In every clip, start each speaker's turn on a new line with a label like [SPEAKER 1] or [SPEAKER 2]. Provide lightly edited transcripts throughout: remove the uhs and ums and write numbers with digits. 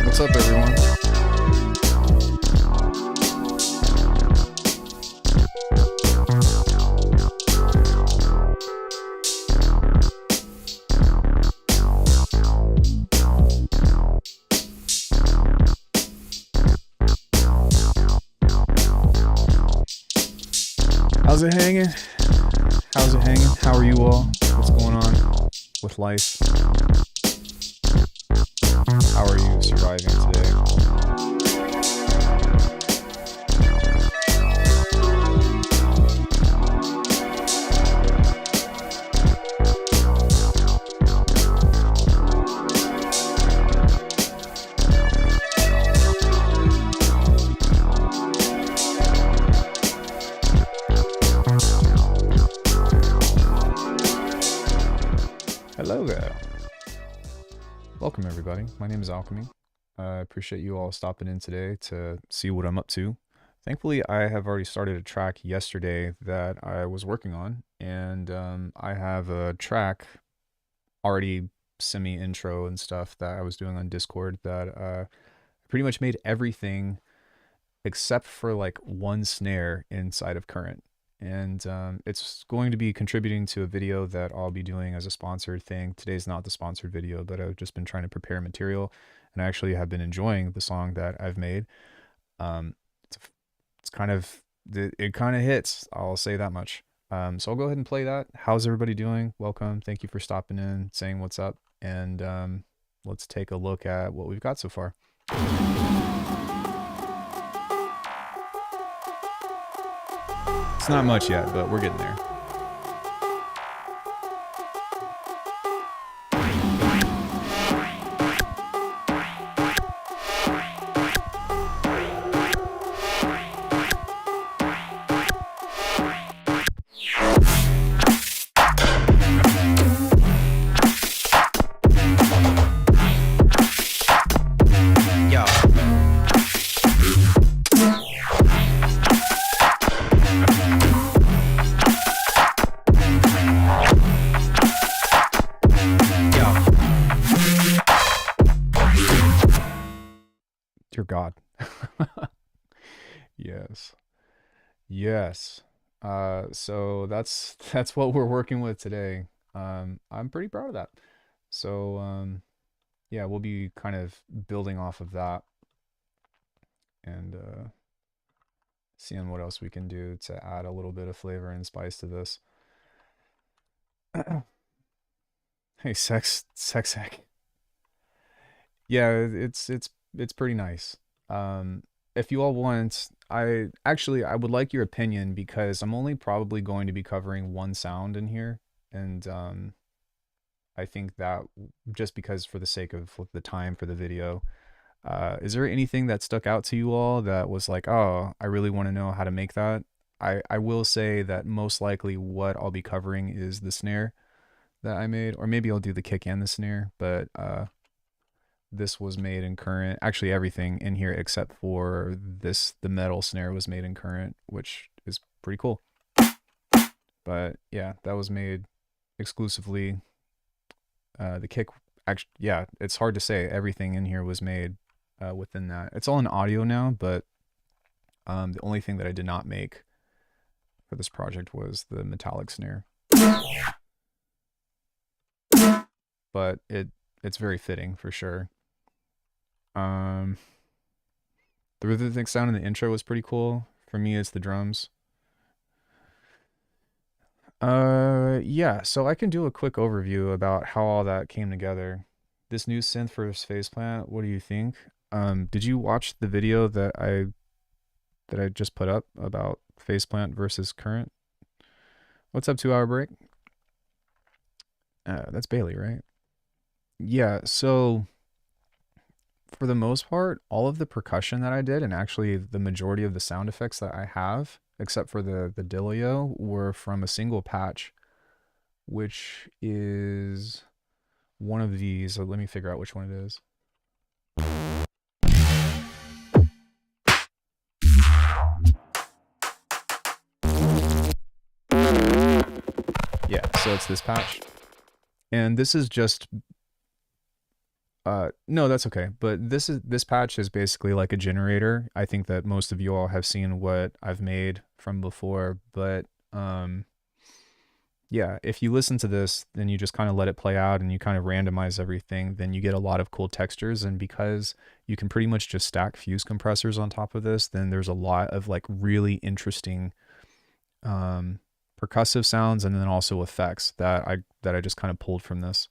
[SPEAKER 1] What's up, everyone? How's it hanging? How's it hanging? How are you all? What's going on with life? How are you surviving today? Hello there. Welcome, everybody. My name is Alckemy. I appreciate you all stopping in today to see what I'm up to. Thankfully, I have already started a track yesterday that I was working on, and I have a track already semi-intro and stuff that I was doing on Discord that pretty much made everything except for like one snare inside of Current. And it's going to be contributing to a video that I'll be doing as a sponsored thing. Today's not the sponsored video, but I've just been trying to prepare material, and I actually have been enjoying the song that I've made. It's kind of, it kind of hits, I'll say that much. So I'll go ahead and play that. How's everybody doing? Welcome. Thank you for stopping in, saying what's up, and let's take a look at what we've got so far. It's not much yet, but we're getting there. Dear God. Yes. So that's what we're working with today. I'm pretty proud of that. So yeah, we'll be kind of building off of that and seeing what else we can do to add a little bit of flavor and spice to this. Hey, sex hack. Yeah, it's pretty nice. If you all want, I would like your opinion, because I'm only probably going to be covering one sound in here, and I think that just because for the sake of the time for the video, is there anything that stuck out to you all that was like, oh, I really want to know how to make that? I will say that most likely what I'll be covering is the snare that I made, or maybe I'll do the kick and the snare, but this was made in Current. Actually, everything in here except for this, the metal snare, was made in Current, which is pretty cool. But yeah, that was made exclusively. The kick, actually, yeah, it's hard to say. Everything in here was made within that. It's all in audio now, but the only thing that I did not make for this project was the metallic snare. But it's very fitting for sure. The rhythmic sound in the intro was pretty cool. For me, it's the drums. Yeah, so I can do a quick overview about how all that came together. This new synth for Faceplant, what do you think? Did you watch the video that I just put up about Faceplant versus Current? What's up, 2 hour break? That's Bailey, right? Yeah, so for the most part, all of the percussion that I did, and actually the majority of the sound effects that I have, except for the Dilio, were from a single patch, which is one of these. So let me figure out which one it is. Yeah, so it's this patch. And this is just No, that's okay. But this patch is basically like a generator. I think that most of you all have seen what I've made from before, but yeah, if you listen to this, then you just kind of let it play out and you kind of randomize everything, then you get a lot of cool textures. And because you can pretty much just stack fuse compressors on top of this, then there's a lot of like really interesting percussive sounds and then also effects that I just kind of pulled from this.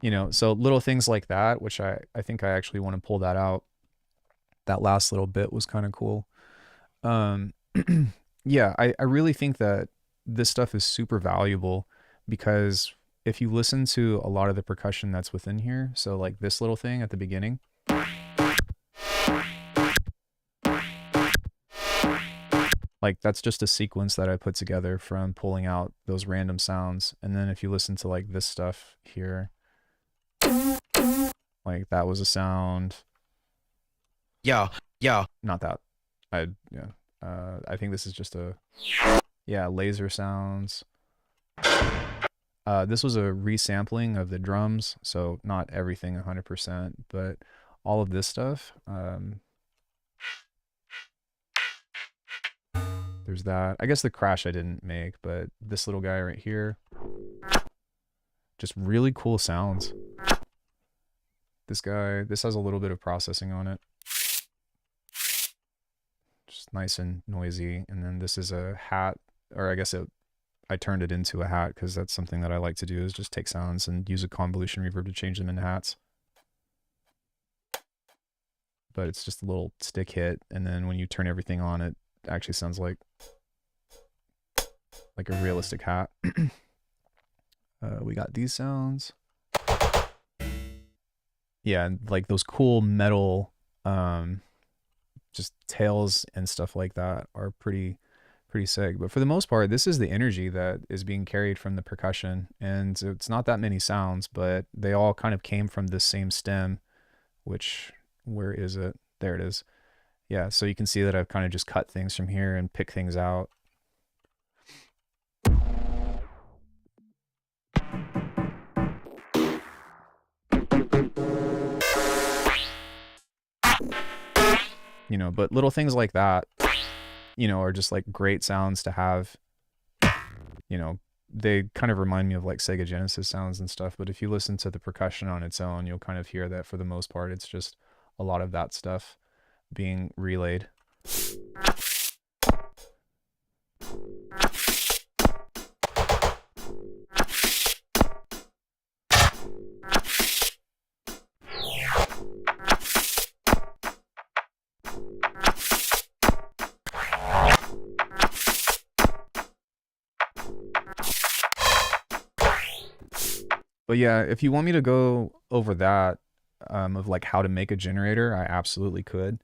[SPEAKER 1] You know, so little things like that, which I think I actually want to pull that out. That last little bit was kind of cool. Yeah, I really think that this stuff is super valuable because if you listen to a lot of the percussion that's within here, so like this little thing at the beginning, like that's just a sequence that I put together from pulling out those random sounds. And then if you listen to like this stuff here, like that was a sound.
[SPEAKER 2] Yeah.
[SPEAKER 1] Not that. I think this is just a, yeah, laser sounds. This was a resampling of the drums, so not everything 100%, but all of this stuff. There's that. I guess the crash I didn't make, but this little guy right here, just really cool sounds. This guy, this has a little bit of processing on it. Just nice and noisy. And then this is a hat, or I guess I turned it into a hat because that's something that I like to do, is just take sounds and use a convolution reverb to change them into hats. But it's just a little stick hit, and then when you turn everything on, it actually sounds like a realistic hat. We got these sounds. Yeah, and like those cool metal just tails and stuff like that are pretty sick. But for the most part, this is the energy that is being carried from the percussion, and it's not that many sounds, but they all kind of came from this same stem, which, where is it? There it is. Yeah, so you can see that I've kind of just cut things from here and pick things out. You know, but little things like that, you know, are just like great sounds to have. You know, they kind of remind me of like Sega Genesis sounds and stuff, but if you listen to the percussion on its own, you'll kind of hear that for the most part, it's just a lot of that stuff being relayed. But yeah, if you want me to go over that, of like how to make a generator, I absolutely could.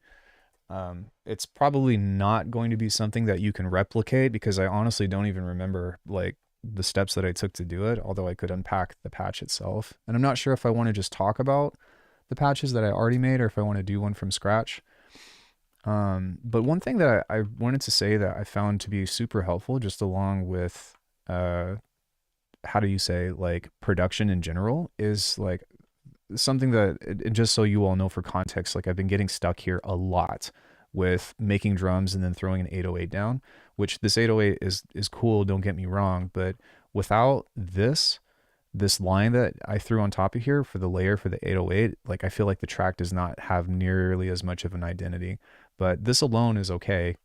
[SPEAKER 1] It's probably not going to be something that you can replicate because I honestly don't even remember like the steps that I took to do it, although I could unpack the patch itself. And I'm not sure if I want to just talk about the patches that I already made or if I want to do one from scratch. But one thing that I wanted to say that I found to be super helpful, just along with, how do you say, like production in general, is like something that, and just so you all know for context, like I've been getting stuck here a lot with making drums and then throwing an 808 down, which this 808 is cool, don't get me wrong, but without this line that I threw on top of here for the layer for the 808, like I feel like the track does not have nearly as much of an identity, but this alone is okay.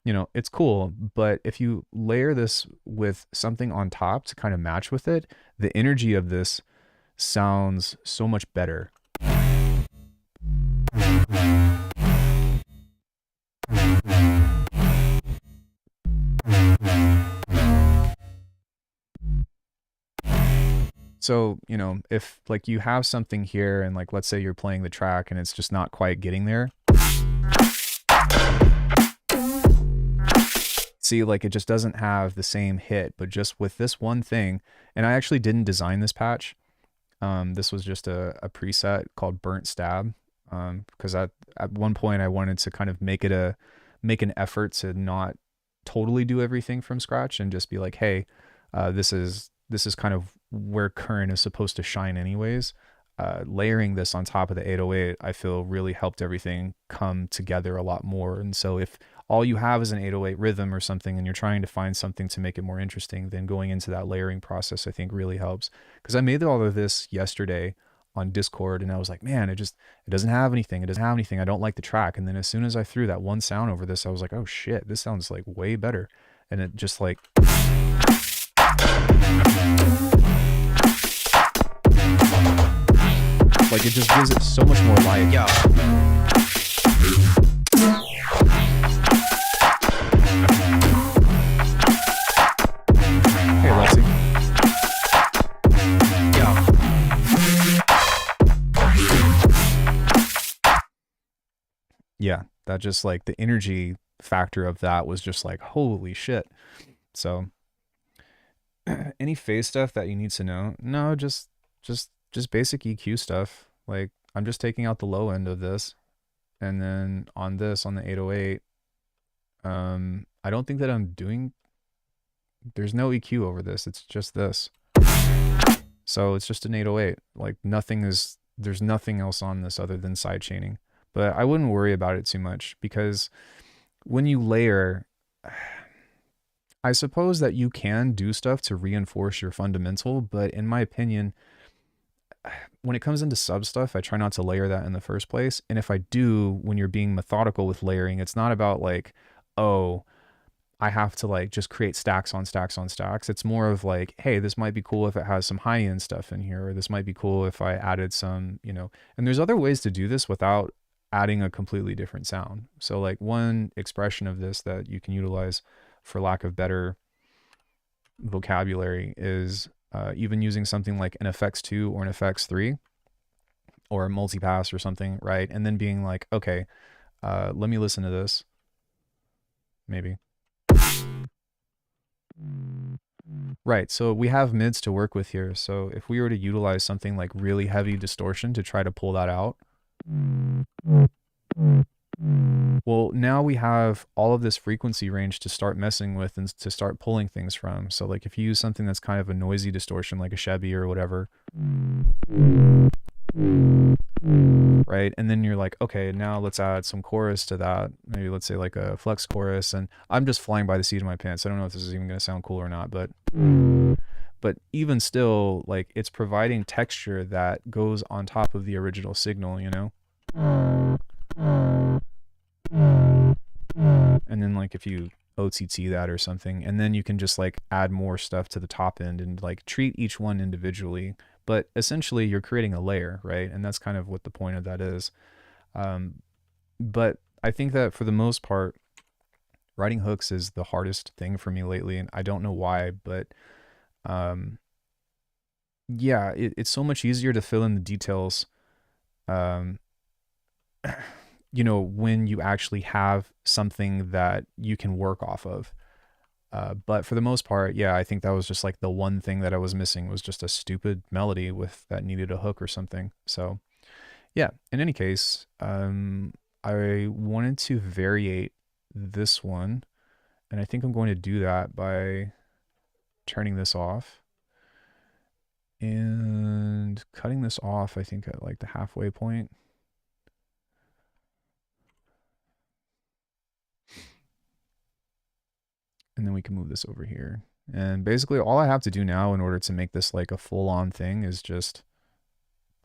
[SPEAKER 1] You know, it's cool, but if you layer this with something on top to kind of match with it, the energy of this sounds so much better. So, you know, if like you have something here and like, let's say you're playing the track and it's just not quite getting there, See, like it just doesn't have the same hit, but just with this one thing, and I actually didn't design this patch. This was just a preset called Burnt Stab. Because at one point I wanted to kind of make an effort to not totally do everything from scratch and just be like, hey, this is kind of where current is supposed to shine anyways. Layering this on top of the 808, I feel really helped everything come together a lot more. And so if all you have is an 808 rhythm or something and you're trying to find something to make it more interesting, then going into that layering process, I think really helps. Because I made all of this yesterday on Discord and I was like, man, it doesn't have anything. It doesn't have anything. I don't like the track. And then as soon as I threw that one sound over this, I was like, oh shit, this sounds like way better. And it just like it just gives it so much more life.
[SPEAKER 2] Yeah.
[SPEAKER 1] Hey, Lexi.
[SPEAKER 2] Yeah.
[SPEAKER 1] Yeah, that just like the energy factor of that was just like, holy shit. So any phase stuff that you need to know? No, just basic EQ stuff. Like I'm just taking out the low end of this, and then on this on the 808, I don't think that I'm doing. There's no EQ over this. It's just this. So it's just an 808. Like there's nothing else on this other than side chaining. But I wouldn't worry about it too much because when you layer, I suppose that you can do stuff to reinforce your fundamental, but in my opinion, when it comes into sub stuff, I try not to layer that in the first place. And if I do, when you're being methodical with layering, it's not about like, oh, I have to like just create stacks on stacks on stacks. It's more of like, hey, this might be cool if it has some high end stuff in here, or this might be cool if I added some, and there's other ways to do this without adding a completely different sound. So like one expression of this that you can utilize for lack of better vocabulary is even using something like an FX2 or an FX3 or a multipass or something, right? And then being like, okay, let me listen to this. Maybe. Right, so we have mids to work with here. So if we were to utilize something like really heavy distortion to try to pull that out, well, now we have all of this frequency range to start messing with and to start pulling things from. So like if you use something that's kind of a noisy distortion like a Chevy or whatever, right? And then you're like, okay, now let's add some chorus to that. Maybe let's say like a flex chorus. And I'm just flying by the seat of my pants. I don't know if this is even going to sound cool or not, but even still, like it's providing texture that goes on top of the original signal, And then like if you OTT that or something, and then you can just like add more stuff to the top end and like treat each one individually. But essentially you're creating a layer, right? And that's kind of what the point of that is. But I think that for the most part, writing hooks is the hardest thing for me lately. And I don't know why, but yeah, it's so much easier to fill in the details when you actually have something that you can work off of. But for the most part, yeah, I think that was just like the one thing that I was missing was just a stupid melody that needed a hook or something. So yeah, in any case, I wanted to variate this one, and I think I'm going to do that by turning this off and cutting this off, I think at like the halfway point. And then we can move this over here. And basically all I have to do now in order to make this like a full-on thing is just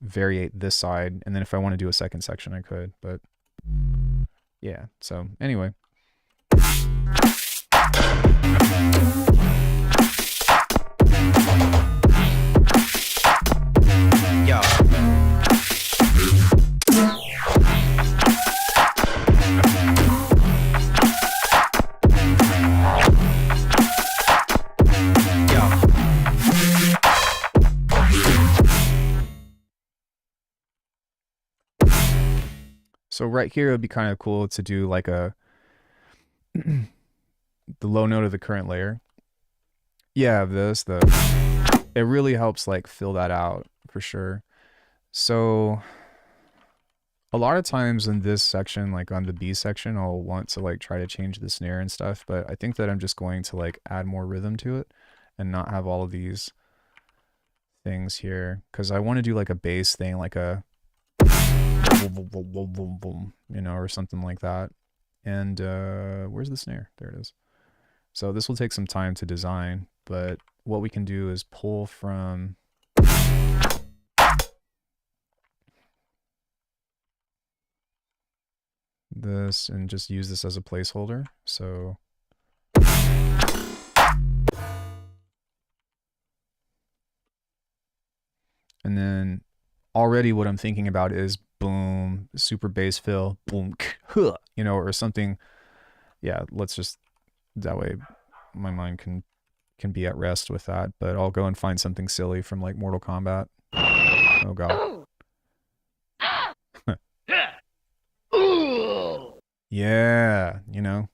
[SPEAKER 1] variate this side. And then if I want to do a second section, I could. But yeah, so anyway.
[SPEAKER 2] Yeah.
[SPEAKER 1] So right here, it would be kind of cool to do like the low note of the current layer. Yeah, it really helps like fill that out for sure. So a lot of times in this section, like on the B section, I'll want to like try to change the snare and stuff, but I think that I'm just going to like add more rhythm to it and not have all of these things here, because I want to do like a bass thing, like a you know, or something like that. And where's the snare? There it is. So this will take some time to design, but what we can do is pull from this and just use this as a placeholder. So and then already what I'm thinking about is boom, super bass fill, boom, you know, or something. Yeah, let's just, that way my mind can be at rest with that. But I'll go and find something silly from like Mortal Kombat. Oh god. Yeah, you know.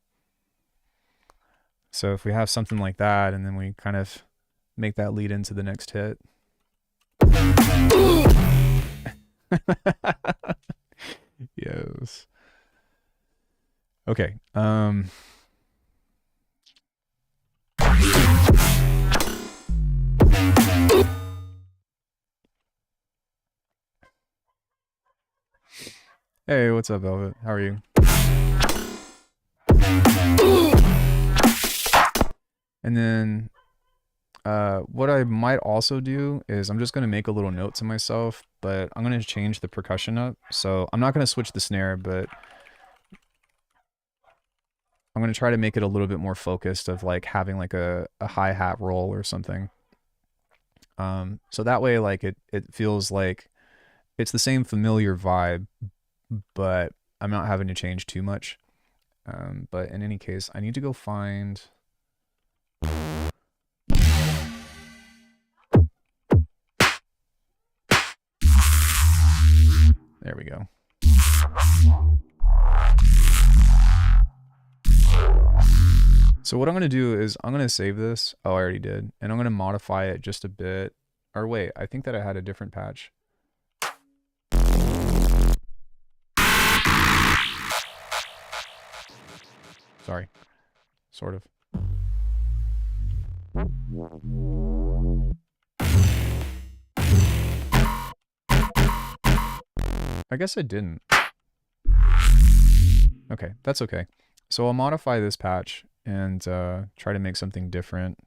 [SPEAKER 1] So if we have something like that, and then we kind of make that lead into the next hit. Yes. Okay. Hey, what's up, Velvet? How are you? And then what I might also do is I'm just going to make a little note to myself, but I'm going to change the percussion up. So I'm not going to switch the snare, but I'm going to try to make it a little bit more focused, of like having like a hi-hat roll or something. So that way, like it feels like it's the same familiar vibe, but I'm not having to change too much. But in any case, I need to go find... There we go. So what I'm going to do is I'm going to save this. Oh, I already did. And I'm going to modify it just a bit. Or wait, I think that I had a different patch. Sorry. Sort of. I guess I didn't. Okay, that's okay. So I'll modify this patch and try to make something different.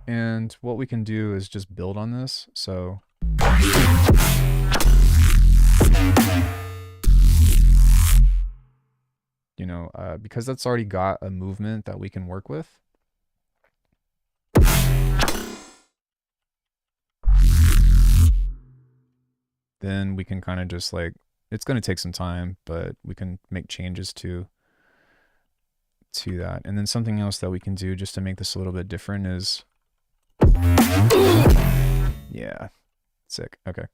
[SPEAKER 1] And what we can do is just build on this. So you know, because that's already got a movement that we can work with. Then we can kind of just like, it's going to take some time, but we can make changes to that. And then something else that we can do just to make this a little bit different is, yeah, sick. Okay.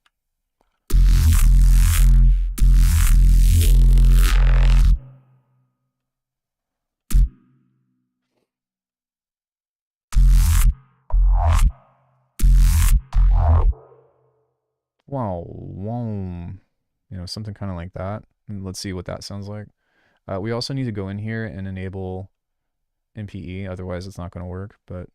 [SPEAKER 1] Wow, wow, you know, something kind of like that. And let's see what that sounds like. We also need to go in here and enable MPE, otherwise it's not going to work, but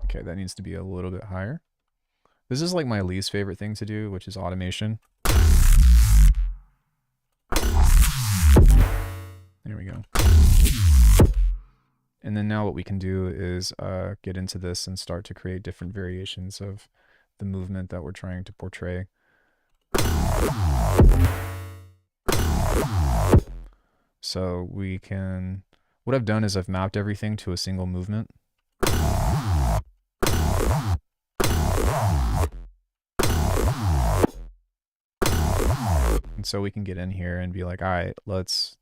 [SPEAKER 1] okay, that needs to be a little bit higher. This is like my least favorite thing to do, which is automation. There we go. And then now what we can do is get into this and start to create different variations of the movement that we're trying to portray. So we can, what I've done is I've mapped everything to a single movement. And so we can get in here and be like, all right, let's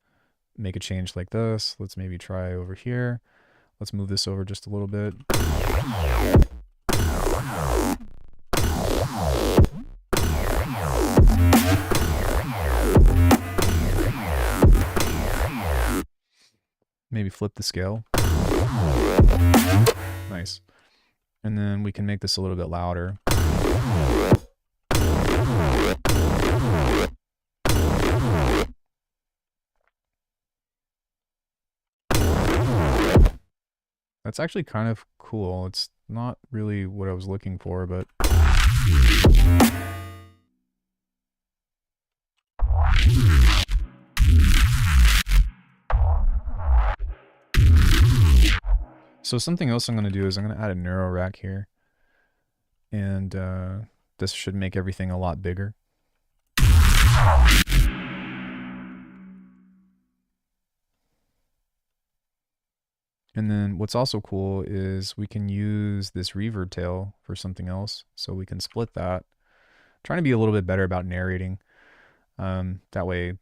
[SPEAKER 1] make a change like this. Let's maybe try over here. Let's move this over just a little bit. Maybe flip the scale. Nice. And then we can make this a little bit louder. That's actually kind of cool. It's not really what I was looking for, but... So something else I'm going to do is I'm going to add a neuro rack here. And this should make everything a lot bigger. And then what's also cool is we can use this reverb tail for something else. So we can split that. I'm trying to be a little bit better about narrating. That way,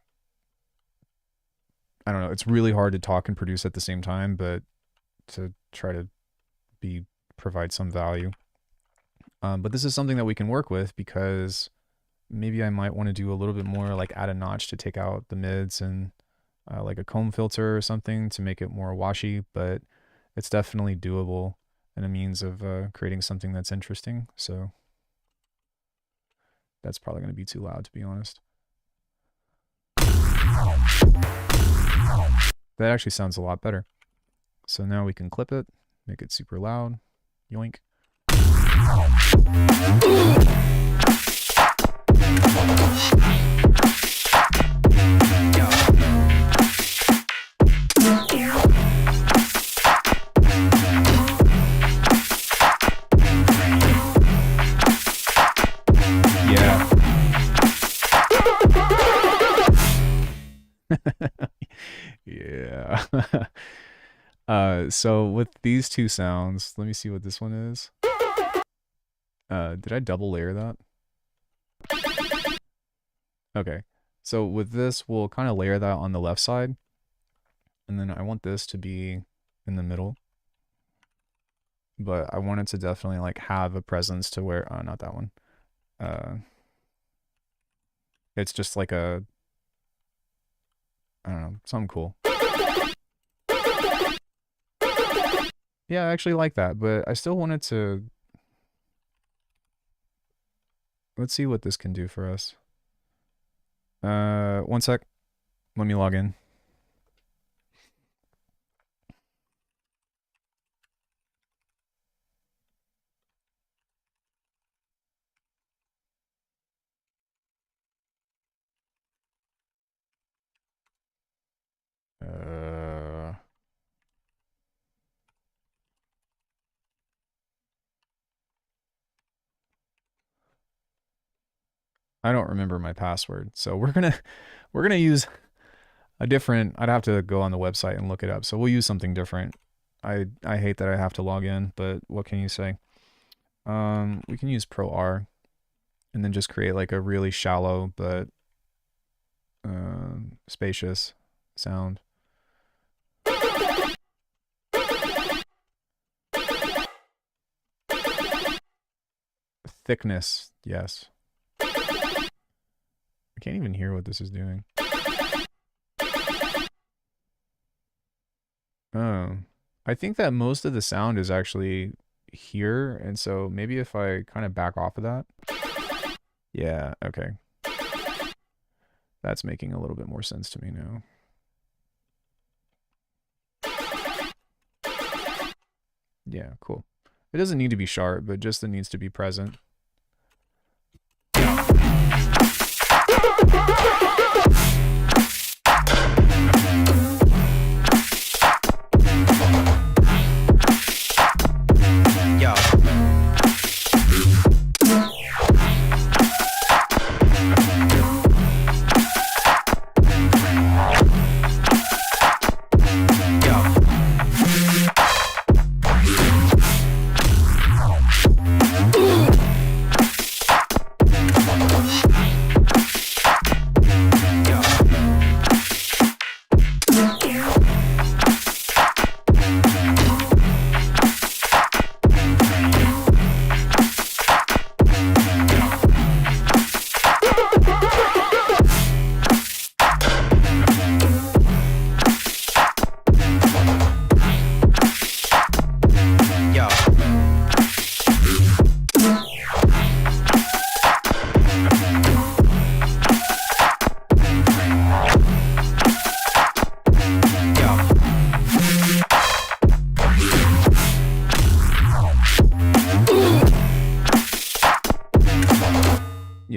[SPEAKER 1] I don't know, it's really hard to talk and produce at the same time, but to try to provide some value. But this is something that we can work with because maybe I might want to do a little bit more, like add a notch to take out the mids and like a comb filter or something to make it more washy, but it's definitely doable and a means of creating something that's interesting. So that's probably going to be too loud, to be honest. That actually sounds a lot better. So now we can clip it, make it super loud. Yoink. Yeah. Yeah. So with these two sounds, let me see what this one is. Did I double layer that? Okay. So with this, we'll kind of layer that on the left side. And then I want this to be in the middle. But I want it to definitely like have a presence to where, not that one. It's just like a, I don't know, something cool. Yeah, I actually like that, but I still wanted to... Let's see what this can do for us. One sec. Let me log in. I don't remember my password, so we're gonna use a different. I'd have to go on the website and look it up. So we'll use something different. I hate that I have to log in, but what can you say? We can use Pro R, and then just create like a really shallow but spacious sound. Thickness, yes. I can't even hear what this is doing. Oh, I think that most of the sound is actually here, and so maybe if I kind of back off of that. Yeah, okay. That's making a little bit more sense to me now. Yeah, cool. It doesn't need to be sharp, but just it needs to be present.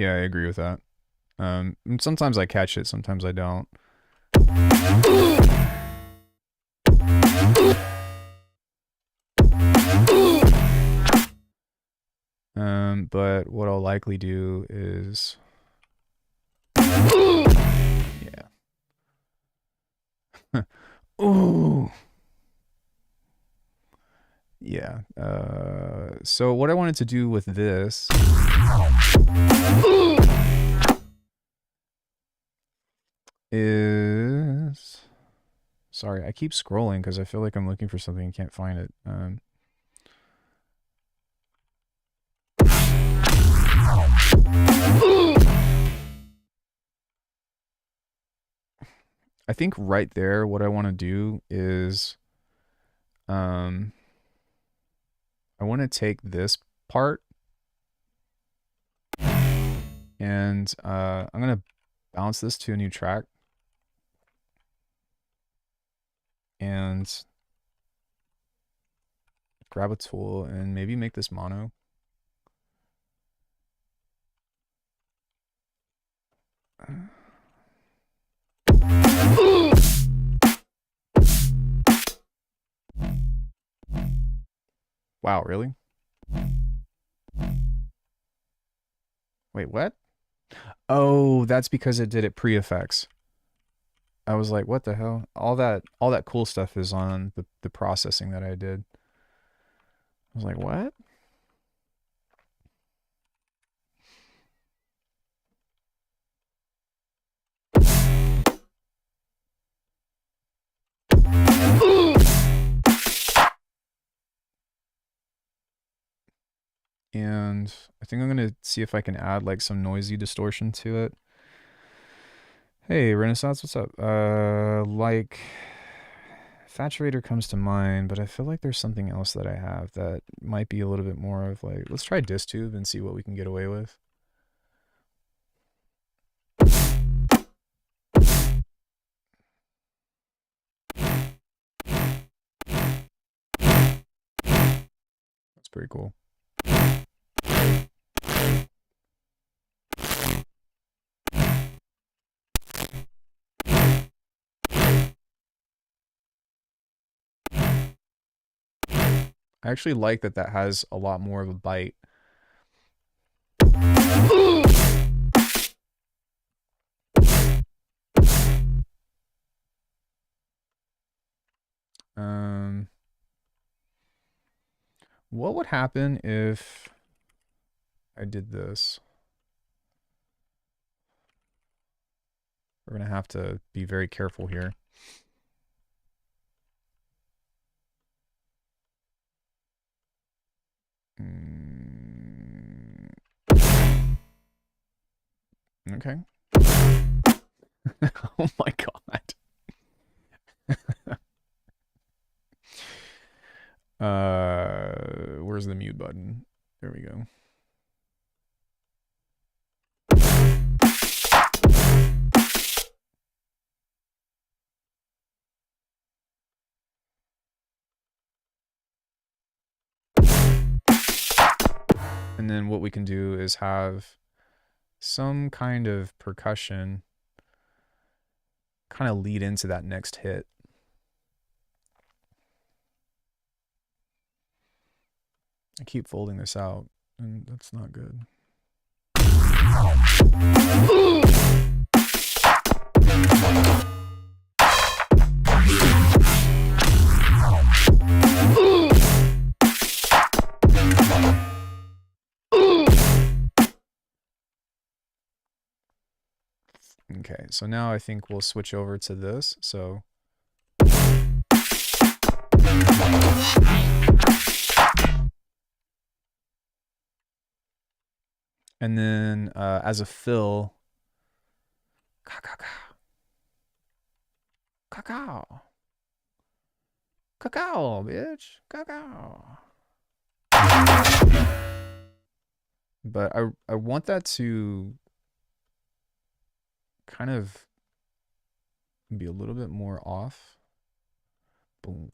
[SPEAKER 1] Yeah, I agree with that. And sometimes I catch it, sometimes I don't. But what I'll likely do is, yeah. Ooh. Yeah. So what I wanted to do with this is, sorry, I keep scrolling because I feel like I'm looking for something and can't find it. I think right there, what I want to do is, I want to take this part and I'm gonna bounce this to a new track and grab a tool and maybe make this mono. Wow, really? Wait, what? Oh, that's because it did it pre-effects. I was like, what the hell? All that cool stuff is on the processing that I did. I was like, what? And I think I'm gonna see if I can add like some noisy distortion to it. Hey, Renaissance, what's up? Like Saturator comes to mind, but I feel like there's something else that I have that might be a little bit more of like, let's try Disk Tube and see what we can get away with. That's pretty cool. I actually like that that has a lot more of a bite. What would happen if I did this? We're gonna have to be very careful here. Okay. Oh my god. Where's the mute button? There we go. And then what we can do is have some kind of percussion kind of lead into that next hit. I keep folding this out, and that's not good. Okay, so now I think we'll switch over to this. So and then as a fill, cacao, cacao, bitch, cacao. But I want that to kind of be a little bit more off. Boom,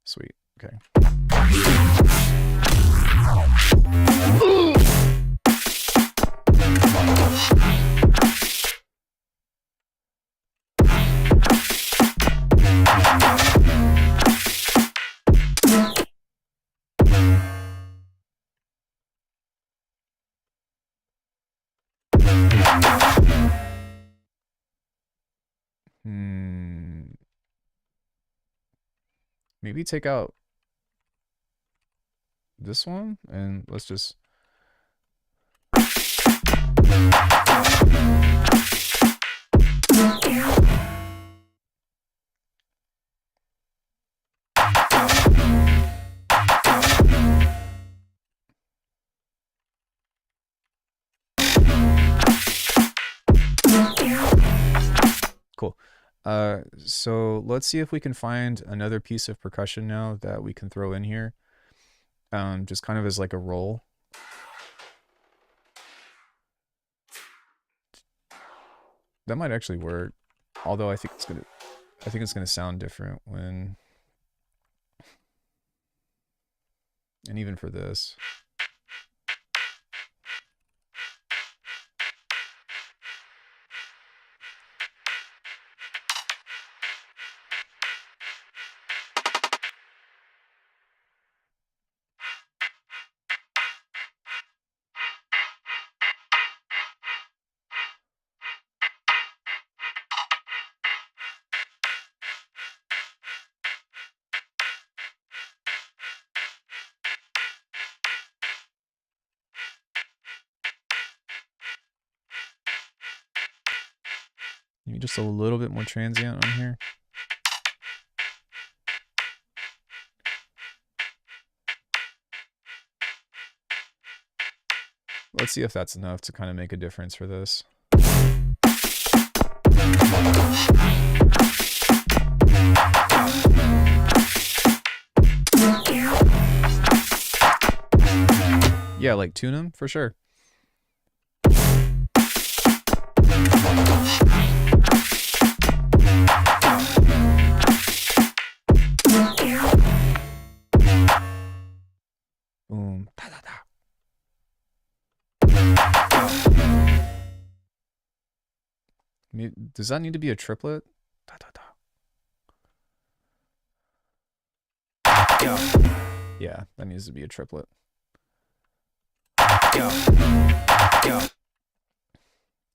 [SPEAKER 1] sweet. Okay. Hmm. Maybe take out this one and let's just. Cool. So let's see if we can find another piece of percussion now that we can throw in here. Just kind of as like a roll. That might actually work. Although I think it's gonna sound different when, and even for this. Maybe just a little bit more transient on here. Let's see if that's enough to kind of make a difference for this. Yeah, like tune them for sure. Boom. Da, da, da. Does that need to be a triplet? Da, da, da. Yeah, that needs to be a triplet.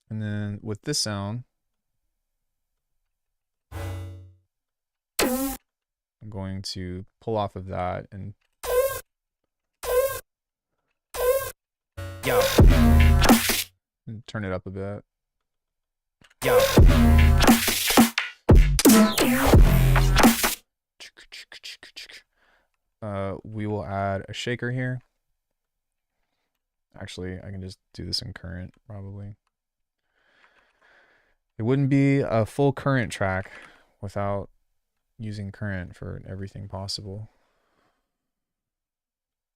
[SPEAKER 1] And then with this sound, I'm going to pull off of that and turn it up a bit. We will add a shaker here. Actually, I can just do this in current, probably. It wouldn't be a full current track without using current for everything possible.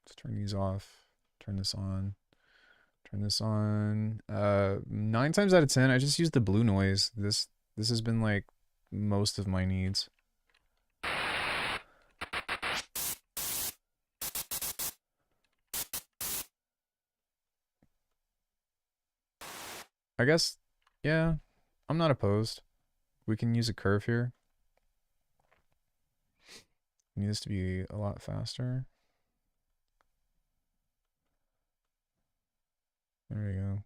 [SPEAKER 1] Let's turn these off, turn this on, turn this on. 9 times out of 10, I just use the blue noise. This has been like most of my needs. I guess, yeah, I'm not opposed. We can use a curve here. I need this to be a lot faster. There we go.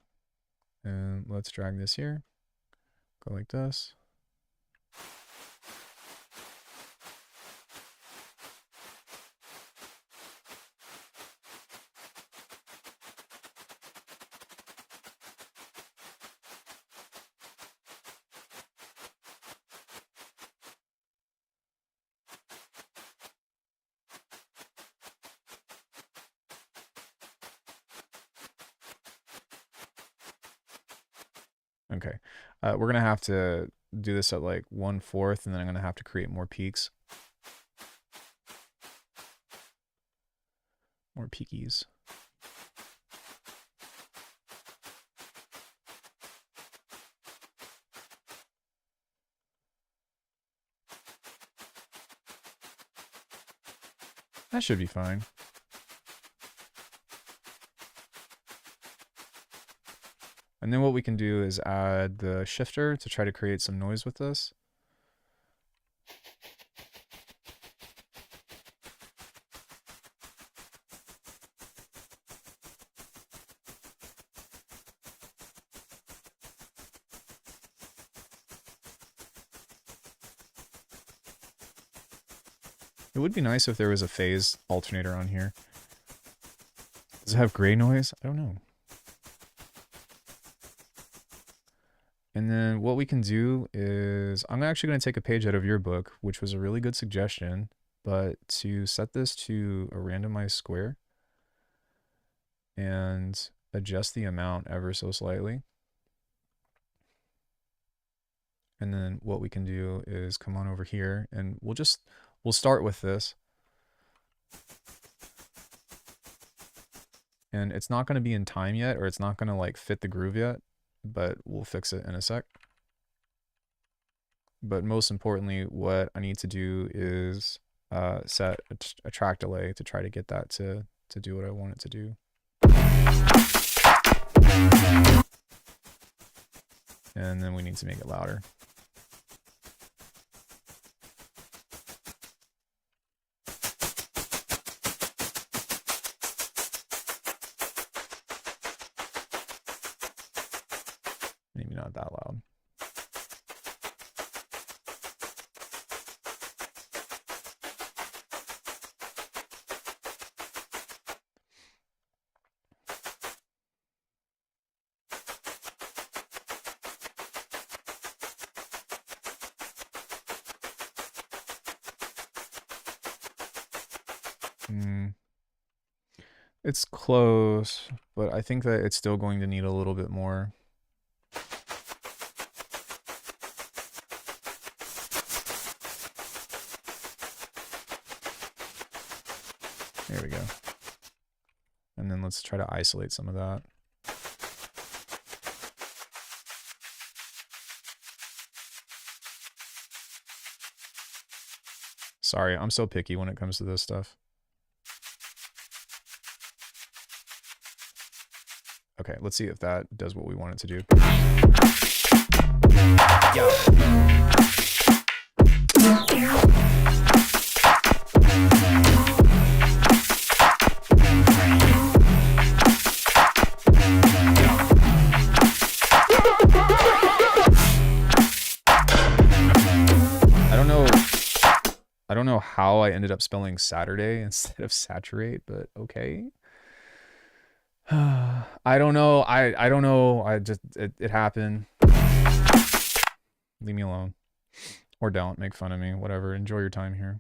[SPEAKER 1] And let's drag this here. Go like this. Okay. We're going to have to do this at like 1/4, and then I'm going to have to create more peaks. More peakies. That should be fine. And then what we can do is add the shifter to try to create some noise with this. It would be nice if there was a phase alternator on here. Does it have gray noise? I don't know. And then what we can do is, I'm actually going to take a page out of your book, which was a really good suggestion, but to set this to a randomized square and adjust the amount ever so slightly. And then what we can do is come on over here and we'll start with this. And it's not going to be in time yet, or it's not going to like fit the groove yet, but we'll fix it in a sec. But most importantly, what I need to do is set a track delay to try to get that to do what I want it to do. And then we need to make it louder. Maybe not that loud. It's close, but I think that it's still going to need a little bit more. There we go. And then let's try to isolate some of that. Sorry, I'm so picky when it comes to this stuff. Okay, let's see if that does what we want it to do. I don't know how I ended up spelling Saturday instead of saturate, but okay. I don't know. I don't know. I just it happened. Leave me alone. Or don't make fun of me. Whatever. Enjoy your time here.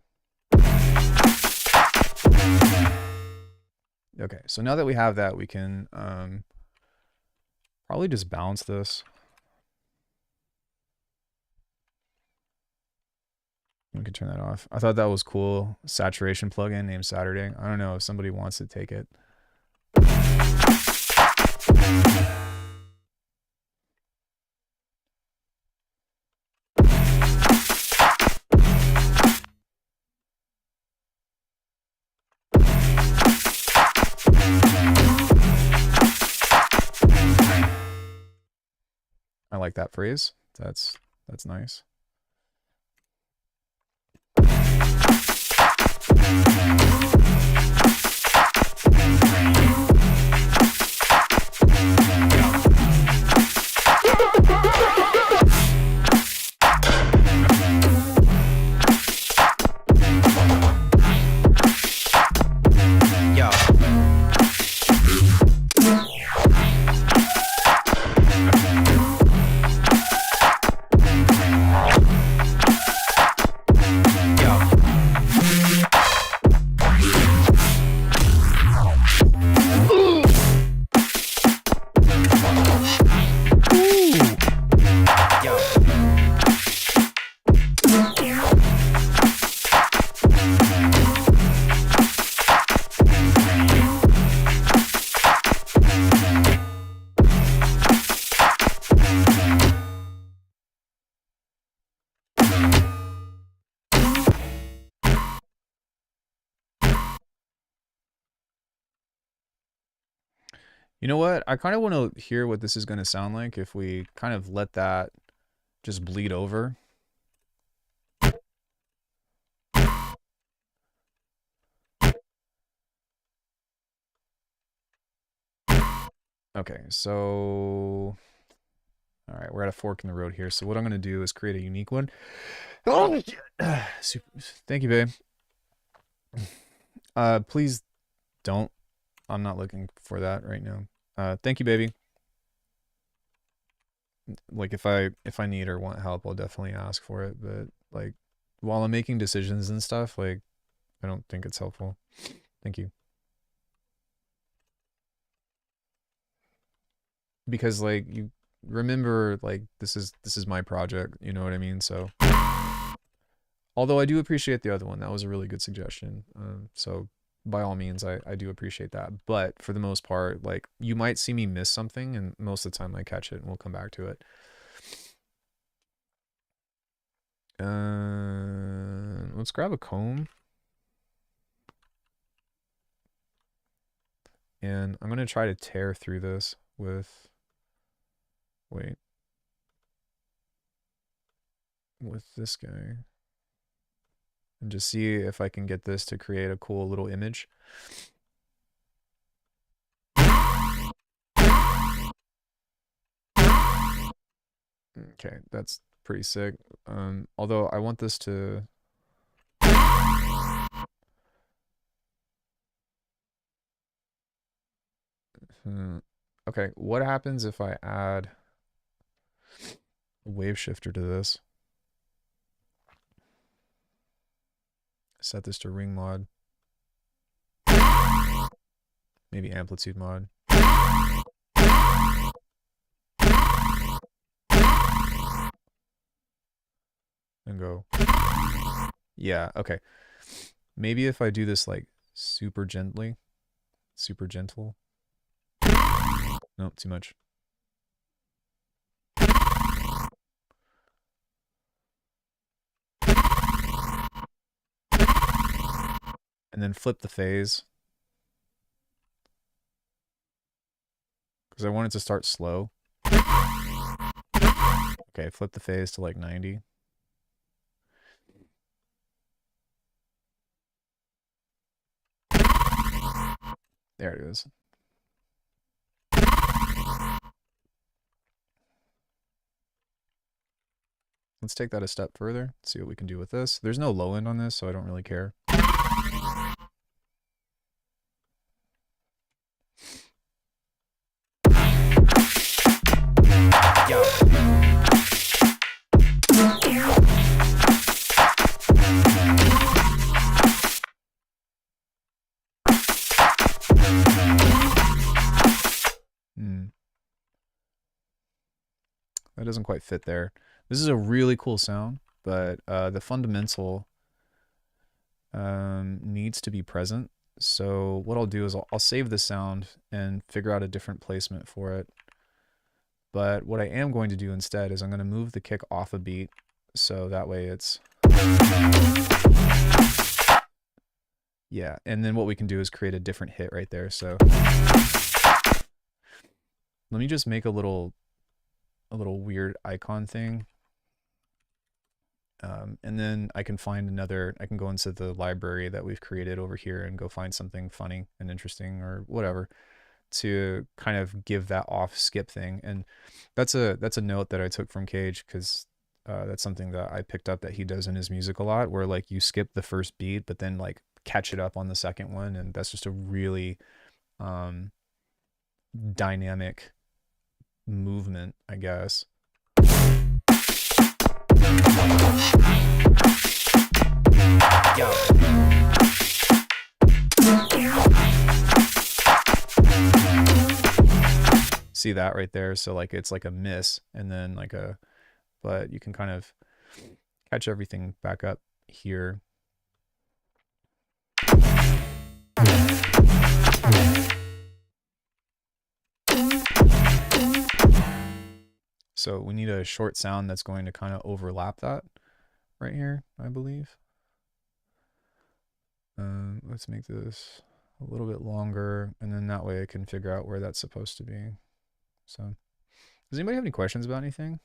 [SPEAKER 1] Okay, so now that we have that, we can probably just bounce this. We can turn that off. I thought that was cool. Saturation plugin named Saturday. I don't know if somebody wants to take it. I like that phrase. That's nice. You know what? I kind of want to hear what this is going to sound like if we kind of let that just bleed over. Okay, so... All right, we're at a fork in the road here. So what I'm going to do is create a unique one. Oh, super. Thank you, babe. Please don't. I'm not looking for that right now. Thank you, baby. Like if I need or want help, I'll definitely ask for it. But like while I'm making decisions and stuff, like I don't think it's helpful. Thank you. Because like you remember, like this is my project. You know what I mean? So although I do appreciate the other one, that was a really good suggestion. So by all means, I do appreciate that. But for the most part, like you might see me miss something, and most of the time I catch it, and we'll come back to it. Let's grab a comb. And I'm going to try to tear through this with, wait, with this guy. And just see if I can get this to create a cool little image. Okay, that's pretty sick. Although I want this to... Okay, what happens if I add a wave shifter to this? Set this to ring mod. Maybe amplitude mod. And go. Yeah, okay. Maybe if I do this like super gently. Super gentle. Nope, too much. And then flip the phase. Because I want it to start slow. Okay, flip the phase to like 90. There it is. Let's take that a step further, see what we can do with this. There's no low end on this, so I don't really care.
[SPEAKER 2] Yo.
[SPEAKER 1] That doesn't quite fit there. This is a really cool sound, but the fundamental needs to be present. So what I'll do is I'll save the sound and figure out a different placement for it. But what I am going to do instead is I'm going to move the kick off a beat, so that way it's... Yeah, and then what we can do is create a different hit right there. So let me just make a little weird icon thing. And then I can find another, I can go into the library that we've created over here and go find something funny and interesting or whatever to kind of give that off skip thing. And that's a note that I took from Cage, because that's something that I picked up that he does in his music a lot, where like you skip the first beat but then like catch it up on the second one, and that's just a really dynamic movement, I guess.
[SPEAKER 2] Yo.
[SPEAKER 1] See that right there? So like it's like a miss and then like a, but you can kind of catch everything back up here. So we need a short sound that's going to kind of overlap that right here, I believe. Let's make this a little bit longer, and then that way I can figure out where that's supposed to be. So, does anybody have any questions about anything?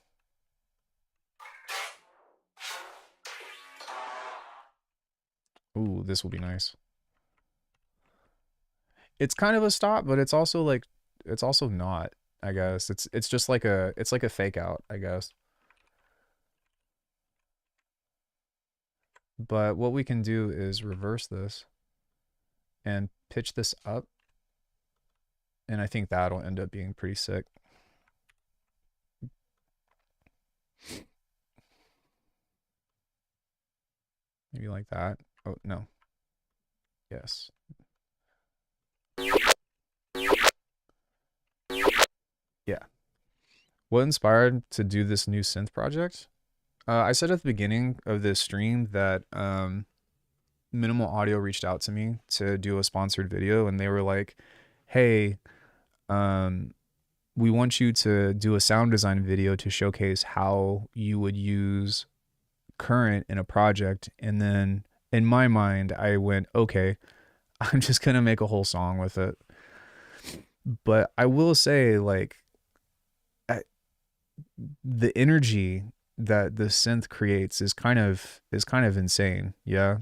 [SPEAKER 1] Ooh, this will be nice. It's kind of a stop, but it's also like, it's also not, I guess. It's just like it's like a fake out, I guess. But what we can do is reverse this and pitch this up. And I think that'll end up being pretty sick. Maybe like that. Oh, no. Yes. Yeah. What inspired to do this new synth project? I said at the beginning of this stream that Minimal Audio reached out to me to do a sponsored video, and they were like, "Hey, um, we want you to do a sound design video to showcase how you would use Current in a project." And then in my mind, I went, "Okay, I'm just gonna make a whole song with it." But I will say, like, the energy that the synth creates is kind of insane. Yeah.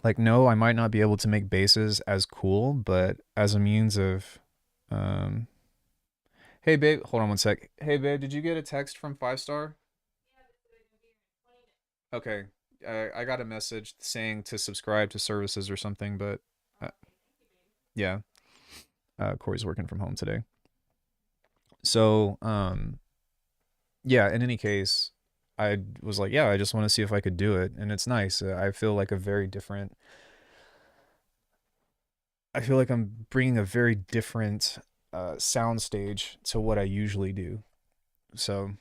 [SPEAKER 1] Like, no, I might not be able to make basses as cool, but as a means of um hey babe, hold on one sec. Hey babe, did you get a text from 5 Star? Okay. I got a message saying to subscribe to services or something, but uh, yeah. Corey's working from home today. So, yeah, in any case, I was like, yeah, I just want to see if I could do it, and it's nice. I feel like a very different. I feel like I'm bringing a very different sound stage to what I usually do. So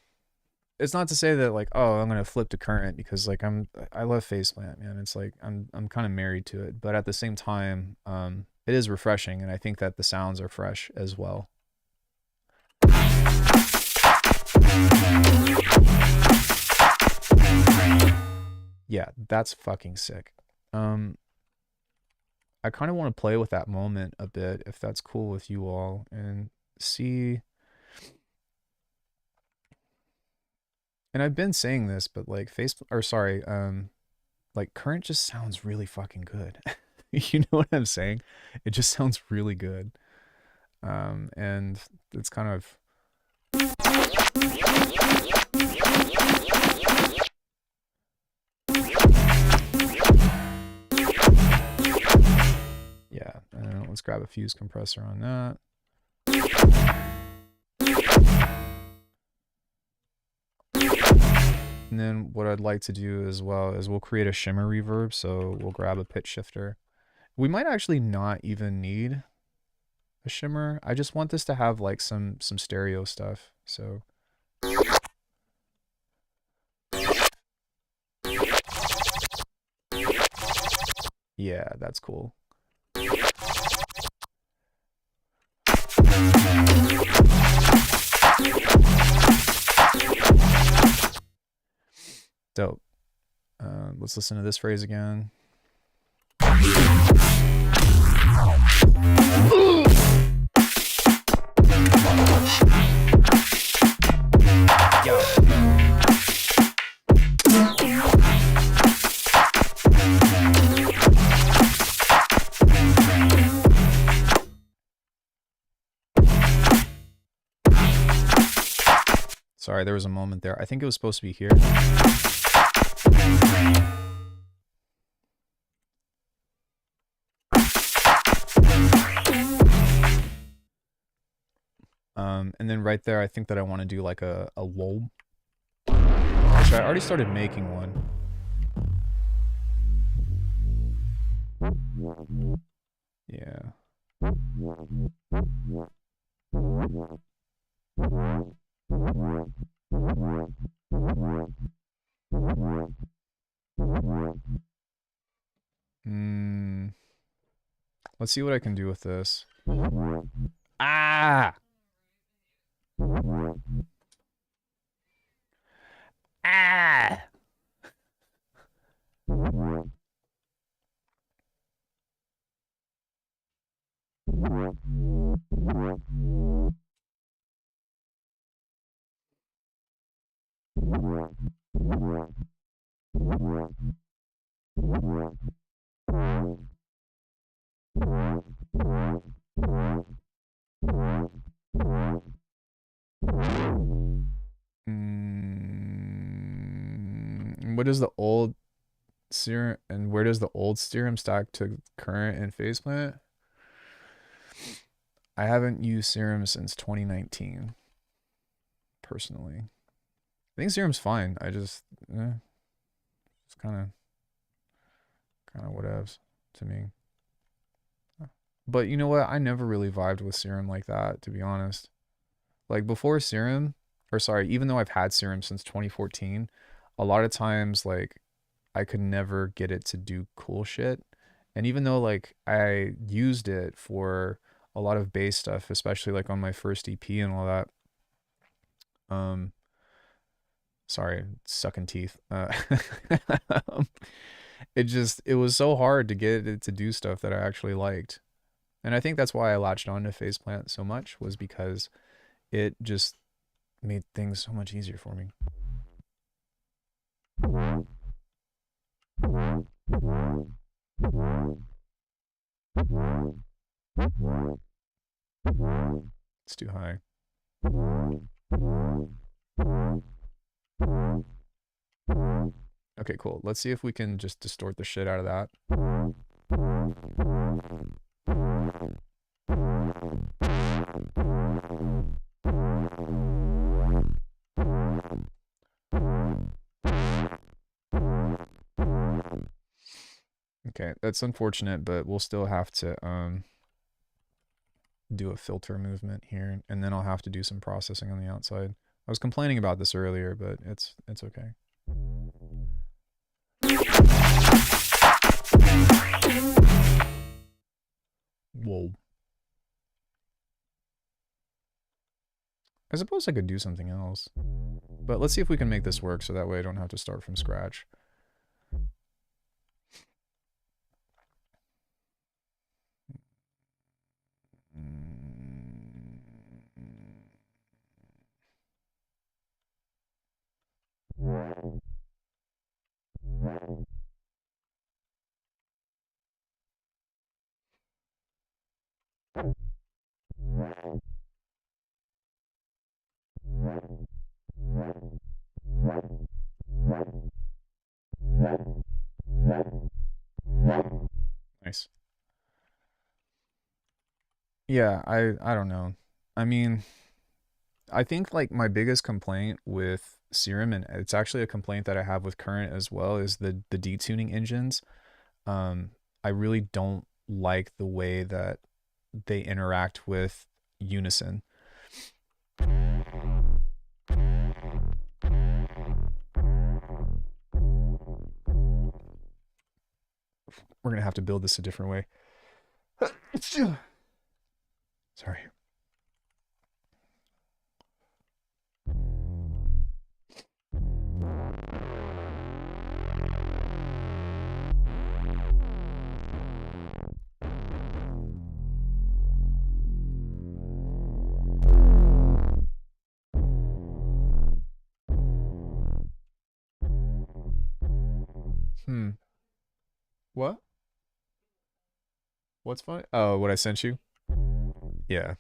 [SPEAKER 1] it's not to say that like, oh, I'm gonna flip to Current because like I love Faceplant, man. It's like I'm kind of married to it, but at the same time, it is refreshing, and I think that the sounds are fresh as well. Yeah, that's fucking sick. Um, I kind of want to play with that moment a bit, if that's cool with you all, and see. And I've been saying this, but like like Current just sounds really fucking good. You know what I'm saying? It just sounds really good. And it's kind of yeah. Let's grab a fuse compressor on that. And then what I'd like to do as well is we'll create a shimmer reverb. So we'll grab a pitch shifter. We might actually not even need a shimmer. I just want this to have like some stereo stuff. So yeah, that's cool. Dope. Let's listen to this phrase again.
[SPEAKER 2] Yo.
[SPEAKER 1] Sorry, there was a moment there. I think it was supposed to be here. And then right there, I think that I want to do like a lull. Actually, I already started making one. Yeah. Let's see what I can do with this. Ah! Ah! What is the old Serum, and where does the old serum stack to current and phase plant? I haven't used serum since 2019, personally. I think serum's fine. I just, it's kind of whatevs to me. But you know what? I never really vibed with serum like that, to be honest. Like before serum, or sorry, even though I've had serum since 2014, a lot of times like I could never get it to do cool shit. And even though like I used it for a lot of bass stuff, especially like on my first EP and all that. Um, sorry, sucking teeth. It was so hard to get it to do stuff that I actually liked. And I think that's why I latched on to Phase Plant so much, was because it just made things so much easier for me. It's too high. Okay, cool. Let's see if we can just distort the shit out of that. Okay, that's unfortunate, but we'll still have to do a filter movement here, and then I'll have to do some processing on the outside. I was complaining about this earlier, but it's okay. Whoa. I suppose I could do something else. But let's see if we can make this work so that way I don't have to start from scratch. Nice. Yeah, I don't know. I mean, I think like my biggest complaint with Serum, and it's actually a complaint that I have with Current as well, is the detuning engines. Um, I really don't like the way that they interact with Unison. We're gonna have to build this a different way. Sorry. Hmm. What? What's fine? Oh, what I sent you? Yeah.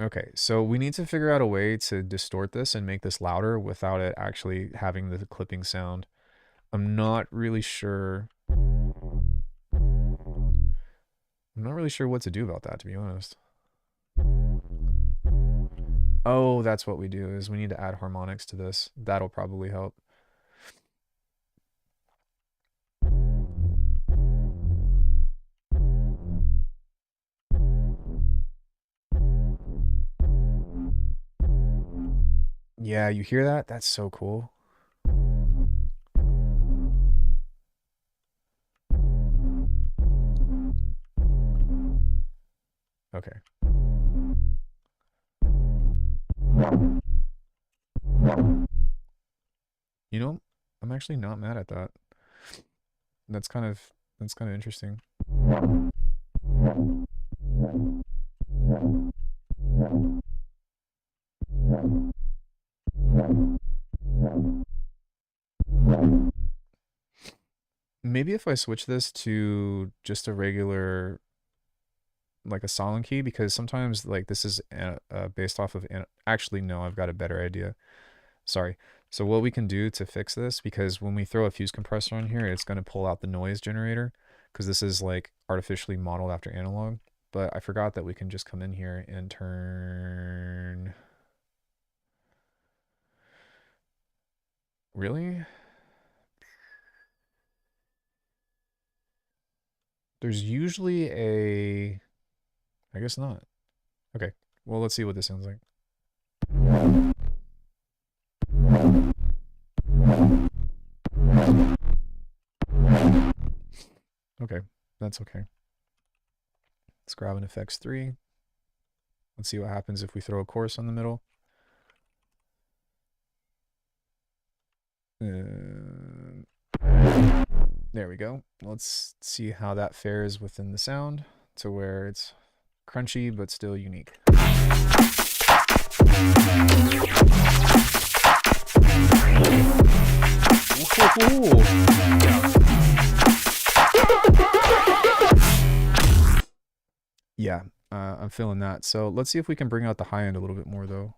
[SPEAKER 1] Okay, so we need to figure out a way to distort this and make this louder without it actually having the clipping sound. I'm not really sure. I'm not really sure what to do about that, to be honest. Oh, that's what we do, is we need to add harmonics to this. That'll probably help. Yeah, you hear that? That's so cool. Okay. You know, I'm actually not mad at that. That's kind of that's kind of interesting. Maybe if I switch this to just a regular like a solemn key, because sometimes like this is based off of actually no, I've got a better idea. Sorry. So what we can do to fix this, because when we throw a fuse compressor on here, it's going to pull out the noise generator, because this is like artificially modeled after analog. But I forgot that we can just come in here and turn. Really? There's usually a. I guess not. Okay. Well, let's see what this sounds like. Okay, that's okay. Let's grab an effects 3. Let's see what happens if we throw a chorus on the middle. There we go. Let's see how that fares within the sound to where it's crunchy but still unique. Ooh. Yeah, I'm feeling that. So let's see if we can bring out the high end a little bit more though.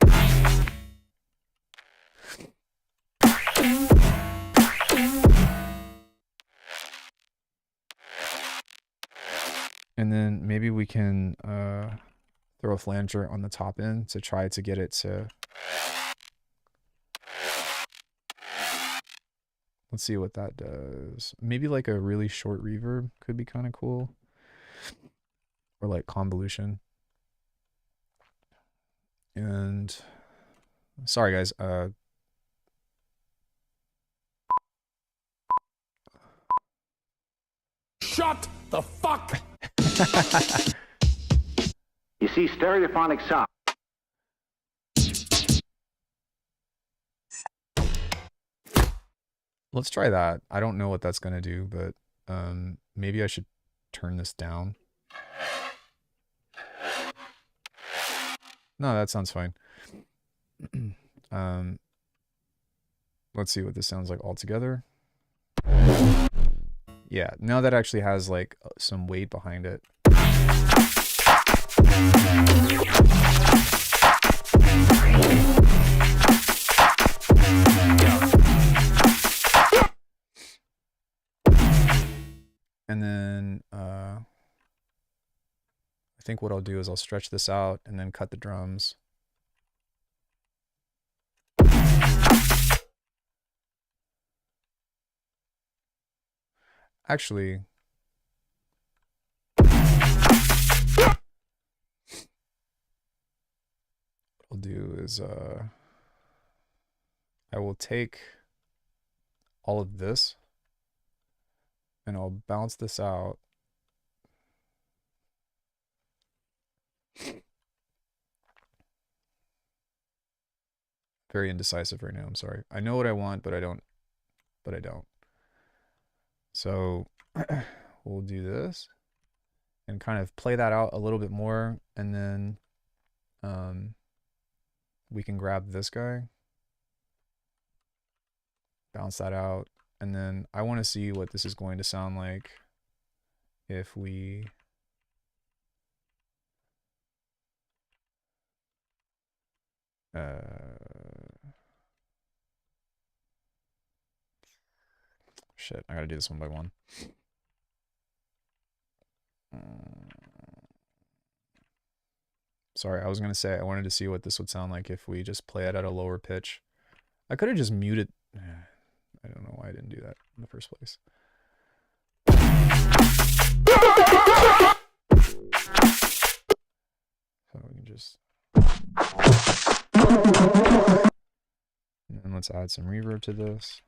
[SPEAKER 1] And then maybe we can throw a flanger on the top end to try to get it to... Let's see what that does. Maybe like a really short reverb could be kind of cool. Or like convolution. And sorry guys,
[SPEAKER 2] Shut the fuck.
[SPEAKER 3] You see, stereophonic sound.
[SPEAKER 1] Let's try that. I don't know what that's gonna do, but maybe I should turn this down. No, that sounds fine. Let's see what this sounds like all together. Yeah, now that actually has like some weight behind it. And then I think what I'll do is I'll stretch this out and then cut the drums. Actually, what I'll do is I will take all of this and I'll bounce this out. Very indecisive right now, I'm sorry. I know what I want, but I don't. So we'll do this and kind of play that out a little bit more, and then we can grab this guy, bounce that out, and then I want to see what this is going to sound like if we shit, I gotta do this one by one. Sorry, I was gonna say I wanted to see what this would sound like if we just play it at a lower pitch. I could have just muted. I don't know why I didn't do that in the first place. So we can just... And then let's add some reverb to this.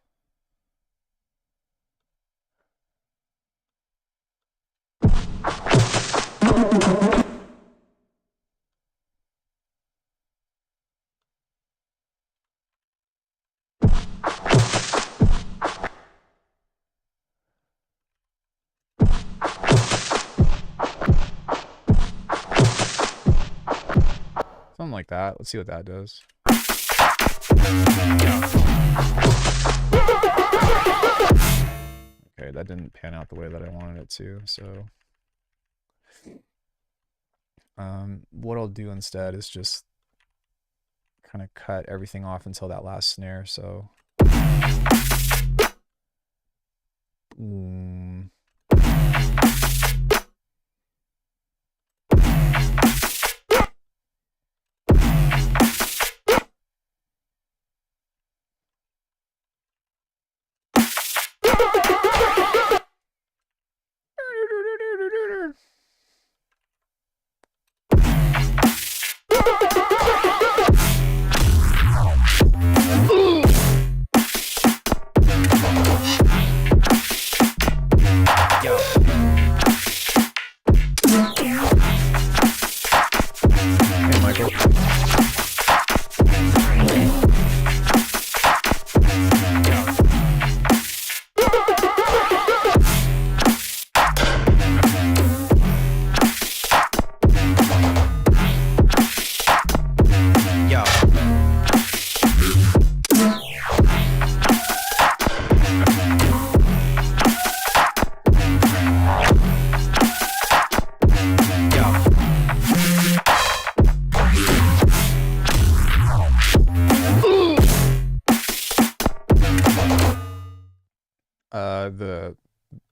[SPEAKER 1] Something like that. Let's see what that does. Okay, that didn't pan out the way that I wanted it to, so... What I'll do instead is just kind of cut everything off until that last snare. So, mm, hey, Michael.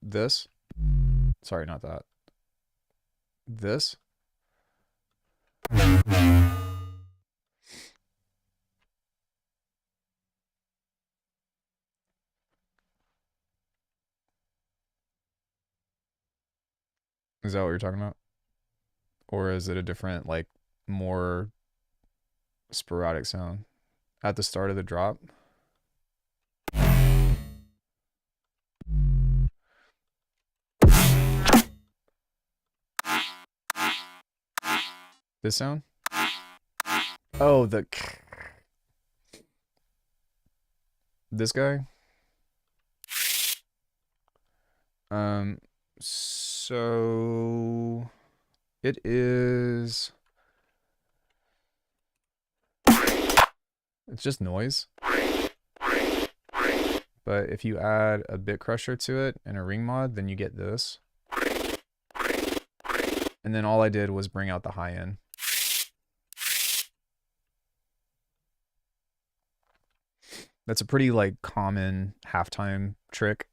[SPEAKER 1] This. Sorry, not that. This. Is that what you're talking about? Or is it a different, like, more sporadic sound? At the start of the drop? This sound? Oh, this guy? So it is, it's just noise. But if you add a bit crusher to it and a ring mod, then you get this. And then all I did was bring out the high end. That's a pretty, like, common halftime trick,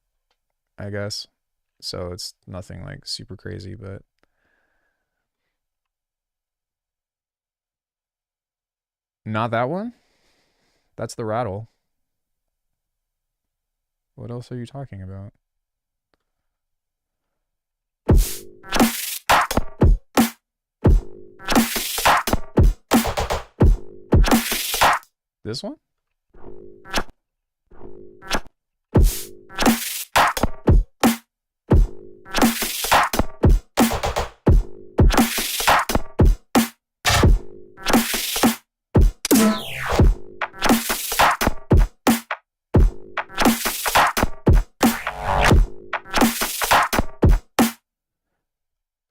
[SPEAKER 1] I guess. So it's nothing like super crazy, but not that one. That's the rattle. What else are you talking about? This one?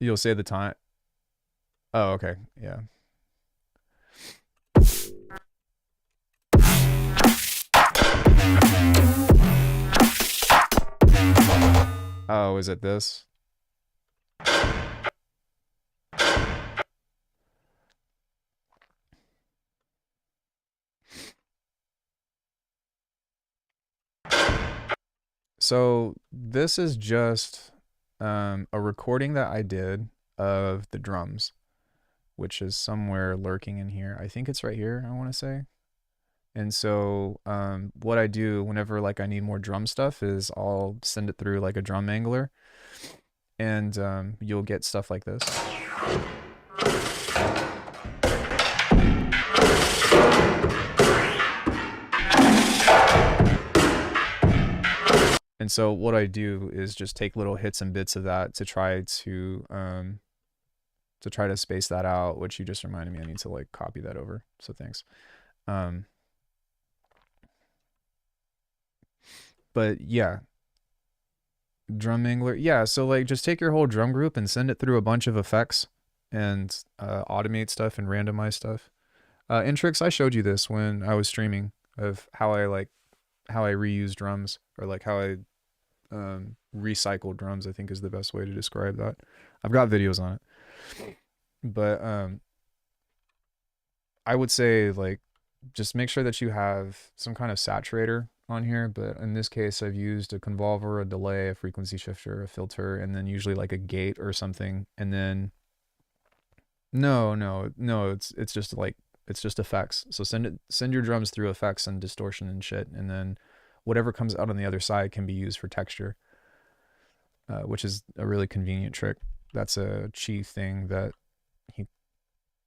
[SPEAKER 1] You'll say the time. Oh, okay. Yeah. Oh, is it this? So this is just a recording that I did of the drums, which is somewhere lurking in here. I think it's right here, I want to say. And so what I do whenever, like, I need more drum stuff is I'll send it through like a drum angler, and you'll get stuff like this. And so what I do is just take little hits and bits of that to try to space that out, which you just reminded me I need to, like, copy that over. So thanks. But yeah, drum angler. Yeah, so, like, just take your whole drum group and send it through a bunch of effects and automate stuff and randomize stuff. In Tricks, I showed you this when I was streaming of how I reuse drums, or like how I recycle drums, I think is the best way to describe that. I've got videos on it. But I would say like just make sure that you have some kind of saturator on here. But in this case, I've used a convolver, a delay, a frequency shifter, a filter, and then usually like a gate or something. And then no, it's just like it's just effects. So send your drums through effects and distortion and shit, and then whatever comes out on the other side can be used for texture, which is a really convenient trick. That's a chi thing that he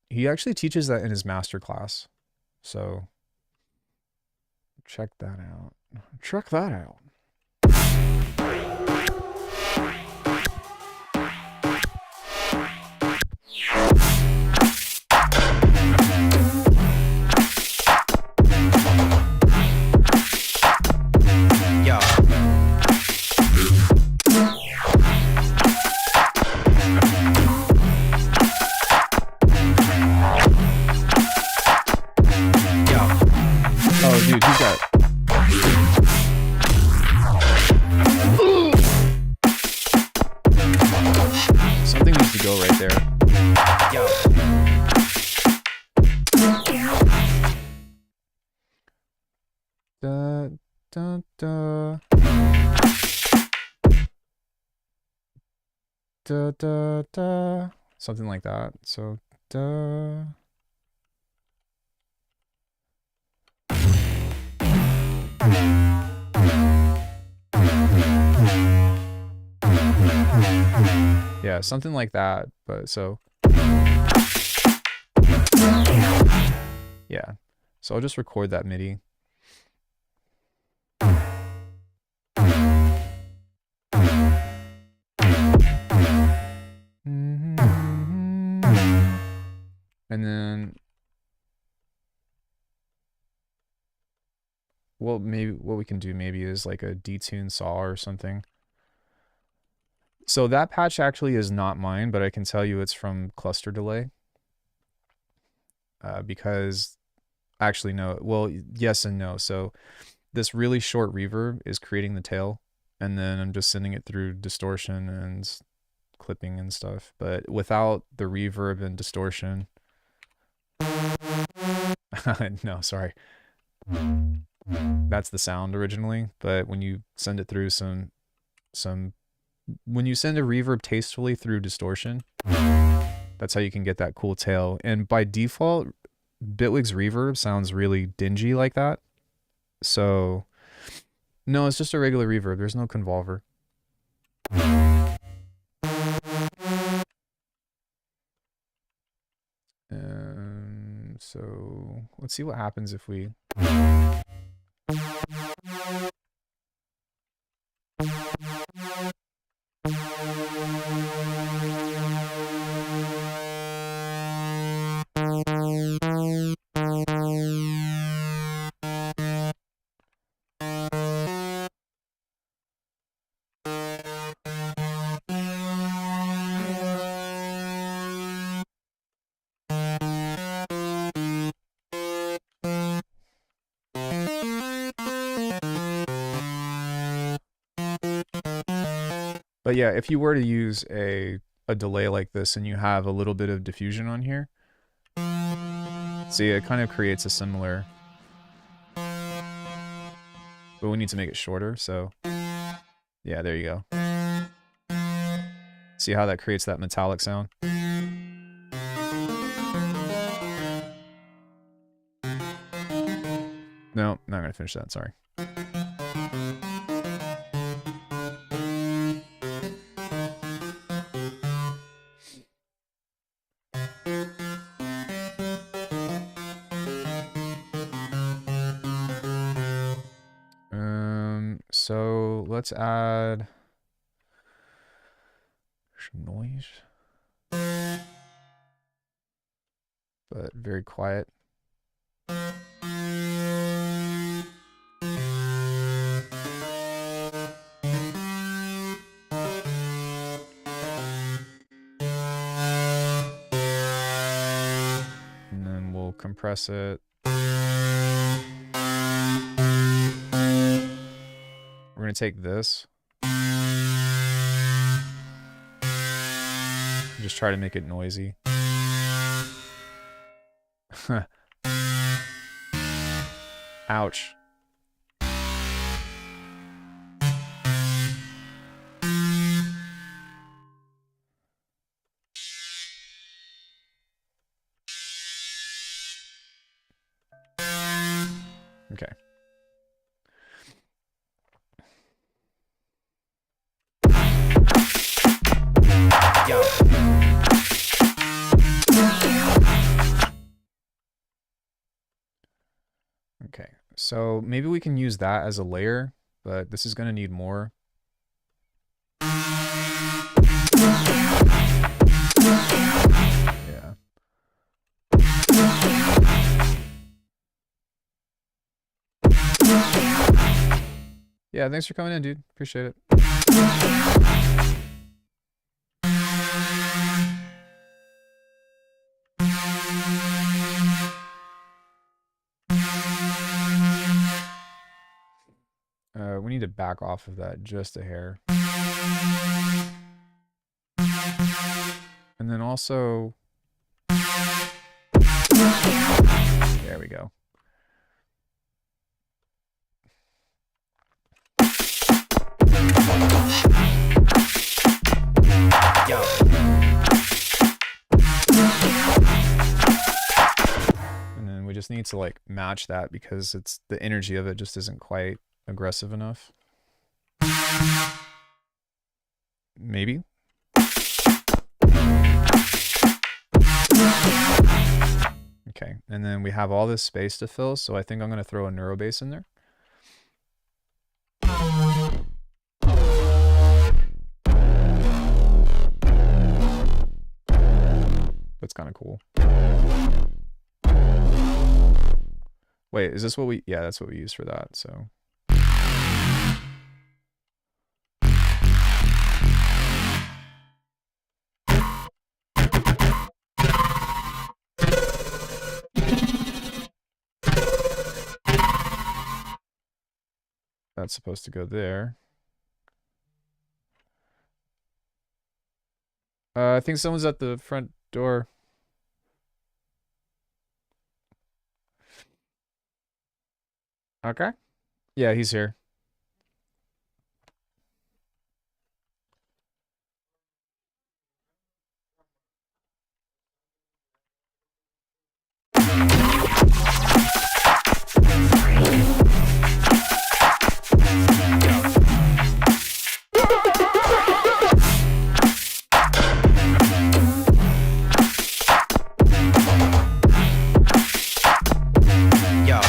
[SPEAKER 1] he actually teaches that in his master class. So check that out. Check that out.
[SPEAKER 4] Yo.
[SPEAKER 1] Oh, dude, he's got. Something needs to go right there.
[SPEAKER 4] Yo.
[SPEAKER 1] Da, da, da. Da, da, da. Something like that. So, da. Yeah, something like that. But so. Yeah. So I'll just record that MIDI. And then, well, maybe what we can do maybe is like a detune saw or something. So that patch actually is not mine, but I can tell you it's from cluster delay. Because actually no, well, yes and no. So this really short reverb is creating the tail, and then I'm just sending it through distortion and clipping and stuff. But without the reverb and distortion, no, sorry. That's the sound originally, but when you send it through when you send a reverb tastefully through distortion, that's how you can get that cool tail. And by default, Bitwig's reverb sounds really dingy like that. So no, it's just a regular reverb. There's no convolver. So let's see what happens if we. But yeah, if you were to use a delay like this and you have a little bit of diffusion on here, see, it kind of creates a similar, but we need to make it shorter. So yeah, there you go. See how that creates that metallic sound? No, not gonna finish that, sorry. So let's add some noise, but very quiet. And then we'll compress it. We're gonna take this. Just try to make it noisy. Ouch. Okay.
[SPEAKER 4] Yo.
[SPEAKER 1] Okay. So maybe we can use that as a layer, but this is going to need more. Yeah. Yeah, thanks for coming in, dude. Appreciate it. We need to back off of that just a hair. And then also... There we go.
[SPEAKER 4] Yo.
[SPEAKER 1] And then we just need to like match that because it's the energy of it just isn't quite aggressive enough. Maybe. Okay, and then we have all this space to fill, so I think I'm going to throw a neurobase in there. That's kind of cool. Wait, is this what we... Yeah, that's what we use for that, so... That's supposed to go there. I think someone's at the front door. Okay. Yeah, he's here.
[SPEAKER 4] Yo.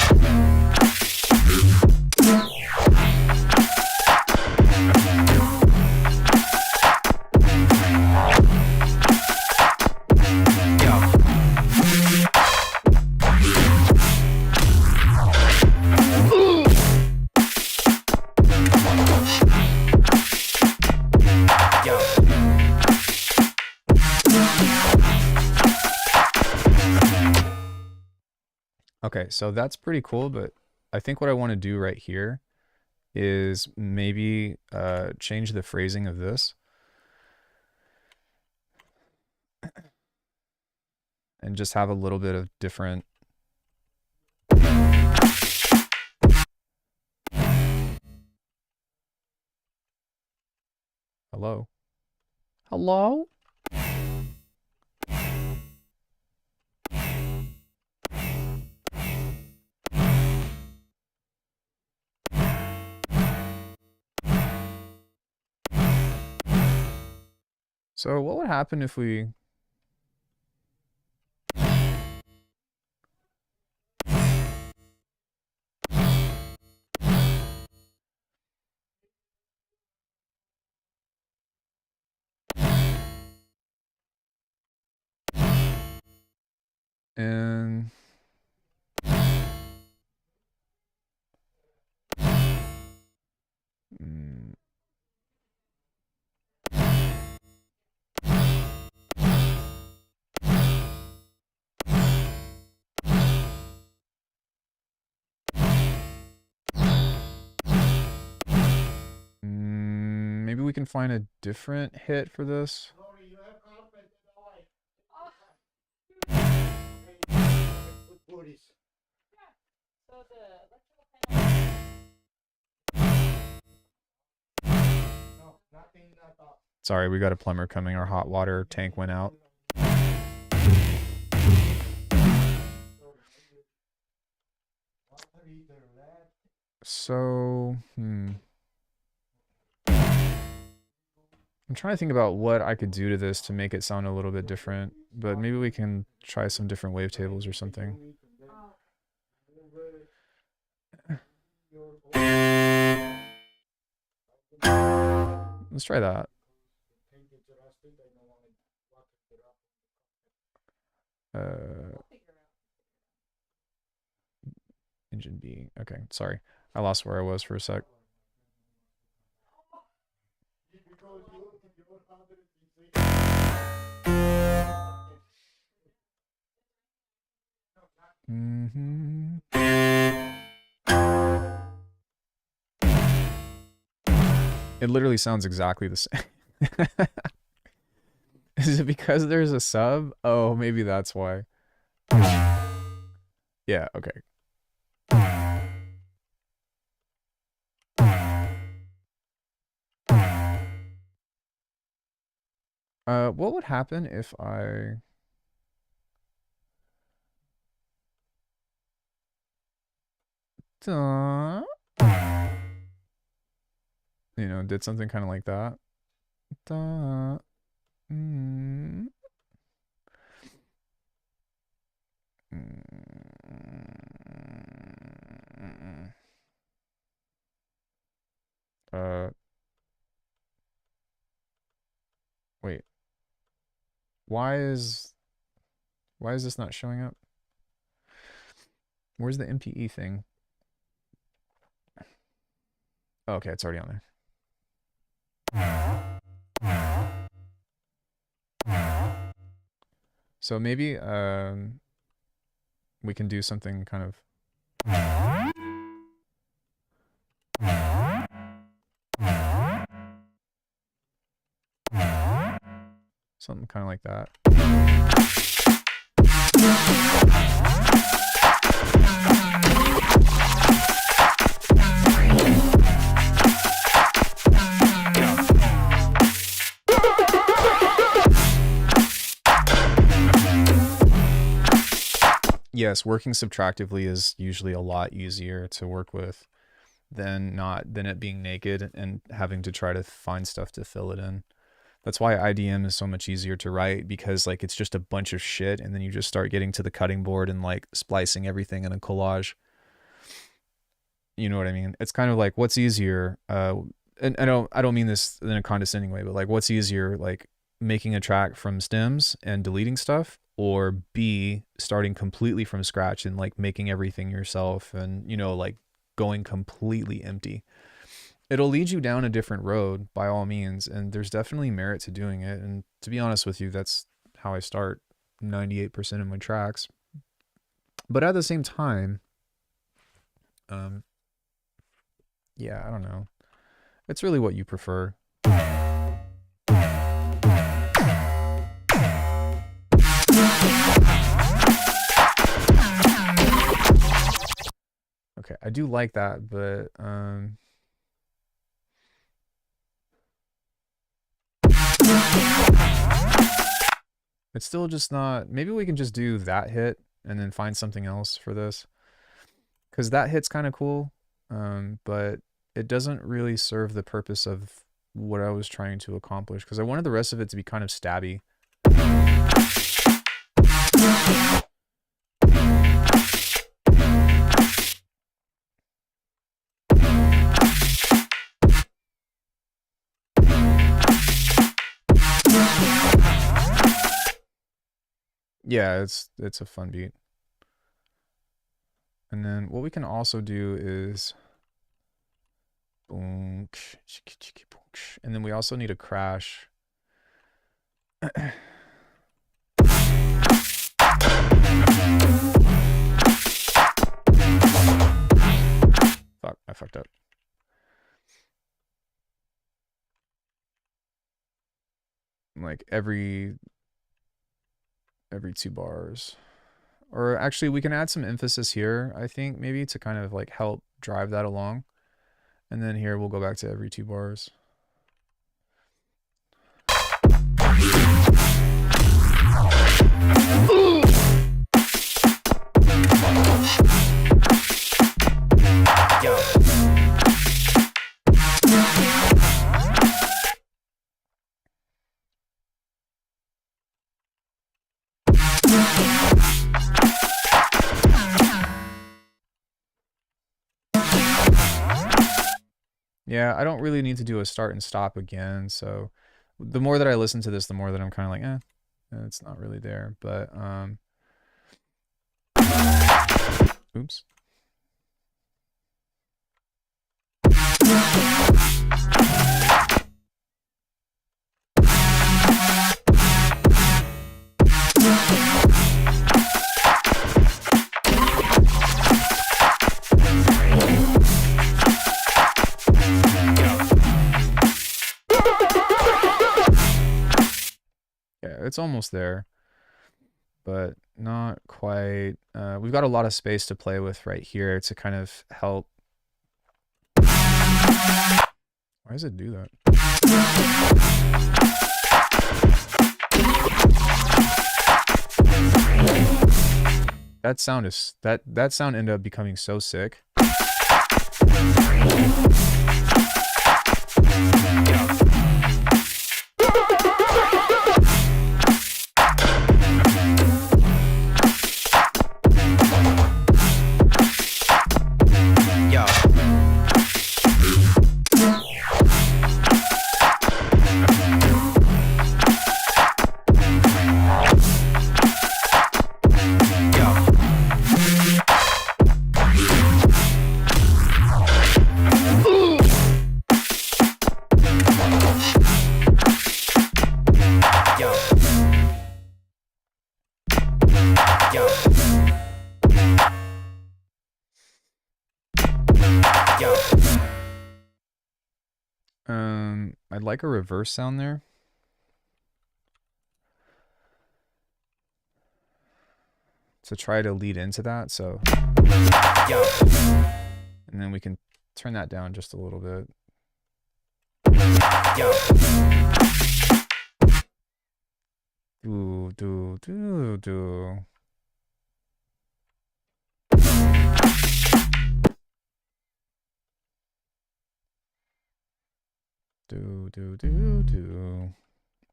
[SPEAKER 1] Okay, so that's pretty cool, but I think what I want to do right here is maybe change the phrasing of this. And just have a little bit of different... Hello? Hello? So what would happen if we... And... maybe we can find a different hit for this. Sorry, we got a plumber coming. Our hot water tank went out. So, I'm trying to think about what I could do to this to make it sound a little bit different, but maybe we can try some different wavetables or something. Let's try that. Engine B. Okay, sorry. I lost where I was for a sec. It literally sounds exactly the same. Is it because there's a sub? Oh, maybe that's why. Yeah, okay. What would happen if I... You know, did something kind of like that. Wait. Why is this not showing up? Where's the MPE thing? Oh, okay, it's already on there. So maybe we can do something kind of something kind of like that. Yes, working subtractively is usually a lot easier to work with than it being naked and having to try to find stuff to fill it in. That's why IDM is so much easier to write, because like it's just a bunch of shit and then you just start getting to the cutting board and like splicing everything in a collage. You know what I mean? It's kind of like, what's easier, and I don't mean this in a condescending way, but like what's easier, like making a track from stems and deleting stuff, or B, starting completely from scratch and like making everything yourself and, you know, like going completely empty. It'll lead you down a different road by all means, and there's definitely merit to doing it. And to be honest with you, that's how I start 98% of my tracks. But at the same time, yeah, I don't know. It's really what you prefer. Okay, I do like that, but it's still just not... Maybe we can just do that hit and then find something else for this. Because that hit's kind of cool, but it doesn't really serve the purpose of what I was trying to accomplish. Because I wanted the rest of it to be kind of stabby. Yeah, it's a fun beat. And then what we can also do is... And then we also need a crash. Fuck, I fucked up. Like every 2 bars Or actually, we can add some emphasis here, I think, maybe to kind of like help drive that along. And then here we'll go back to every 2 bars.
[SPEAKER 4] Yo.
[SPEAKER 1] Yeah, I don't really need to do a start and stop again. So the more that I listen to this, the more that I'm kind of like, it's not really there. But, oops. It's almost there, but not quite. We've got a lot of space to play with right here to kind of help. Why does it do that? That sound is that sound ended up becoming so sick. I'd like a reverse sound there. To try to lead into that, so. And then we can turn that down just a little bit. Do, do, do, do. Do.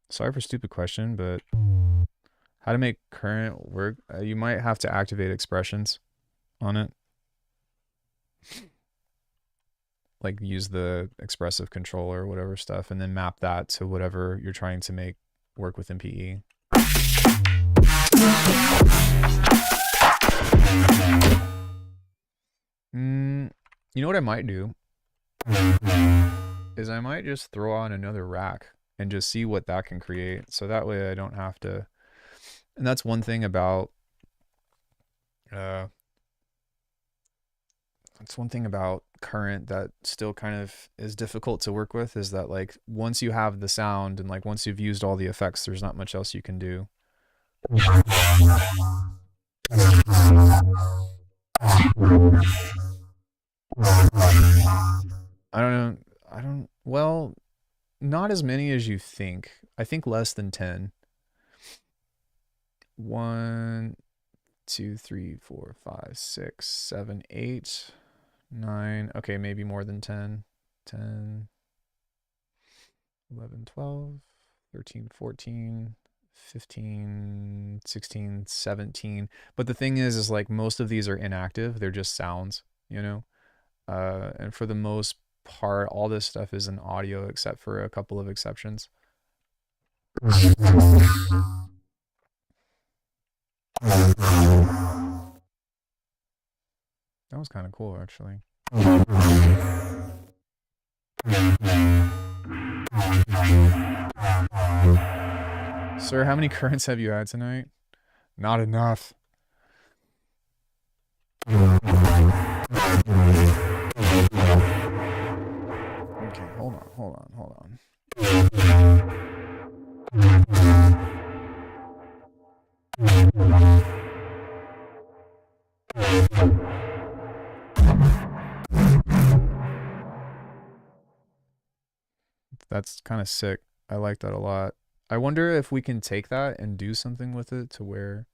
[SPEAKER 1] Sorry for stupid question, but how to make current work? You might have to activate expressions on it. Like use the expressive controller or whatever stuff, and then map that to whatever you're trying to make work with MPE. You know what I might do? Is I might just throw on another rack and just see what that can create. So that way I don't have to. And that's one thing about current that still kind of is difficult to work with, is that like once you have the sound and like once you've used all the effects, there's not much else you can do. Well, not as many as you think. I think less than 10. 1, 2, 3, 4, 5, 6, 7, 8, 9. Okay, maybe more than 10. 10, 11, 12, 13, 14, 15, 16, 17. But the thing is like most of these are inactive. They're just sounds, you know? And for the most part, all this stuff is in audio except for a couple of exceptions. That was kind of cool, actually. Sir, how many currents have you had tonight? Not enough. Okay, hold on. That's kind of sick. I like that a lot. I wonder if we can take that and do something with it to where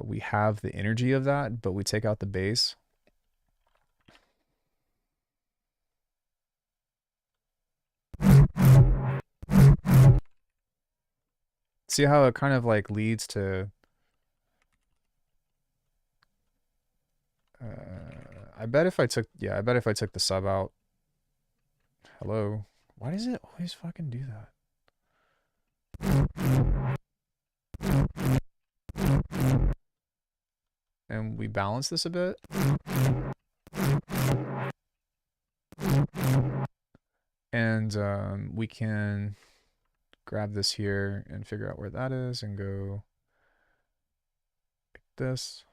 [SPEAKER 1] we have the energy of that, but we take out the bass. See how it kind of like leads to I bet if I took the sub out. Hello. Why does it always fucking do that? And we balance this a bit. And we can grab this here and figure out where that is and go like this.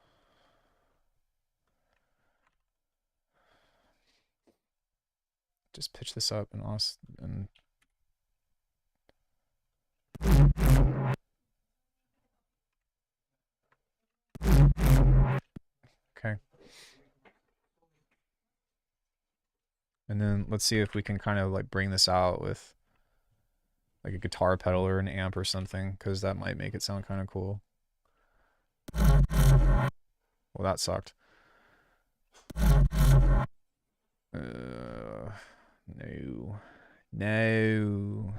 [SPEAKER 1] Just pitch this up and okay. And then let's see if we can kind of like bring this out with like a guitar pedal or an amp or something, because that might make it sound kind of cool. Well, that sucked. No. No.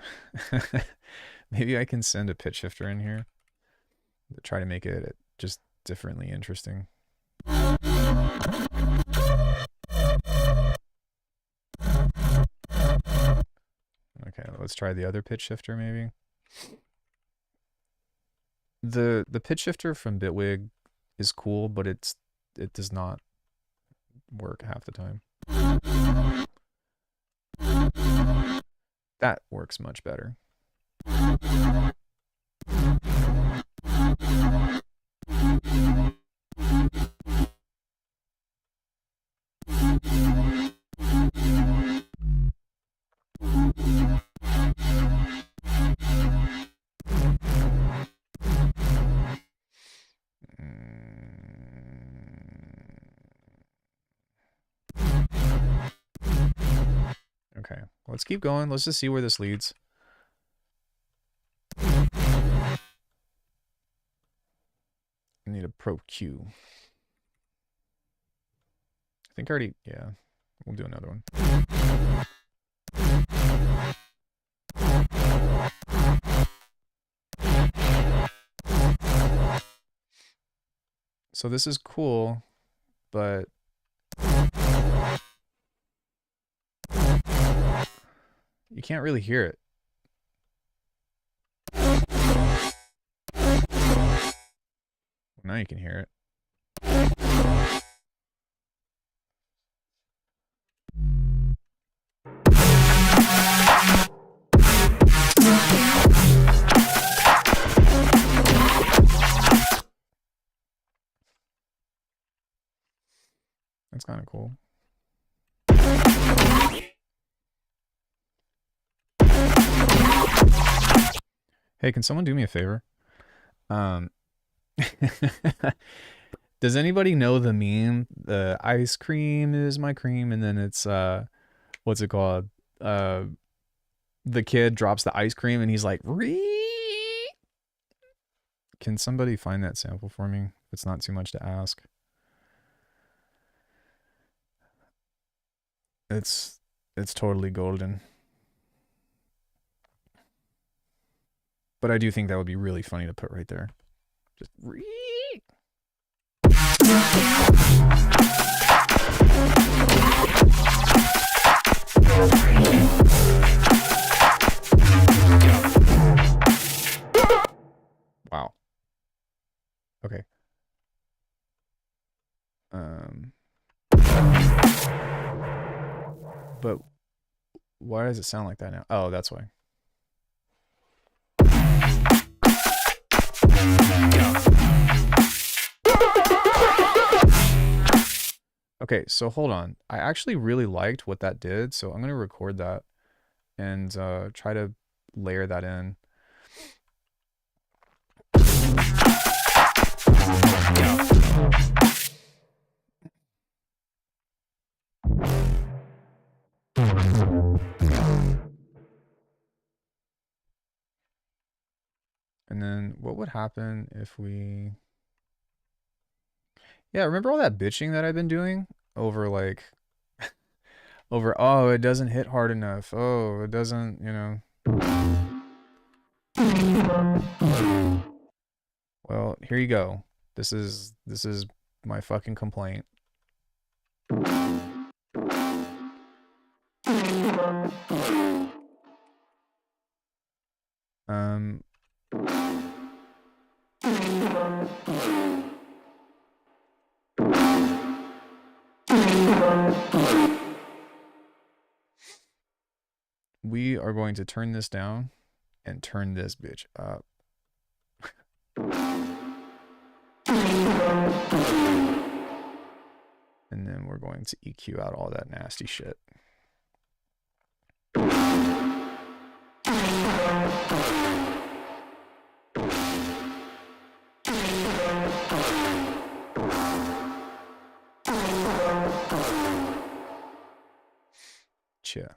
[SPEAKER 1] Maybe I can send a pitch shifter in here to try to make it just differently interesting. Okay, let's try the other pitch shifter maybe. The pitch shifter from Bitwig is cool, but it does not work half the time. That works much better. Okay, let's keep going. Let's just see where this leads. I need a Pro Q. I think I already, yeah, we'll do another one. So this is cool, but you can't really hear it. Now you can hear it. That's kind of cool. Hey, can someone do me a favor? Does anybody know the meme? The ice cream is my cream, and then it's what's it called? The kid drops the ice cream and he's like, Ree! Can somebody find that sample for me? If it's not too much to ask. It's totally golden. But I do think that would be really funny to put right there. Just Ree! Wow. Okay. But why does it sound like that now? Oh, that's why. Okay, so hold on. I actually really liked what that did, so I'm going to record that and try to layer that in. then what would happen if we... Yeah, remember all that bitching that I've been doing over like over oh, it doesn't hit hard enough. Oh, it doesn't, you know. Well, here you go. This is my fucking complaint. We are going to turn this down and turn this bitch up. And then we're going to EQ out all that nasty shit. Yeah.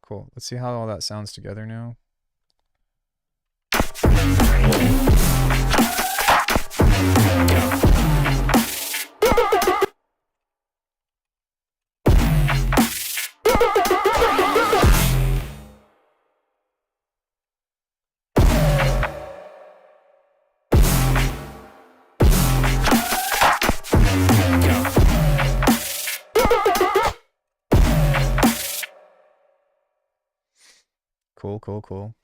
[SPEAKER 1] Cool. Let's see how all that sounds together now. Cool, cool, cool.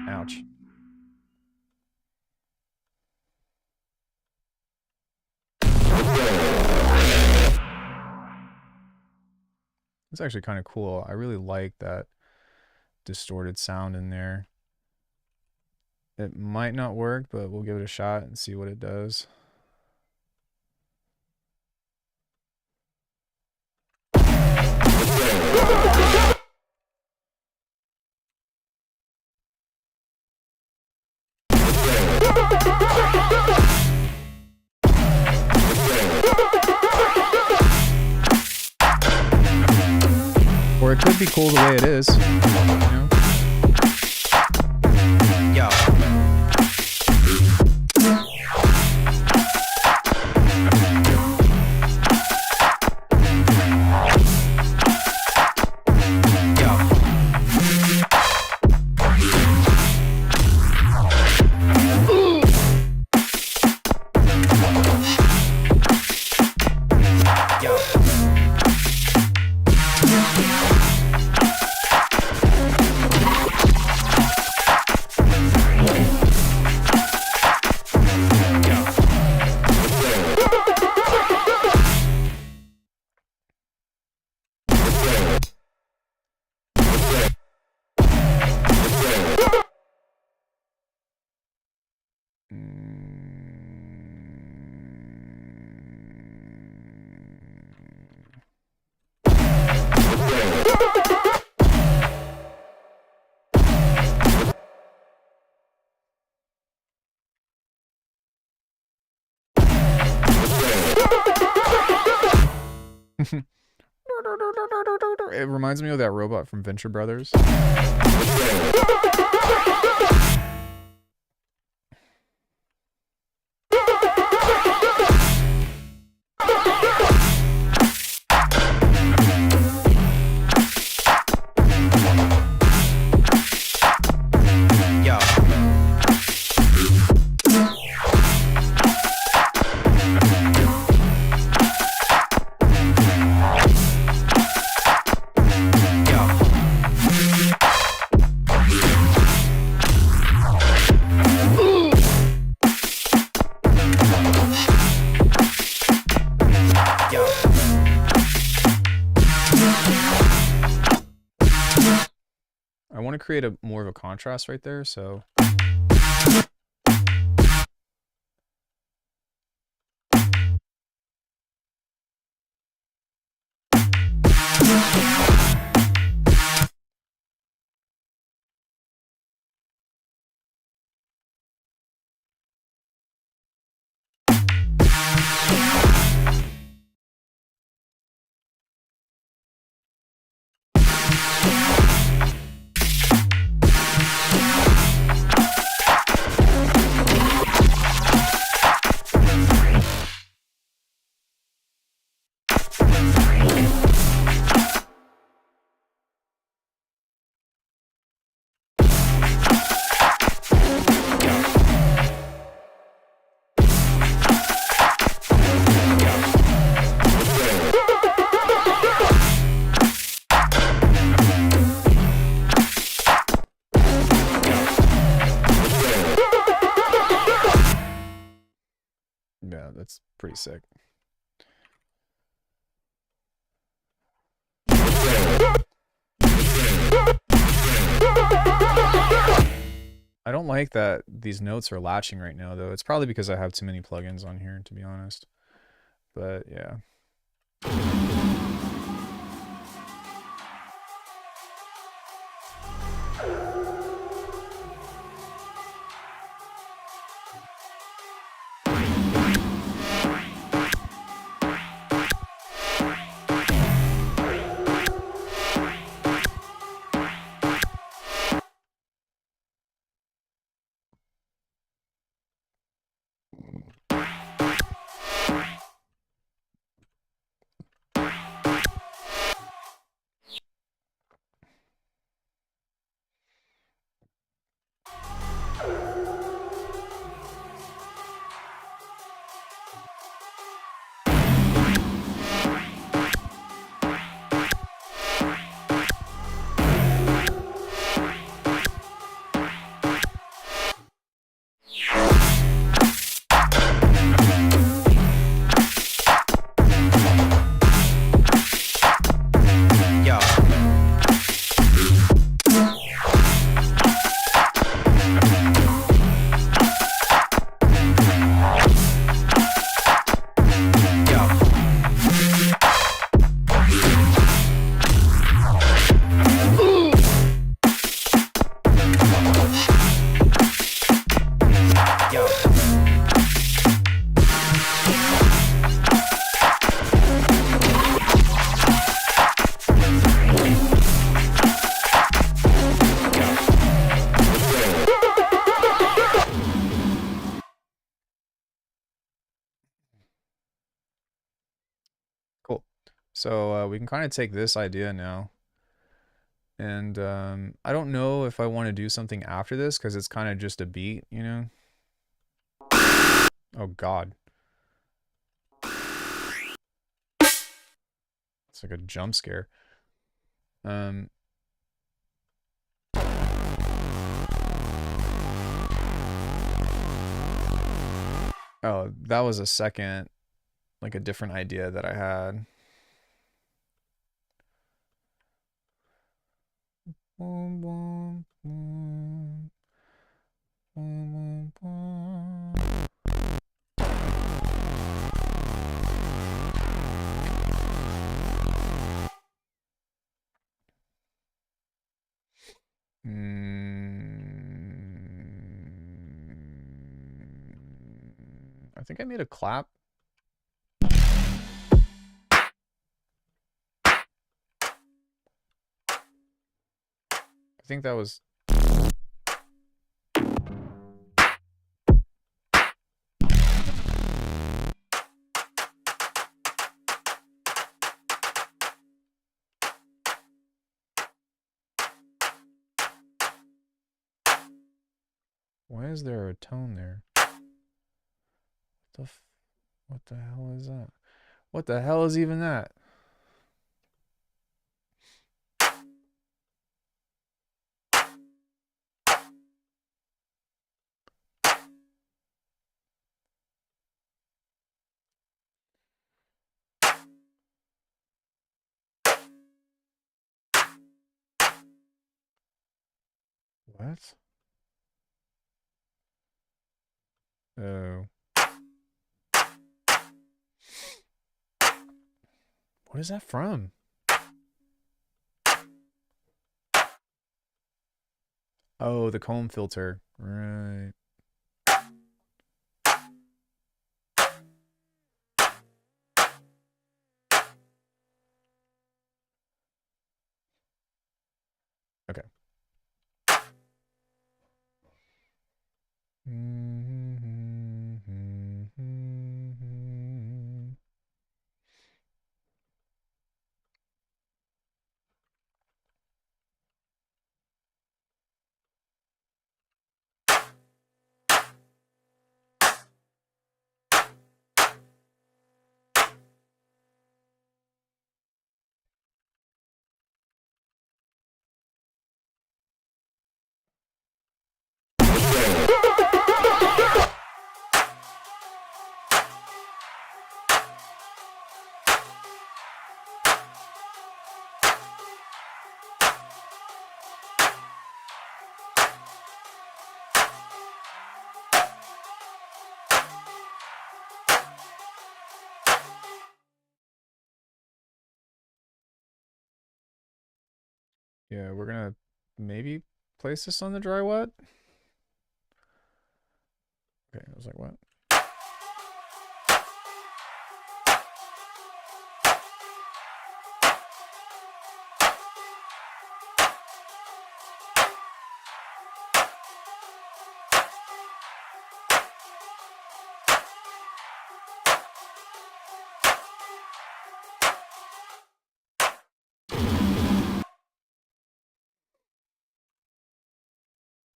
[SPEAKER 1] Ouch. It's actually kind of cool. I really like that distorted sound in there. It might not work, but we'll give it a shot and see what it does. Or it could be cool the way it is, you know?
[SPEAKER 4] Yo. It reminds me of that robot from Venture Brothers.
[SPEAKER 1] I want to create a more of a contrast right there, so yeah, that's pretty sick. I don't like that these notes are latching right now, though. It's probably because I have too many plugins on here, to be honest. But yeah. Cool. So we can kind of take this idea now. And I don't know if I want to do something after this because it's kind of just a beat, you know? Oh, God. It's like a jump scare. Um, oh, that was a second, like a different idea that I had. Boom, boom, boom. Boom, boom, boom. I think I made a clap. I think that was... Why is there a tone there? What the hell is that? What the hell is even that? What? Oh. What is that from? Oh, the comb filter. Right. Okay. Yeah, we're gonna maybe place this on the dry wet. Okay, I was like, what?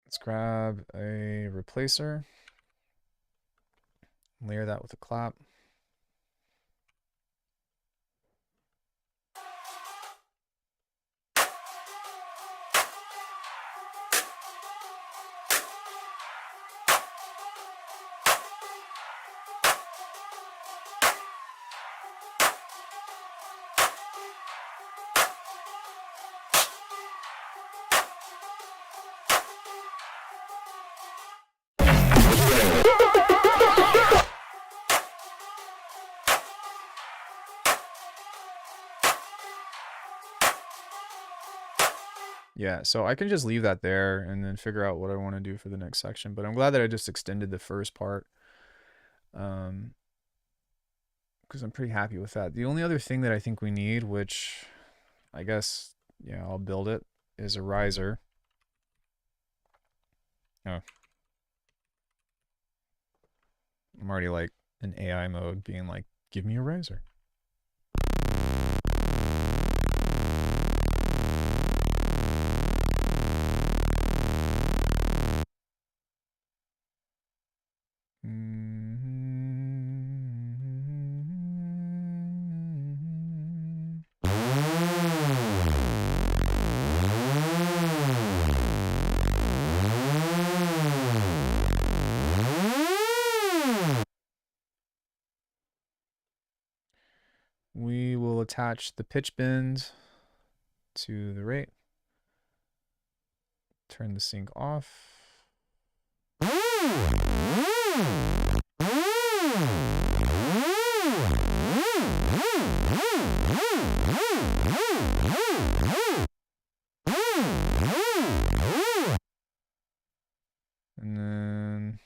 [SPEAKER 1] Let's grab a replacer, layer that with a clap. Yeah, so I can just leave that there and then figure out what I want to do for the next section. But I'm glad that I just extended the first part. Because I'm pretty happy with that. The only other thing that I think we need, which I guess, yeah, I'll build it, is a riser. Oh. I'm already like in AI mode being like, give me a riser. We will attach the pitch bend to the rate. Turn the sync off. And then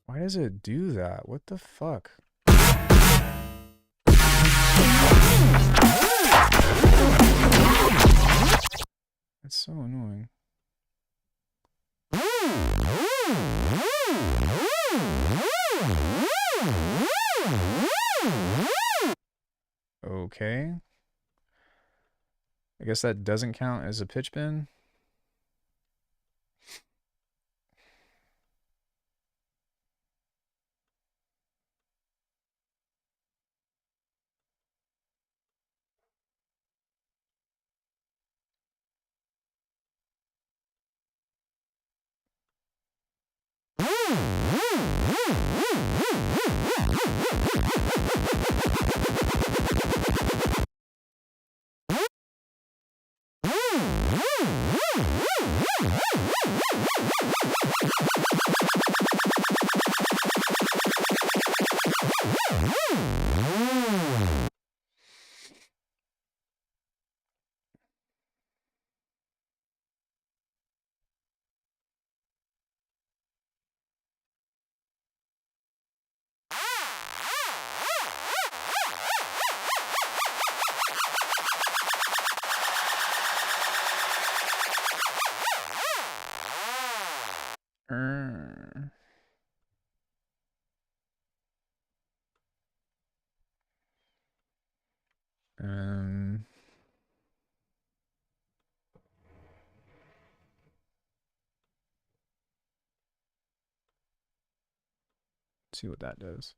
[SPEAKER 1] why does it do that? What the fuck? It's so annoying. Okay. I guess that doesn't count as a pitch bend. See what that does.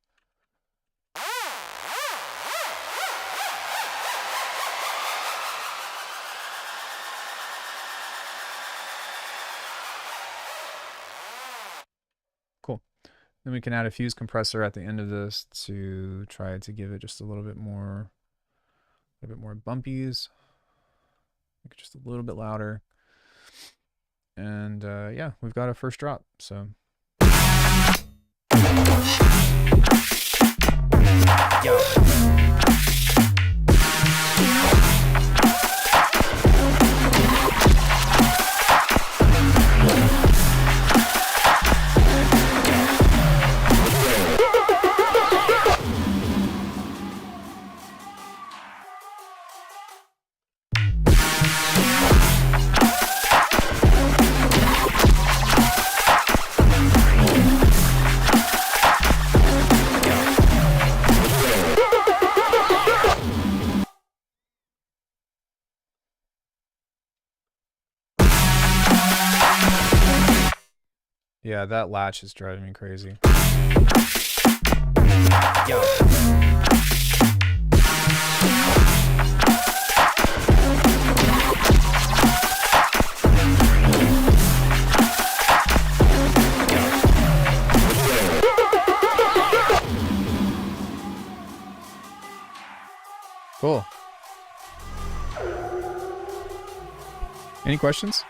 [SPEAKER 1] Cool. Then we can add a fuse compressor at the end of this to try to give it just a little bit more bumpies. Make it just a little bit louder. And yeah, we've got a first drop. So. Yo. Yeah, that latch is driving me crazy. Yo. Cool. Any questions?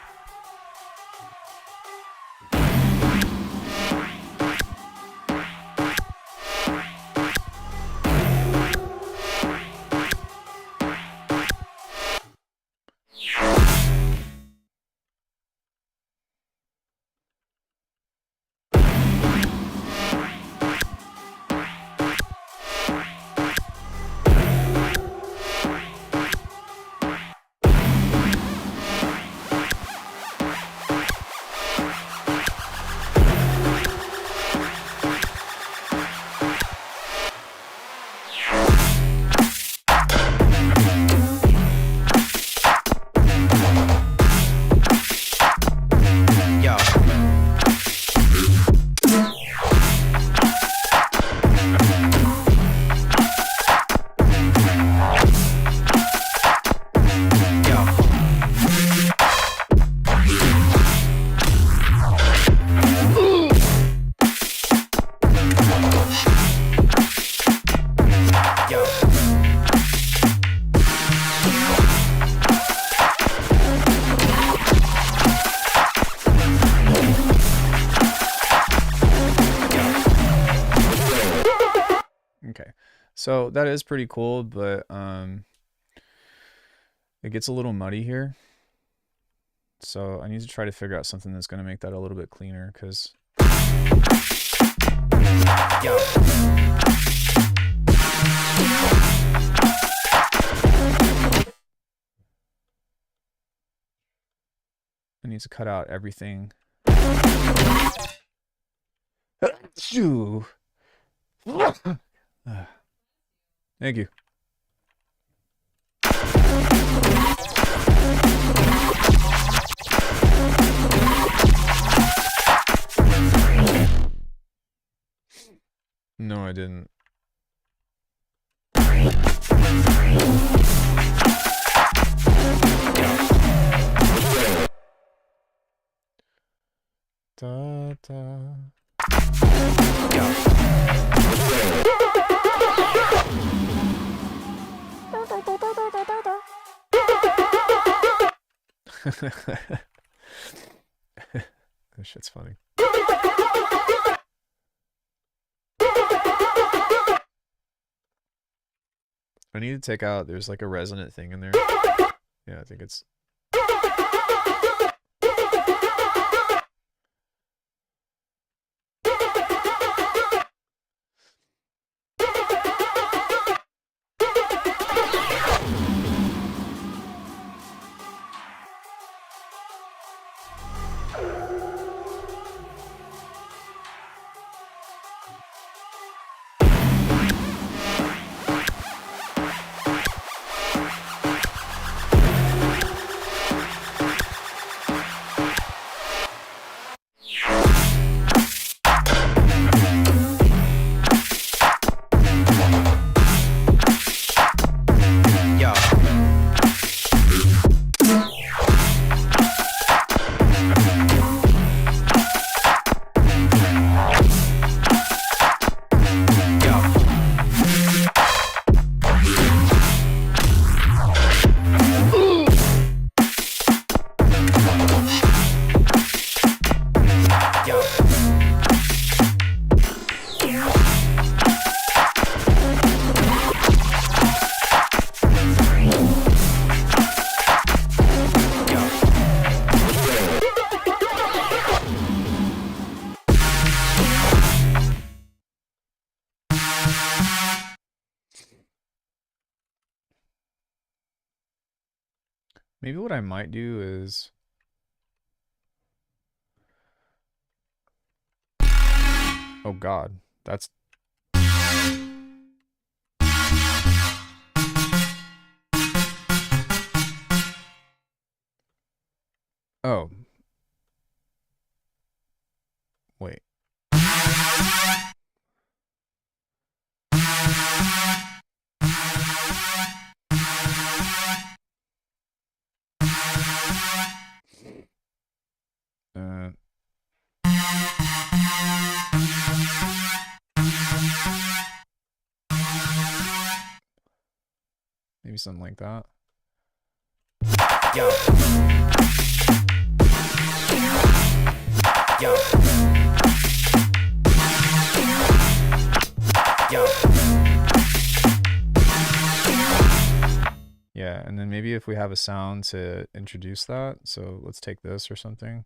[SPEAKER 1] Okay, so that is pretty cool, but it gets a little muddy here. So I need to try to figure out something that's going to make that a little bit cleaner, because I need to cut out everything. Thank you. No, I didn't. Da, da. This shit's funny. I need to take out, there's like a resonant thing in there. Yeah, I think it's... Maybe what I might do is... Oh god, that's... Oh. Wait. Uh... Maybe something like that.
[SPEAKER 5] Yo. Yo. Yo.
[SPEAKER 1] Yeah, and then maybe if we have a sound to introduce that, so let's take this or something.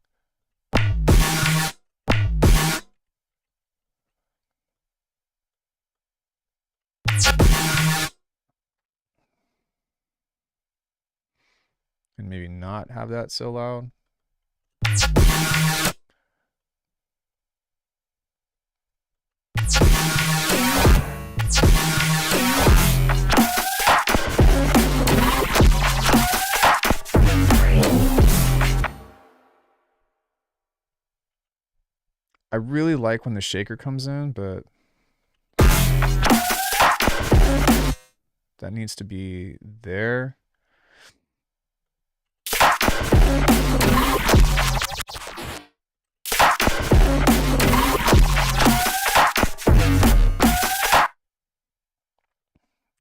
[SPEAKER 1] And maybe not have that so loud. I really like when the shaker comes in, but that needs to be there.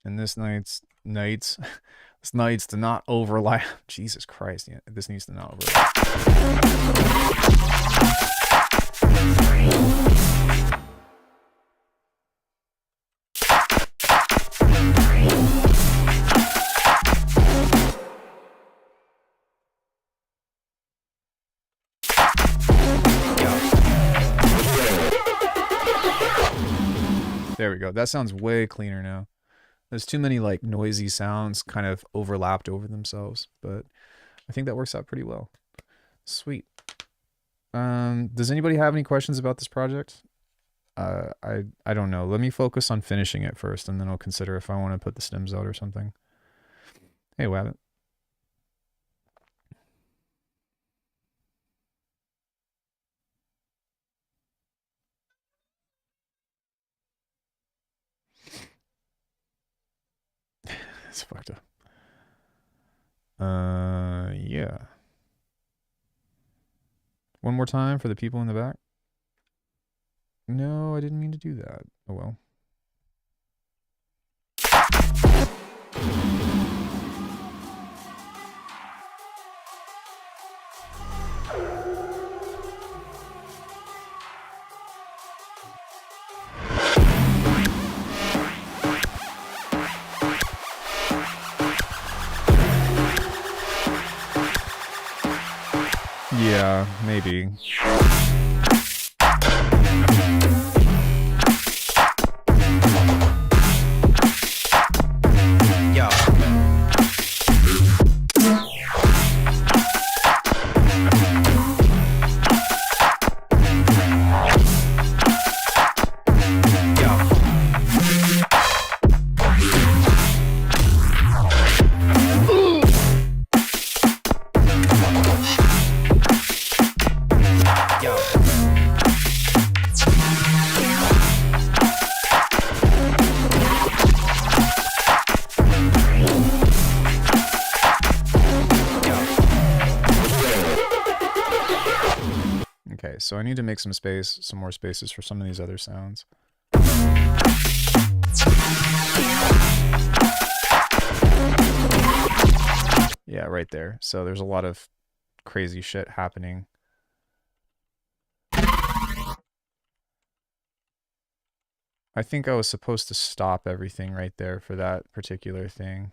[SPEAKER 1] And this needs this needs to not overlap. Jesus Christ, yeah, this needs to not overlap. There we go. That sounds way cleaner now. There's too many like noisy sounds kind of overlapped over themselves, but I think that works out pretty well. Sweet. Does anybody have any questions about this project? I don't know. Let me focus on finishing it first, and then I'll consider if I want to put the stems out or something. Hey, Wabbit. It's fucked up. Yeah. One more time for the people in the back. No, I didn't mean to do that. Oh well. Yeah, maybe.
[SPEAKER 5] Yo.
[SPEAKER 1] Okay, so I need to make some space, some more spaces for some of these other sounds. Yeah, right there. So there's a lot of crazy shit happening. I think I was supposed to stop everything right there for that particular thing.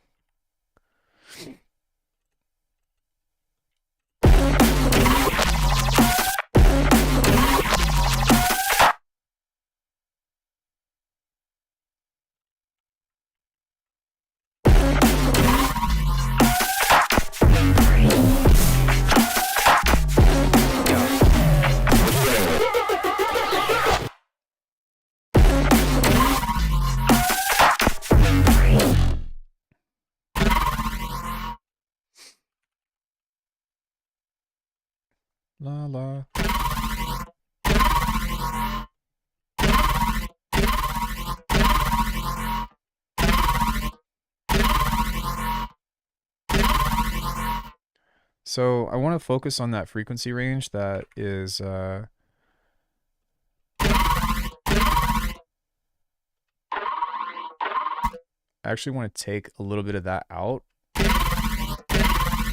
[SPEAKER 1] La la. So I want to focus on that frequency range that is I actually want to take a little bit of that out.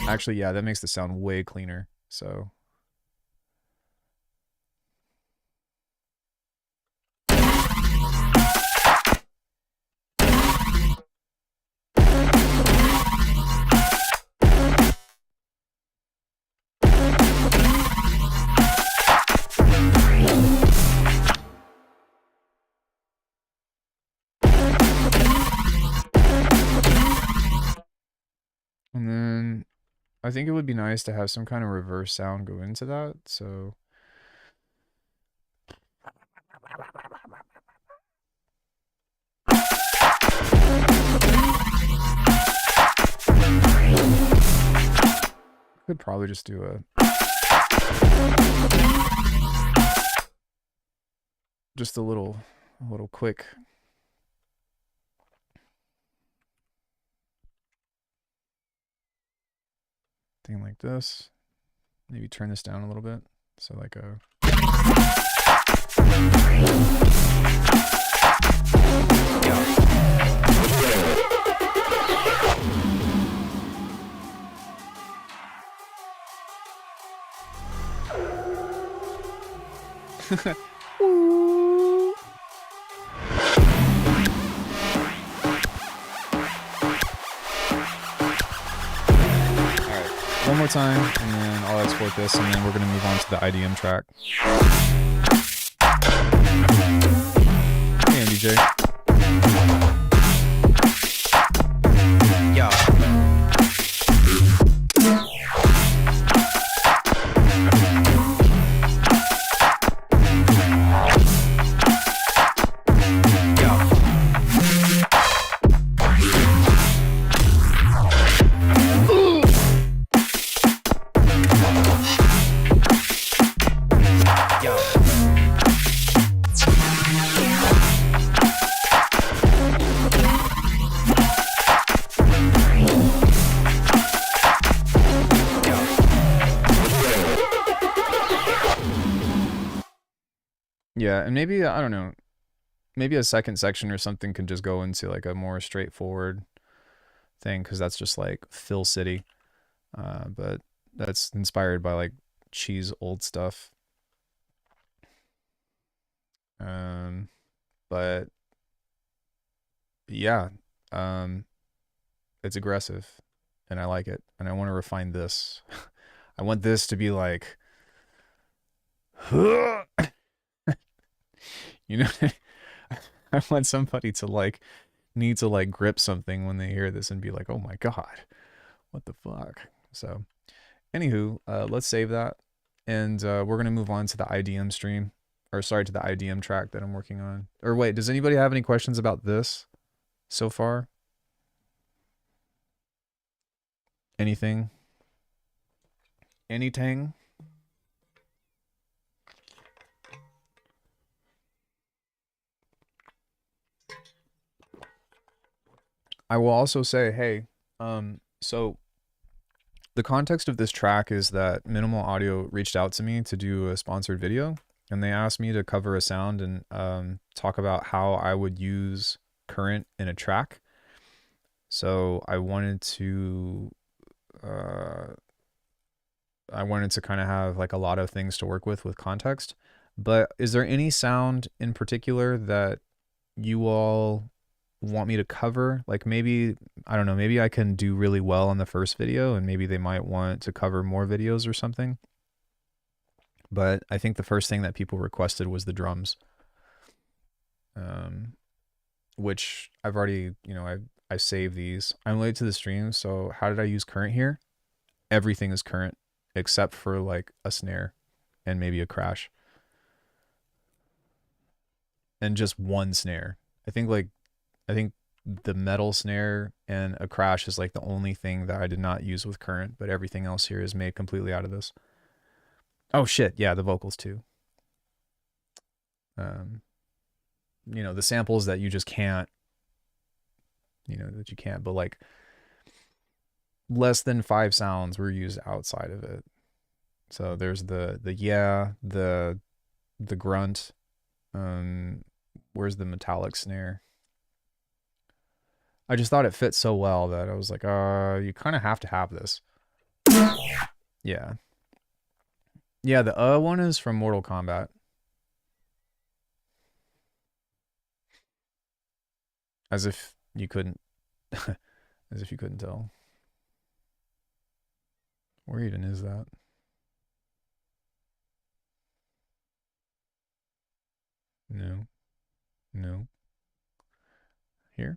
[SPEAKER 1] Actually, yeah, that makes the sound way cleaner. So and then I think it would be nice to have some kind of reverse sound go into that. So could probably just do a little quick thing like this. Maybe turn this down a little bit. So like a one more time, and then I'll export this, and then we're going to move on to the IDM track. Hey, MDJ.
[SPEAKER 5] Yo.
[SPEAKER 1] Yeah, and maybe I don't know, maybe a second section or something can just go into like a more straightforward thing because that's just like Phil City, but that's inspired by like Cheese old stuff. But yeah, um, it's aggressive, and I like it, and I want to refine this. I want this to be like, you know, I want somebody to like need to like grip something when they hear this and be like, oh my god, what the fuck. So, anywho, let's save that, and we're gonna move on to the IDM stream, or sorry, to the IDM track that I'm working on. Or wait, does anybody have any questions about this so far? Anything? Anything? I will also say, hey, so the context of this track is that Minimal Audio reached out to me to do a sponsored video, and they asked me to cover a sound and talk about how I would use current in a track. So I wanted to kind of have like a lot of things to work with context. But is there any sound in particular that you all want me to cover? Like maybe, I don't know, maybe I can do really well on the first video and maybe they might want to cover more videos or something. But I think the first thing that people requested was the drums. Which I've already, you know, I saved these. I'm late to the stream, so how did I use current here? Everything is current except for like a snare and maybe a crash. And just one snare. I think the metal snare and a crash is like the only thing that I did not use with current, but everything else here is made completely out of this. Oh shit, yeah, the vocals too. You know, the samples that you just can't, but like less than 5 sounds were used outside of it. So there's the yeah, the grunt, where's the metallic snare? I just thought it fit so well that I was like, you kind of have to have this. Yeah. Yeah, the one is from Mortal Kombat. As if you couldn't as if you couldn't tell. Where even is that? No. No. Here?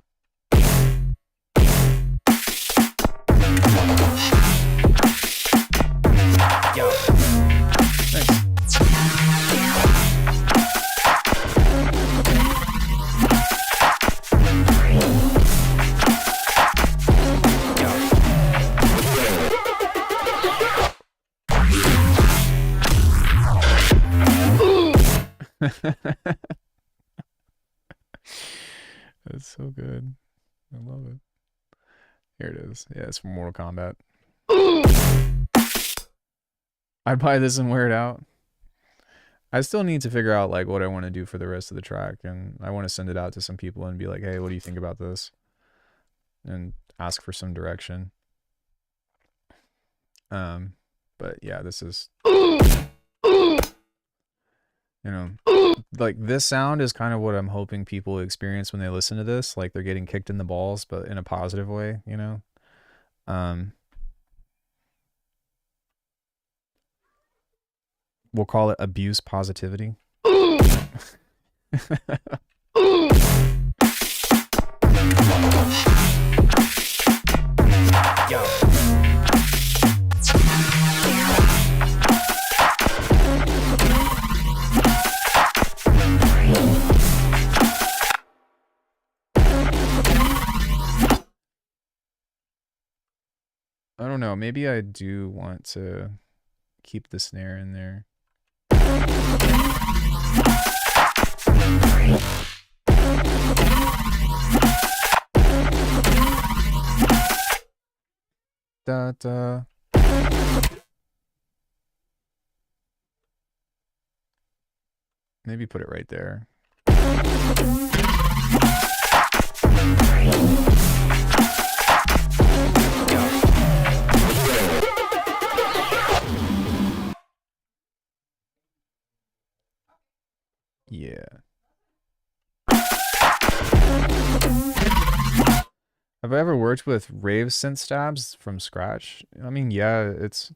[SPEAKER 5] Yo.
[SPEAKER 1] Thanks. That's so good. I love it. Here it is. Yeah, it's from Mortal Kombat. I'd buy this and wear it out. I still need to figure out like what I want to do for the rest of the track, and I want to send it out to some people and be like, hey, what do you think about this? And ask for some direction. But yeah, this is, like this sound is kind of what I'm hoping people experience when they listen to this. Like they're getting kicked in the balls, but in a positive way, We'll call it abuse positivity.
[SPEAKER 5] Yo.
[SPEAKER 1] I don't know. Maybe I do want to keep the snare in there. Da da. Maybe put it right there. Yeah. Have I ever worked with rave synth stabs from scratch? I mean, yeah, it's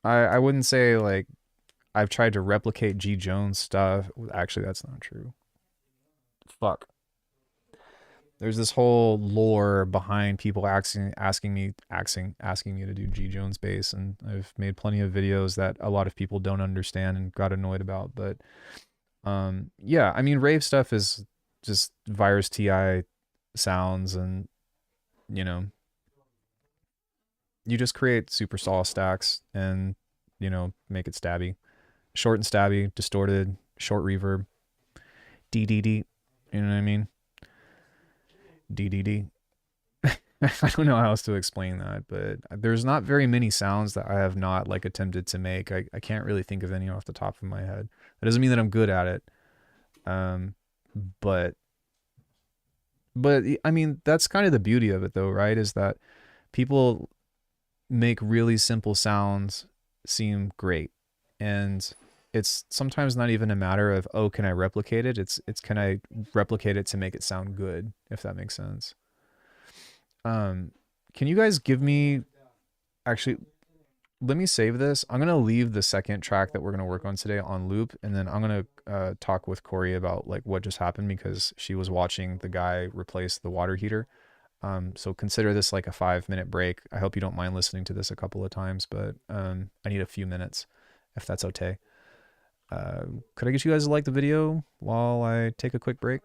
[SPEAKER 1] I wouldn't say like I've tried to replicate G Jones stuff. Actually, that's not true. Fuck. There's this whole lore behind people asking me to do G Jones bass, and I've made plenty of videos that a lot of people don't understand and got annoyed about. But yeah, I mean, rave stuff is just Virus TI sounds, and you know, you just create super saw stacks and make it stabby, short and stabby, distorted, short reverb, DDD. You know what I mean? DDD. I don't know how else to explain that, but there's not very many sounds that I have not like attempted to make. I can't really think of any off the top of my head. That doesn't mean that I'm good at it. But I mean, that's kind of the beauty of it though, right? Is that people make really simple sounds seem great. And it's sometimes not even a matter of, oh, can I replicate it? It's can I replicate it to make it sound good, if that makes sense. Can you guys give me, actually, let me save this. I'm going to leave the second track that we're going to work on today on loop, and then I'm going to talk with Corey about like what just happened because she was watching the guy replace the water heater. So consider this like a 5-minute break. I hope you don't mind listening to this a couple of times, but I need a few minutes if that's okay. Could I get you guys to like the video while I take a quick break?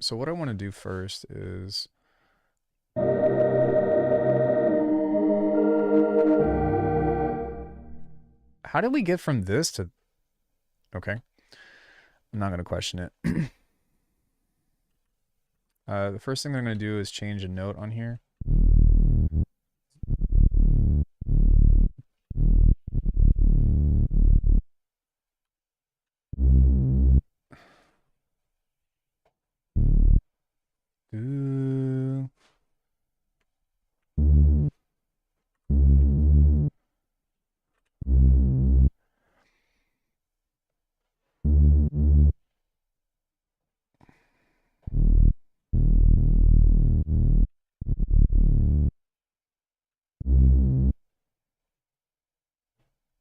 [SPEAKER 1] So what I want to do first is how did we get from this to okay. I'm not gonna question it. The first thing I'm gonna do is change a note on here. Ooh.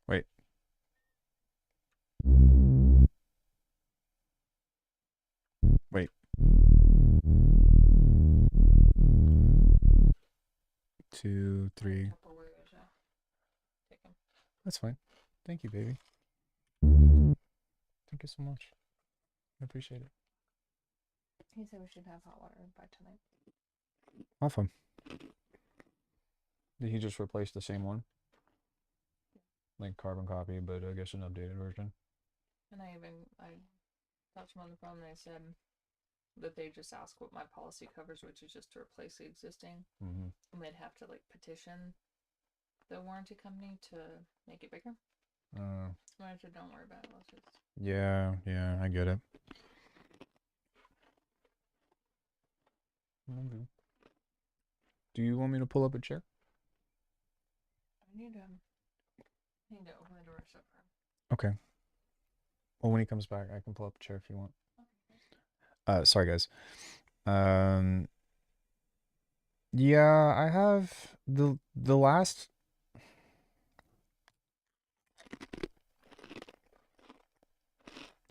[SPEAKER 1] Wait. Wait. 2, 3. That's fine. Thank you, baby. Thank you so much. I appreciate it.
[SPEAKER 6] He said we should have hot water by tonight.
[SPEAKER 1] Awesome. Did he just replace the same one? Like carbon copy, but I guess an updated version.
[SPEAKER 6] And I talked to him on the phone and I said that they just ask what my policy covers, which is just to replace the existing.
[SPEAKER 1] Mm-hmm.
[SPEAKER 6] And they'd have to like petition the warranty company to make it bigger. So I said, don't worry about it. Let's just...
[SPEAKER 1] Yeah, I get it. Do you want me to pull up a chair?
[SPEAKER 6] I need to open the door separate.
[SPEAKER 1] Okay. Well, when he comes back, I can pull up a chair if you want. Sorry, guys. Yeah, I have the last.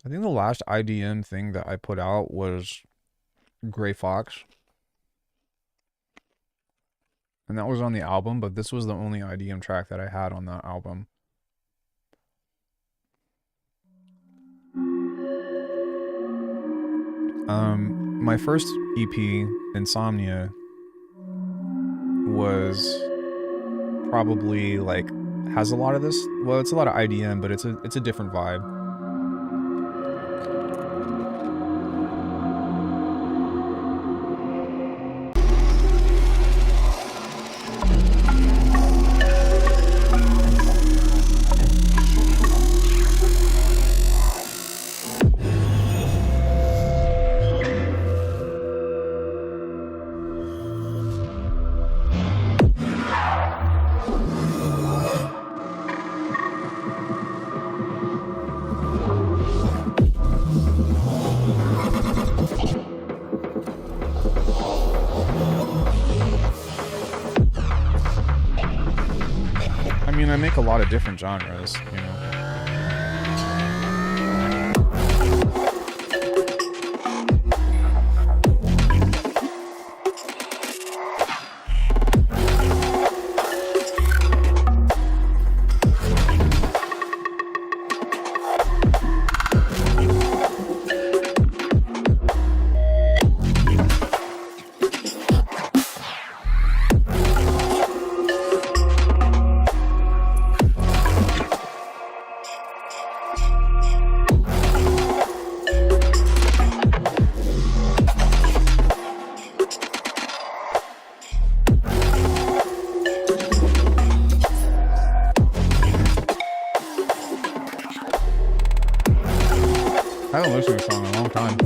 [SPEAKER 1] I think the last IDM thing that I put out was Gray Fox. And that was on the album, but this was the only IDM track that I had on that album. My first EP, Insomnia, was probably like has a lot of this. Well, it's a lot of IDM, but it's a different vibe. I make a lot of different genres, you know. I haven't listened to a song in a long time.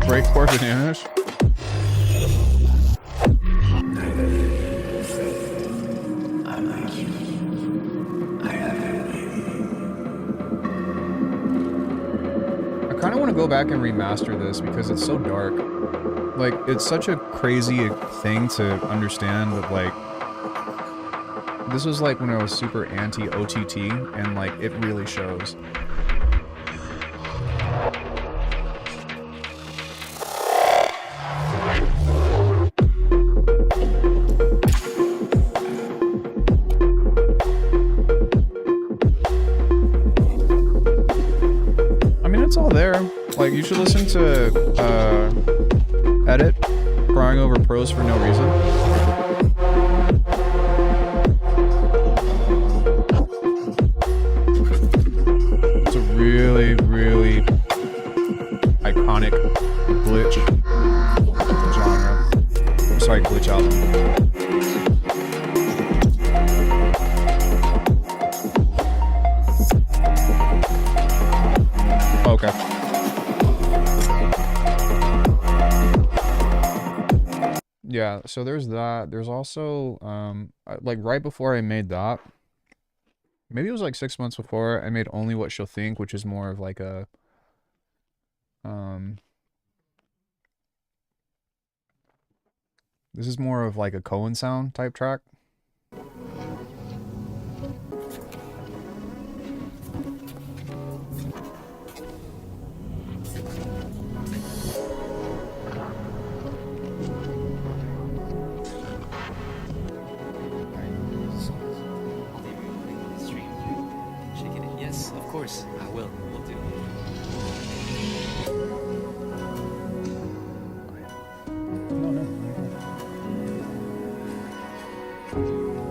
[SPEAKER 1] Break for bananas. go back and remaster this because it's so dark. Like, it's such a crazy thing to understand that, like, this was like when I was super anti-OTT, and like, it really shows. I mean, it's all there. Like, you should listen to, Edit, crying over pros for no reason. It's a really, really iconic glitch genre. Sorry, glitch album. Okay. Yeah, so there's that. There's also, like right before I made that, maybe it was like 6 months before, I made Only What She'll Think, which is more of like a, this is more of like a Cohen sound type track.
[SPEAKER 5] Yes, of course, I will. Will do.
[SPEAKER 1] No.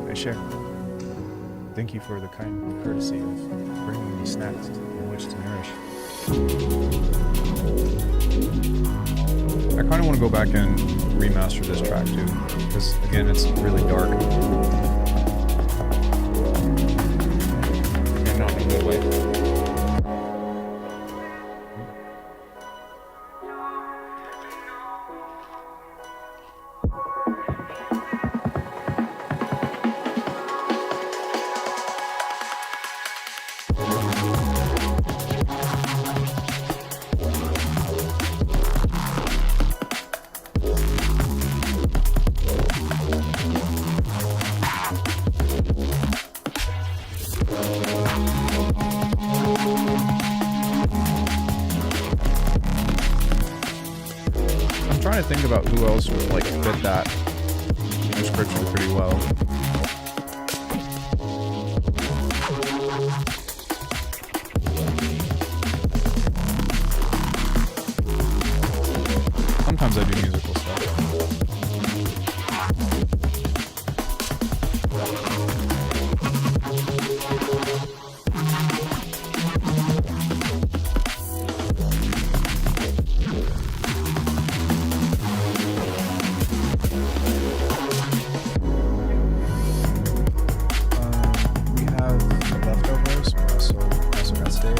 [SPEAKER 1] Hey, Cher. Thank you for the kind courtesy of bringing me snacks in which to nourish. I kind of want to go back and remaster this track too, because again, it's really dark. And not in a good way. I'm trying to think about who else would like fit that description pretty well. Sometimes I do musical stuff. We have leftovers. We also got steak.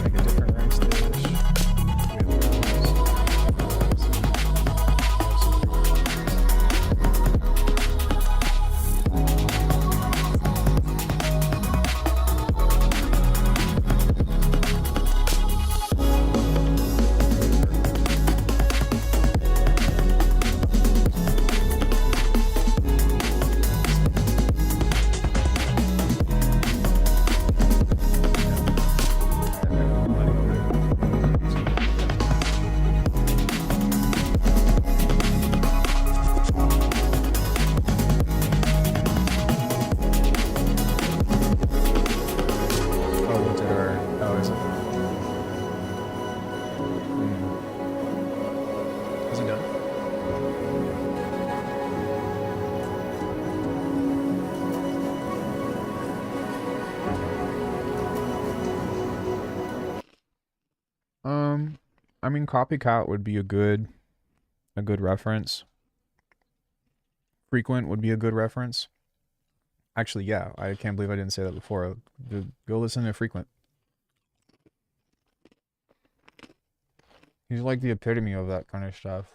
[SPEAKER 1] Make a different rice dish. We have Is it done? I mean, Copycat would be a good reference. Frequent would be a good reference. Actually, yeah, I can't believe I didn't say that before. Go listen to Frequent. He's like the epitome of that kind of stuff.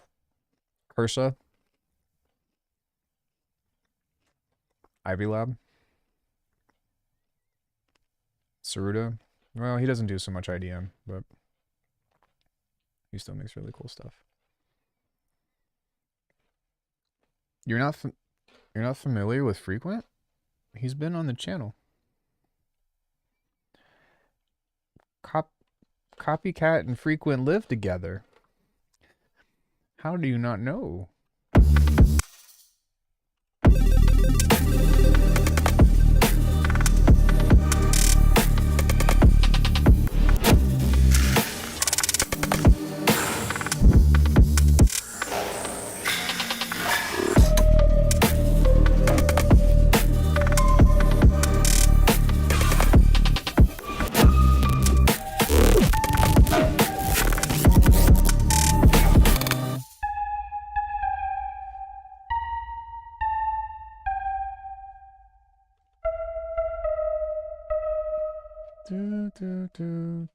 [SPEAKER 1] Cursa. Ivy Lab. Saruda. Well, he doesn't do so much IDM, but he still makes really cool stuff. You're not familiar with Frequent? He's been on the channel. Copycat and Frequent live together. How do you not know?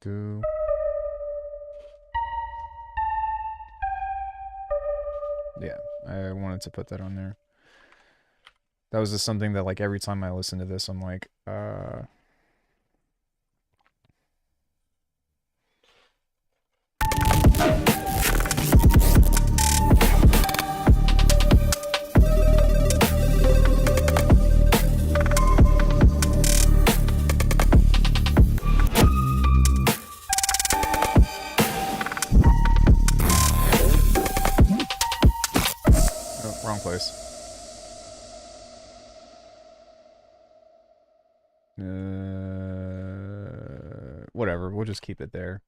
[SPEAKER 1] Do. Yeah, I wanted to put that on there. That was just something that, like, every time I listen to this, I'm like, oh, wrong place. Whatever, we'll just keep it there.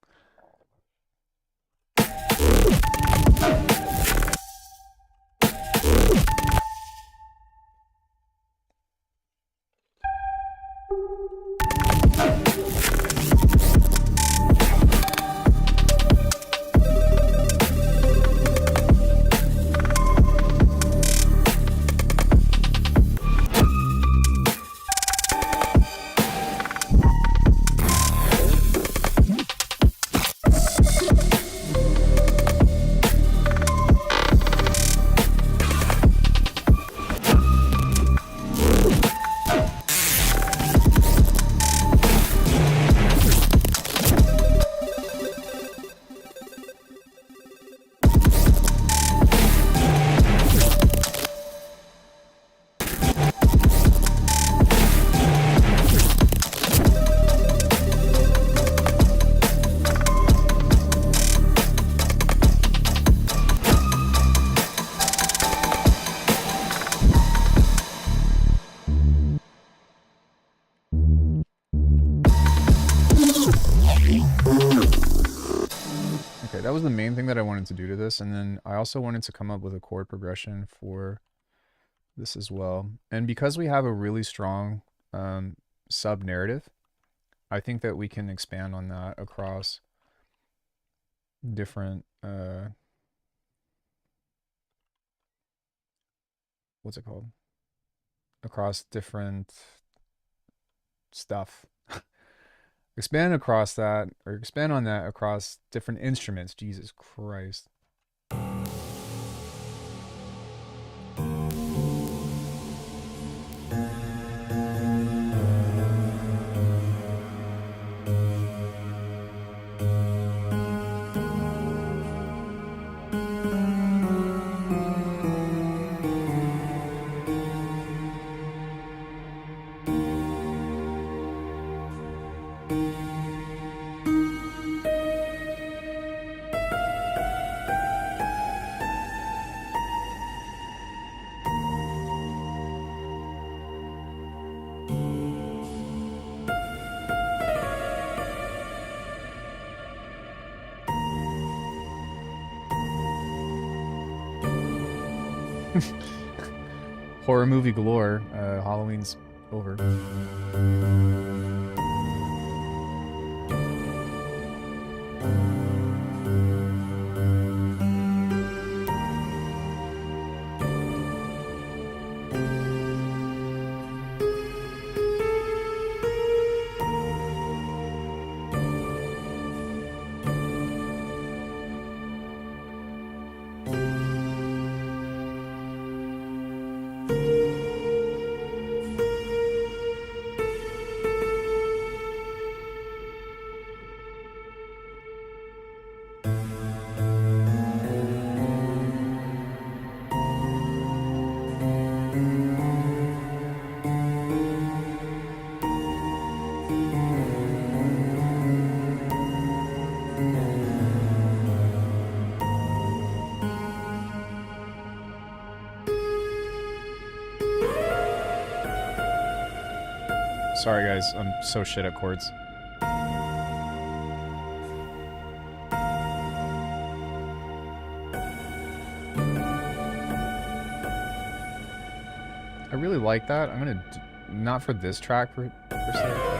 [SPEAKER 1] Okay, that was the main thing that I wanted to do to this, and then I also wanted to come up with a chord progression for this as well. And because we have a really strong sub-narrative, I think that we can expand on that across different, what's it called? Across different stuff. Expand across that, or expand on that across different instruments. Jesus Christ. Horror movie galore. Halloween's over. Sorry guys, I'm so shit at chords. I really like that. I'm gonna not for this track per se.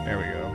[SPEAKER 1] There we go.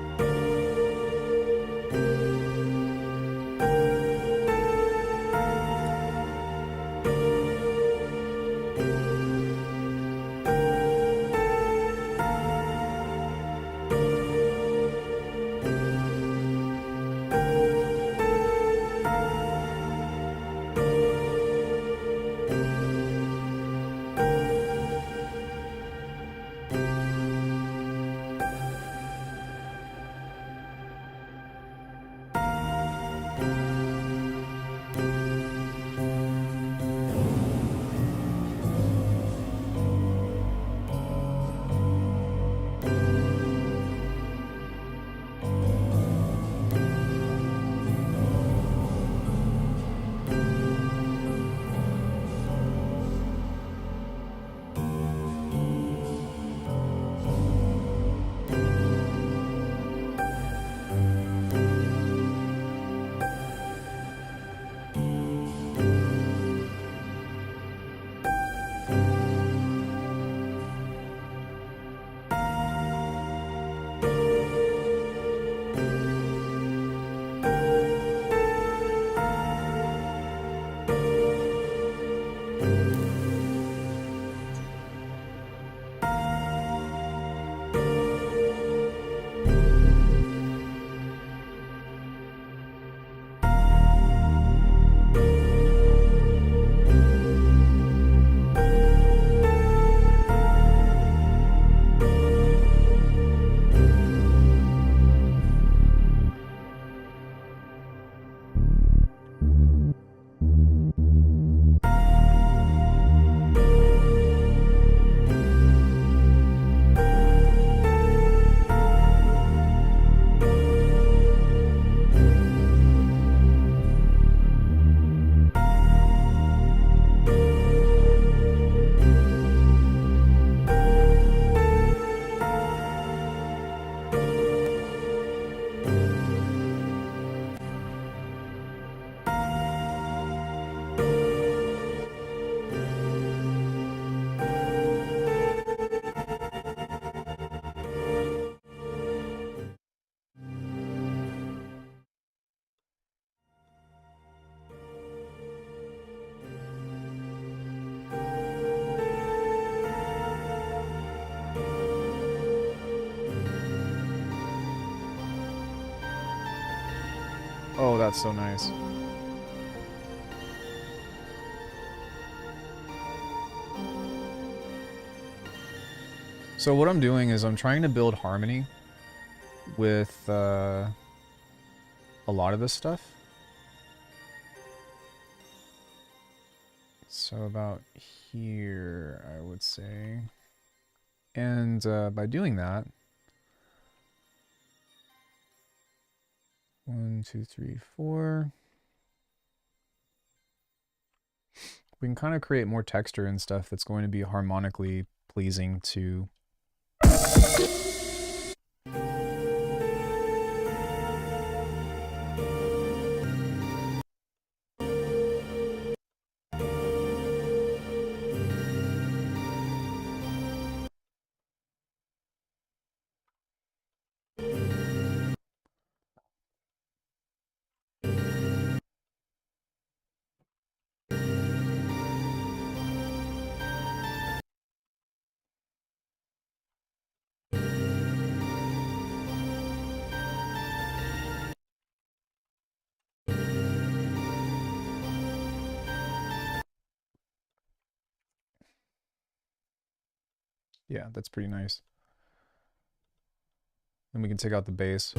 [SPEAKER 1] Oh, that's so nice. So what I'm doing is I'm trying to build harmony with a lot of this stuff. So about here, I would say. And by doing that, 1, 2, 3, 4. We can kind of create more texture and stuff that's going to be harmonically pleasing to Yeah, that's pretty nice. Then we can take out the bass.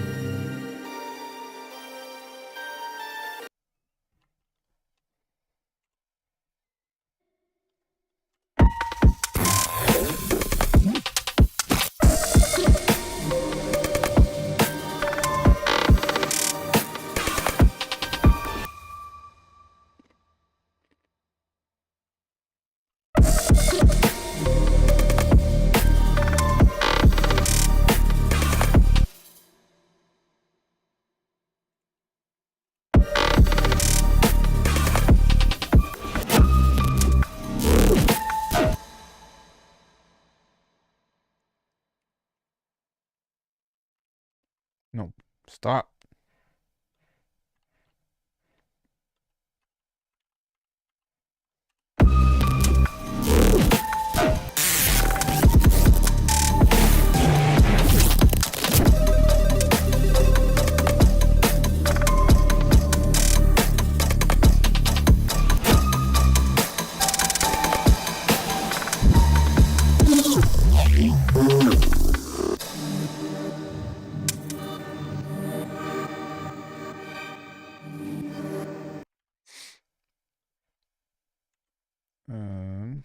[SPEAKER 1] No, stop. Um,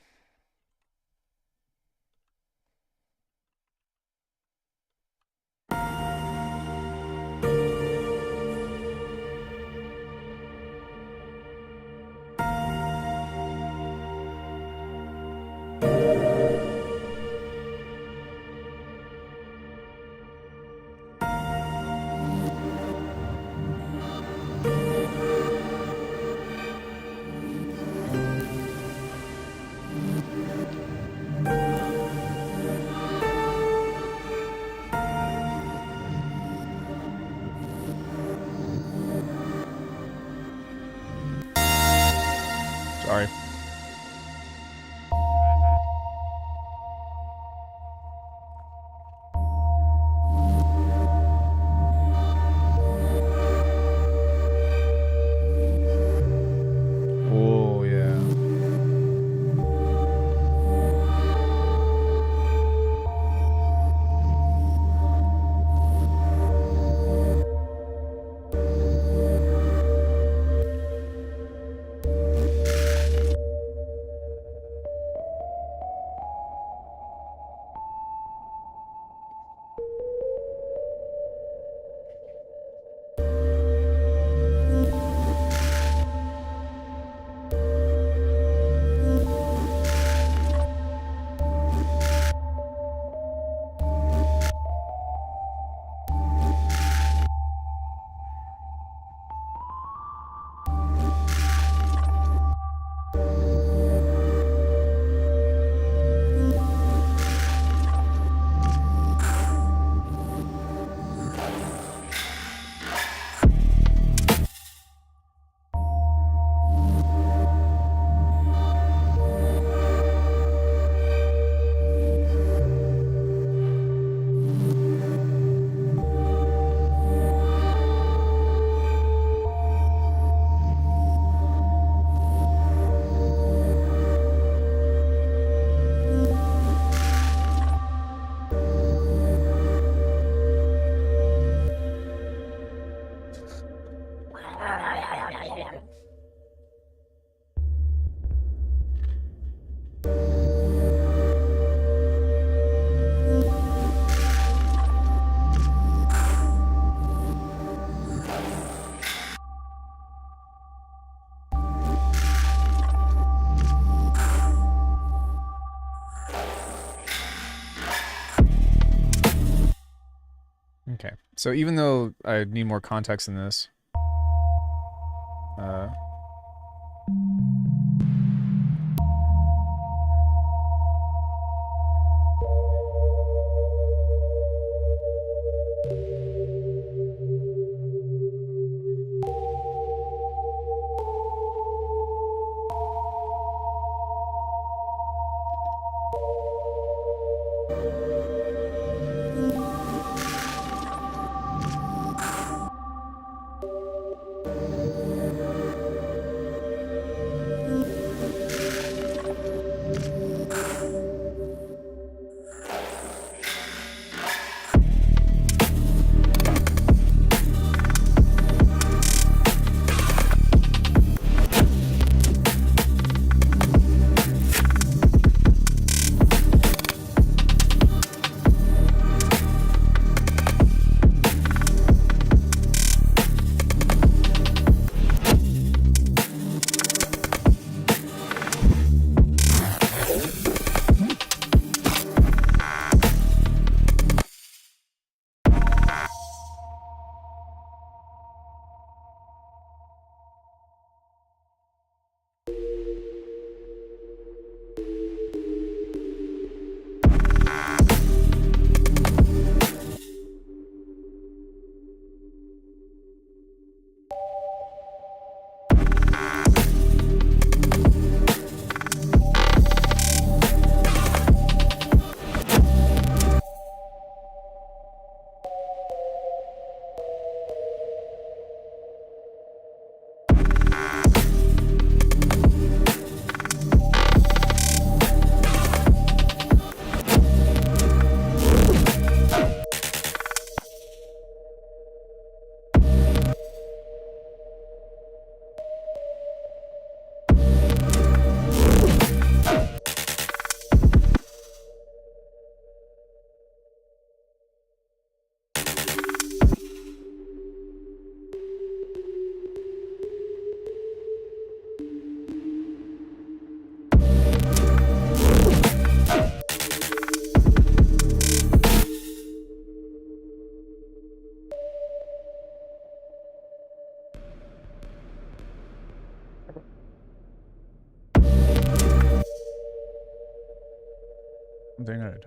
[SPEAKER 1] sorry. Oh, yeah. Okay. So even though I need more context in this, uh,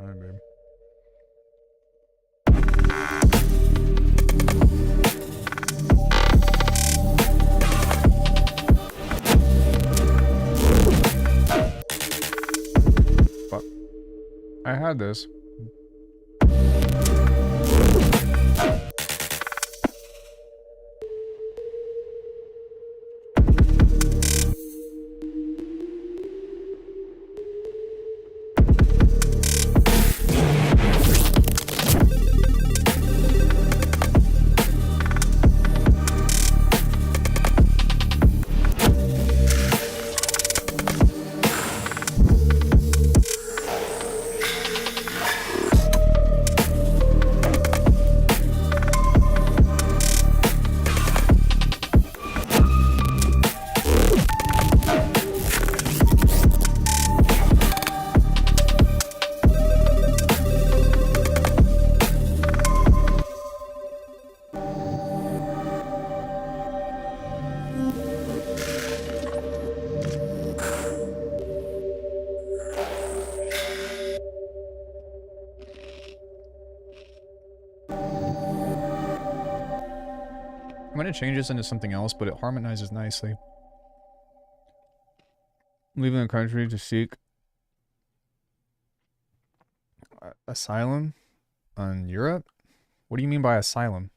[SPEAKER 1] time, babe. Fuck. I had this. I'm gonna change this into something else, but it harmonizes nicely. Leaving the country to seek asylum on Europe? What do you mean by asylum?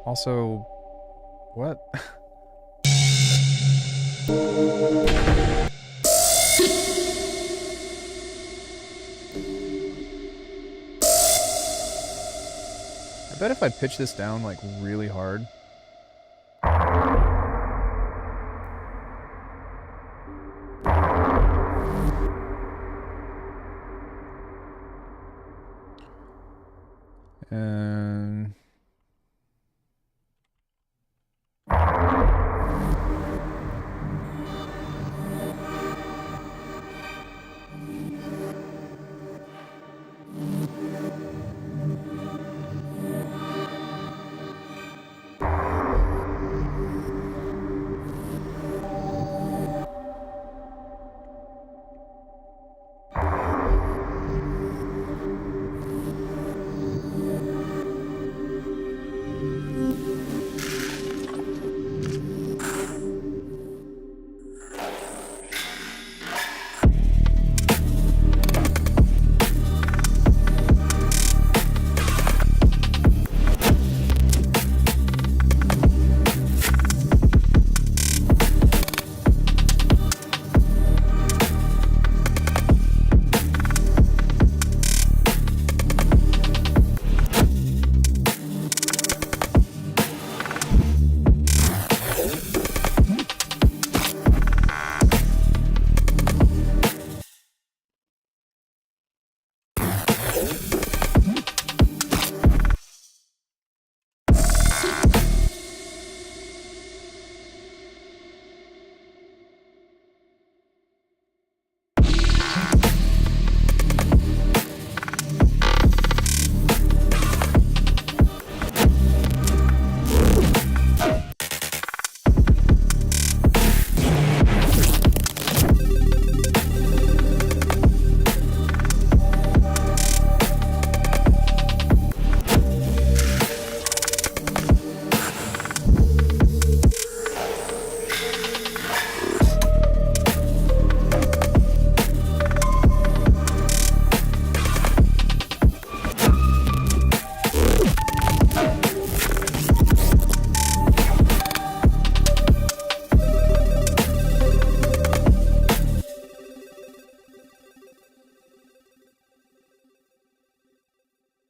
[SPEAKER 1] Also, what? I bet if I pitch this down like really hard. And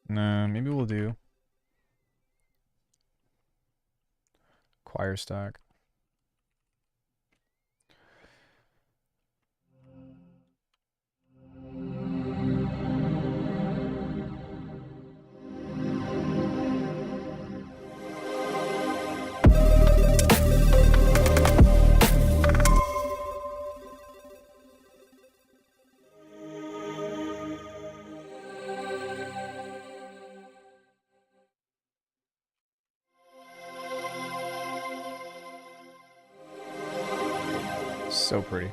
[SPEAKER 1] nah, maybe we'll do choir stack. So pretty.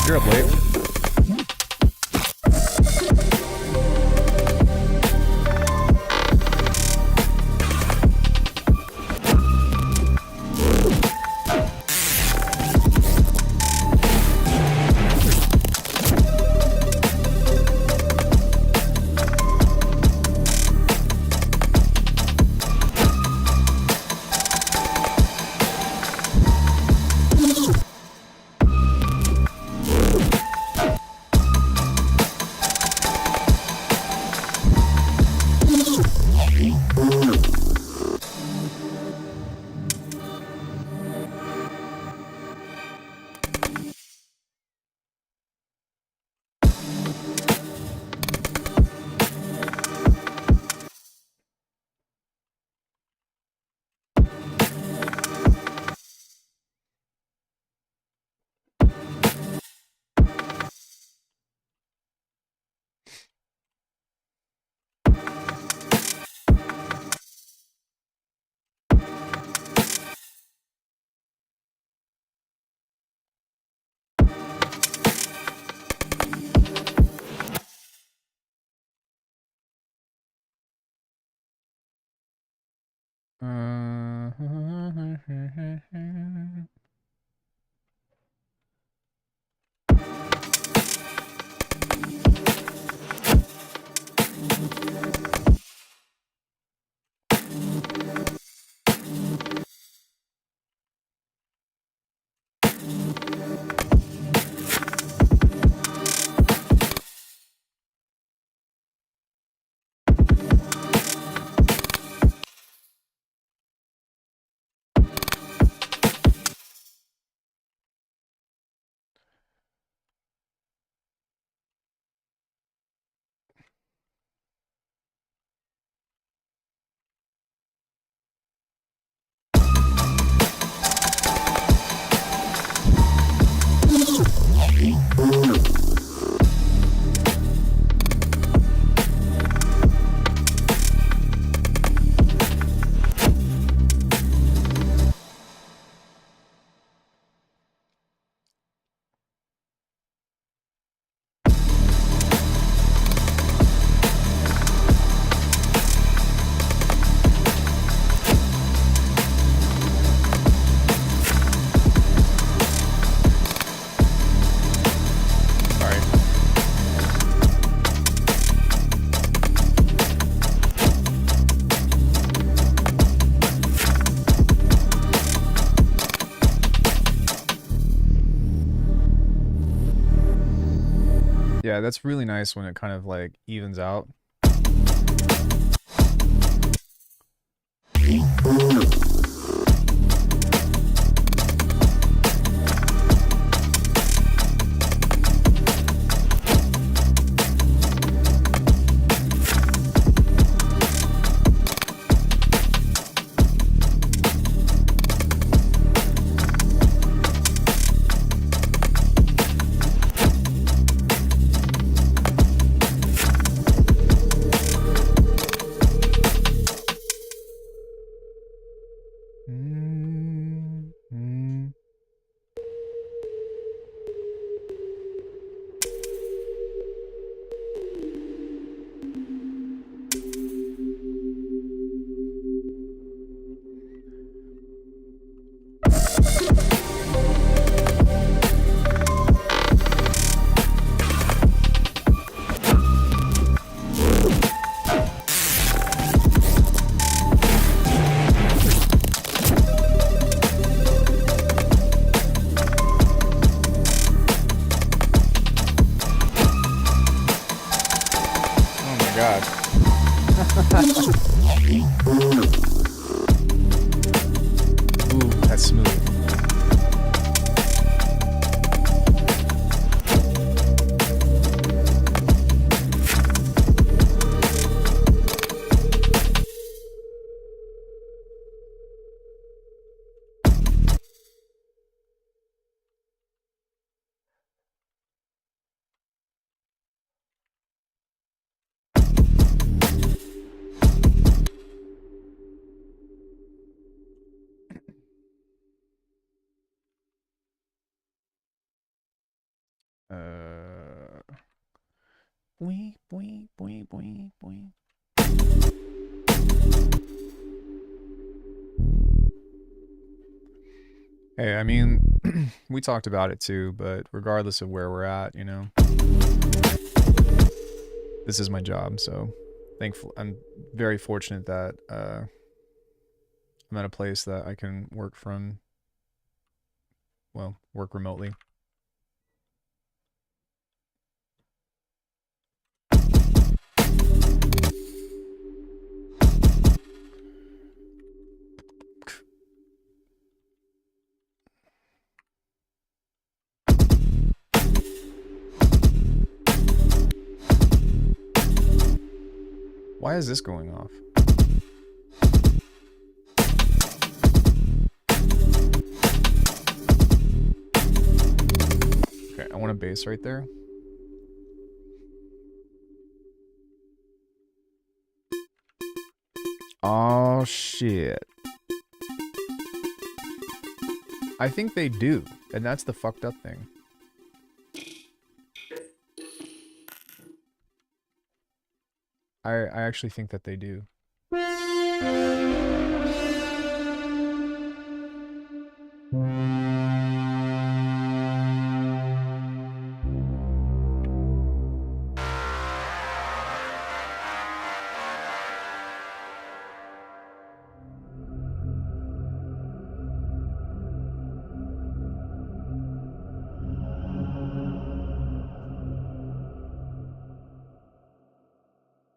[SPEAKER 1] You're up late. Yeah, that's really nice when it kind of like evens out. That's smooth. boing, boing, boing, boing, boing. Hey, I mean, we talked about it too, but regardless of where we're at, you know, this is my job, so I'm very fortunate that I'm at a place that I can work from, well, work remotely. Why is this going off? Okay, I want a bass right there. Oh shit. I think they do, and that's the fucked up thing. I actually think that they do.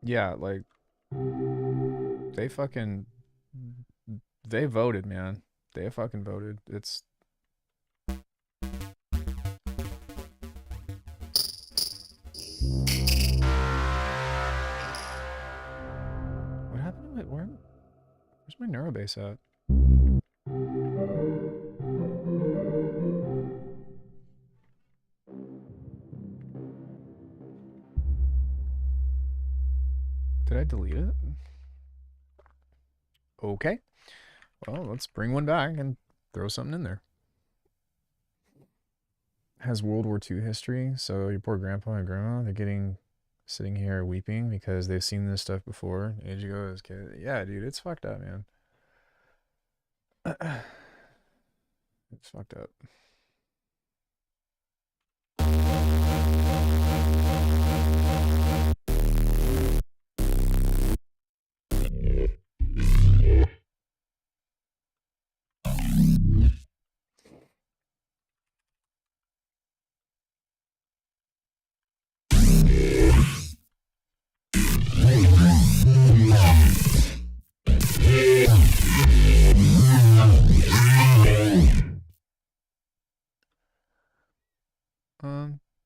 [SPEAKER 1] Yeah, like they fucking they voted, man. They fucking voted. It's what happened to it? Where's my neurobase at? Did I delete it? Okay. Well, let's bring one back and throw something in there. Has World War II history, so your poor grandpa and grandma, they're sitting here weeping because they've seen this stuff before, age ago as kids. Yeah, dude, it's fucked up, man. It's fucked up.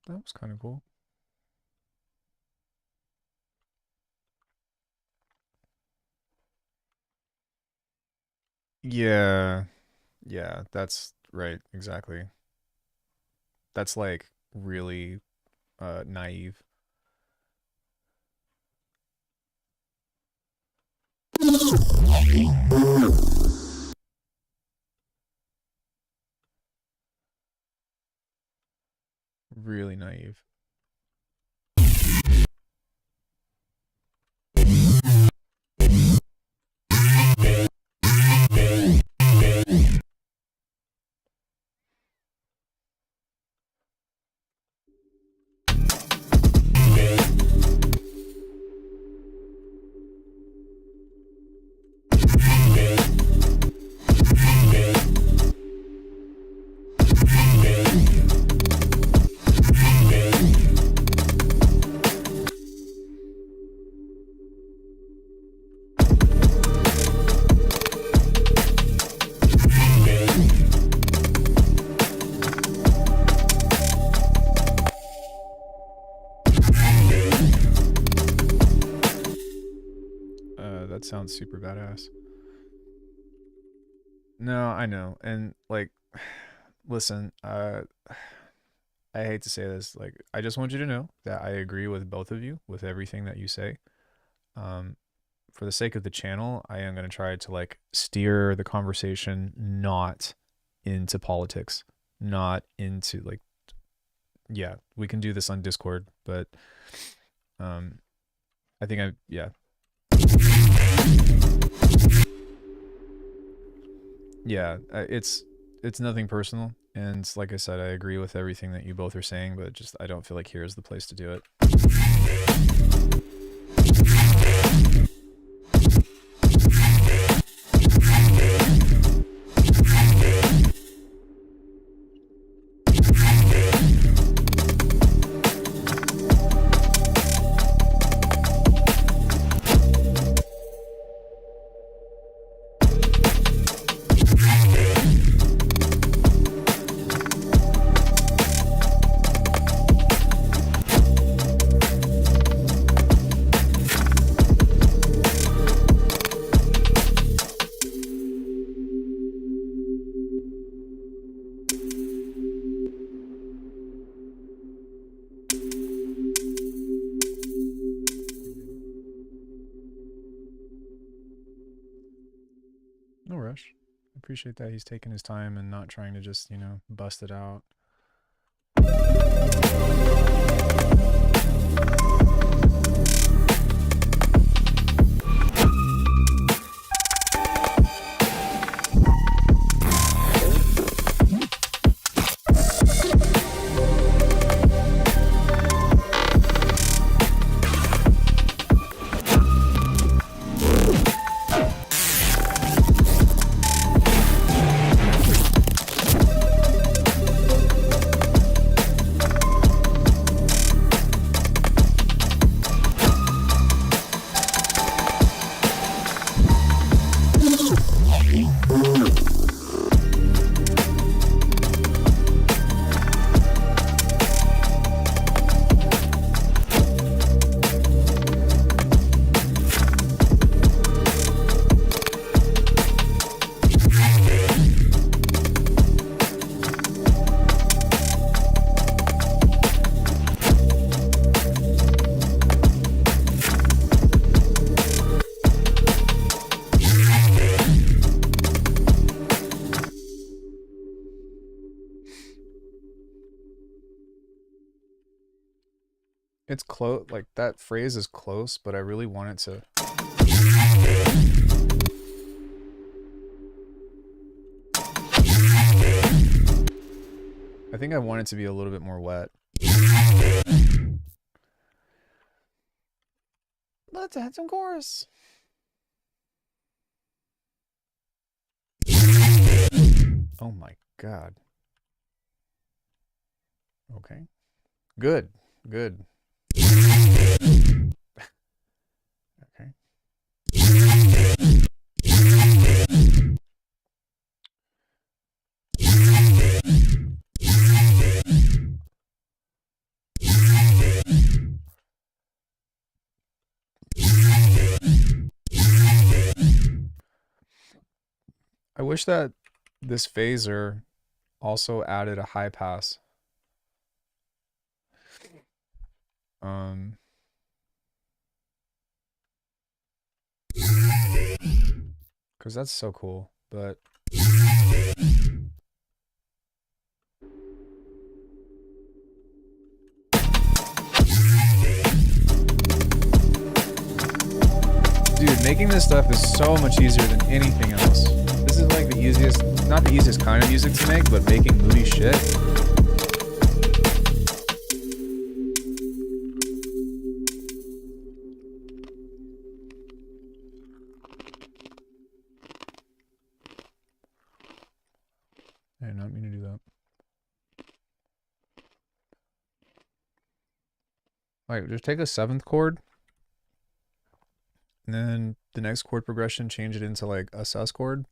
[SPEAKER 1] That was kind of cool. Yeah. Yeah, that's right, exactly. That's like really naive. Really naive. That sounds super badass. No, I know. And like listen, I hate to say this, like I just want you to know that I agree with both of you with everything that you say. Um for the sake of the channel, I am going to try to like steer the conversation not into politics, not into like yeah, we can do this on Discord, but I think yeah. Yeah, it's nothing personal, and like I said, I agree with everything that you both are saying, but just I don't feel like here is the place to do it. No rush. I appreciate that he's taking his time and not trying to just, you know, bust it out. It's close, like that phrase is close, but I really want it to. I think I want it to be a little bit more wet. Let's add some chorus. Oh my god. Okay. Good. Good. Okay. I wish that this phaser also added a high pass. Because that's so cool, but dude, making this stuff is so much easier than anything else. This is like the easiest, not the easiest kind of music to make, but making moody shit. I did not mean to do that. Like, just take a 7th chord, and then the next chord progression, change it into like a sus chord,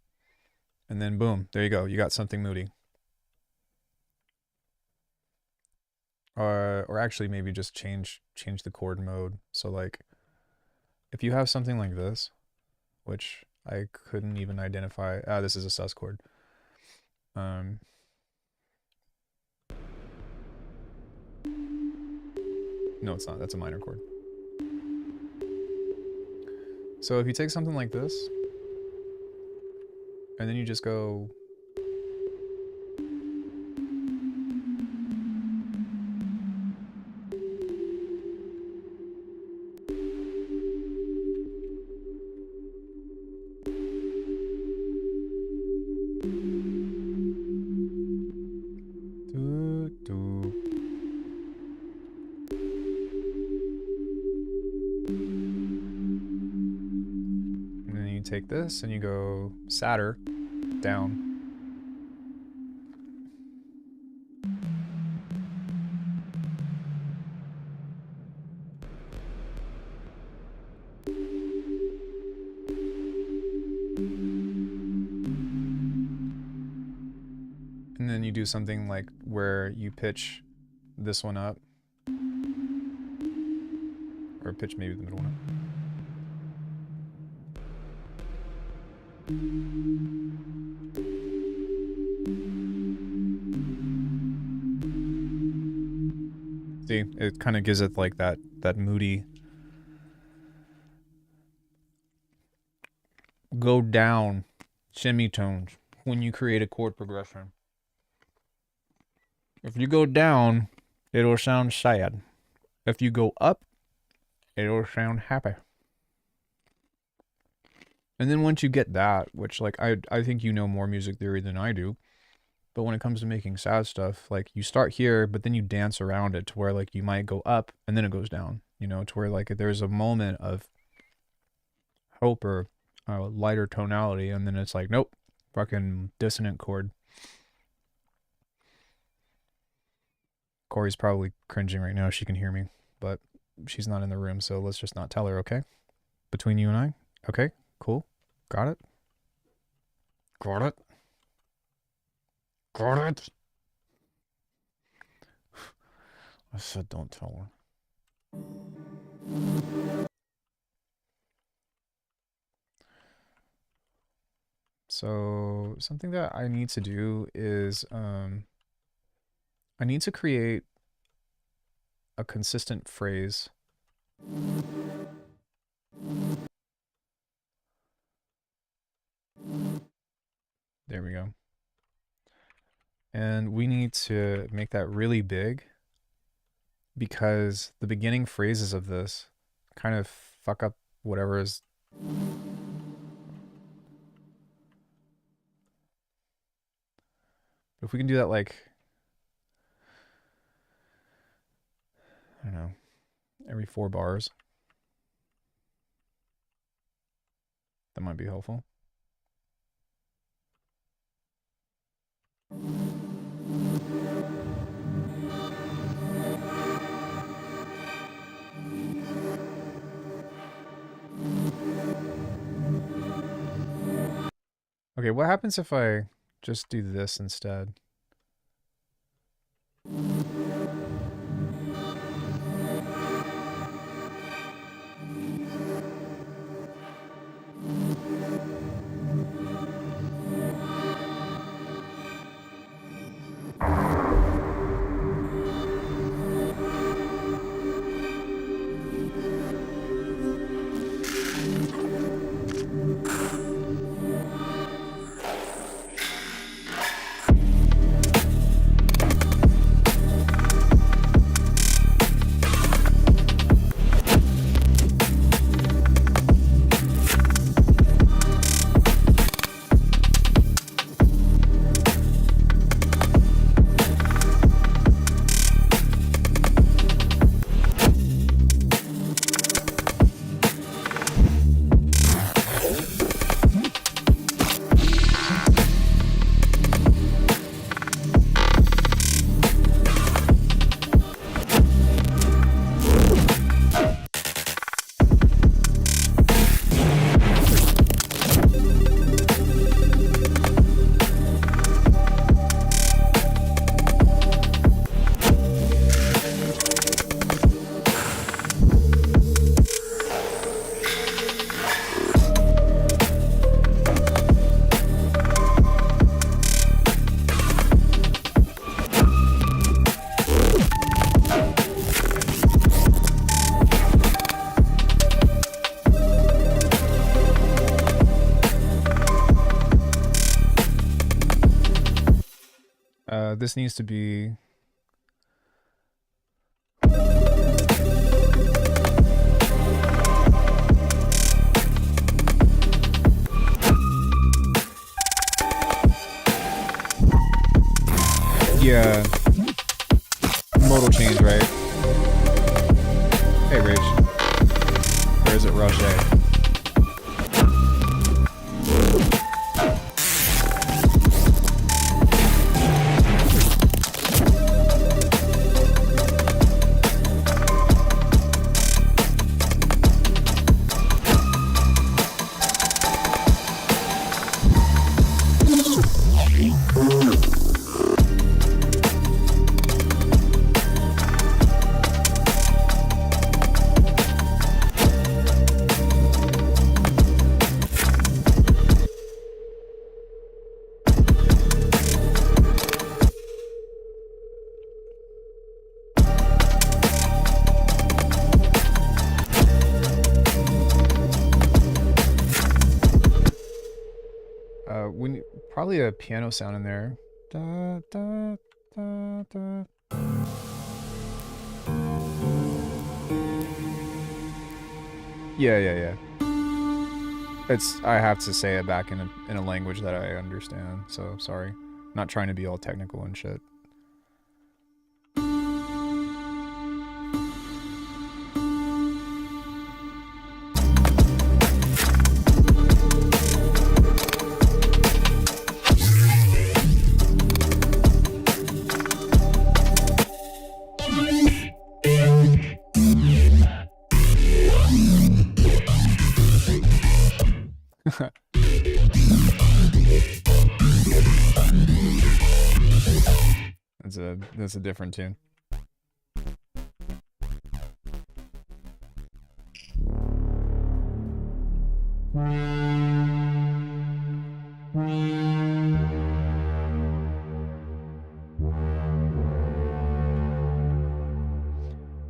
[SPEAKER 1] and then boom, there you go. You got something moody. Or actually maybe just change the chord mode. So like, if you have something like this, which I couldn't even identify, this is a sus chord. No, it's not. That's a minor chord. So if you take something like this, and then you just go... take this and you go sadder down. And then you do something like where you pitch this one up. Or pitch maybe the middle one up. See, it kind of gives it like that moody go down semitones when you create a chord progression. If you go down, it'll sound sad. If you go up, it'll sound happy. And then once you get that, which like I think you know more music theory than I do, but when it comes to making sad stuff, like you start here, but then you dance around it to where like you might go up and then it goes down, you know, to where like there's a moment of hope or lighter tonality, and then it's like, nope, fucking dissonant chord. Corey's probably cringing right now. She can hear me, but she's not in the room, so let's just not tell her, okay? Between you and I? Okay, cool. Got it? Got it? Got it? I said don't tell her. So something that I need to do is I need to create a consistent phrase. There we go. And we need to make that really big because the beginning phrases of this kind of fuck up whatever is. If we can do that like, I don't know, every 4 bars, that might be helpful. Okay, what happens if I just do this instead? This needs to be yeah, modal change, right? Hey Rage, or is it Roche? probably a piano sound in there. Da, da, da, da. Yeah. I have to say it back in a language that I understand. So sorry. Not trying to be all technical and shit. That's a different tune.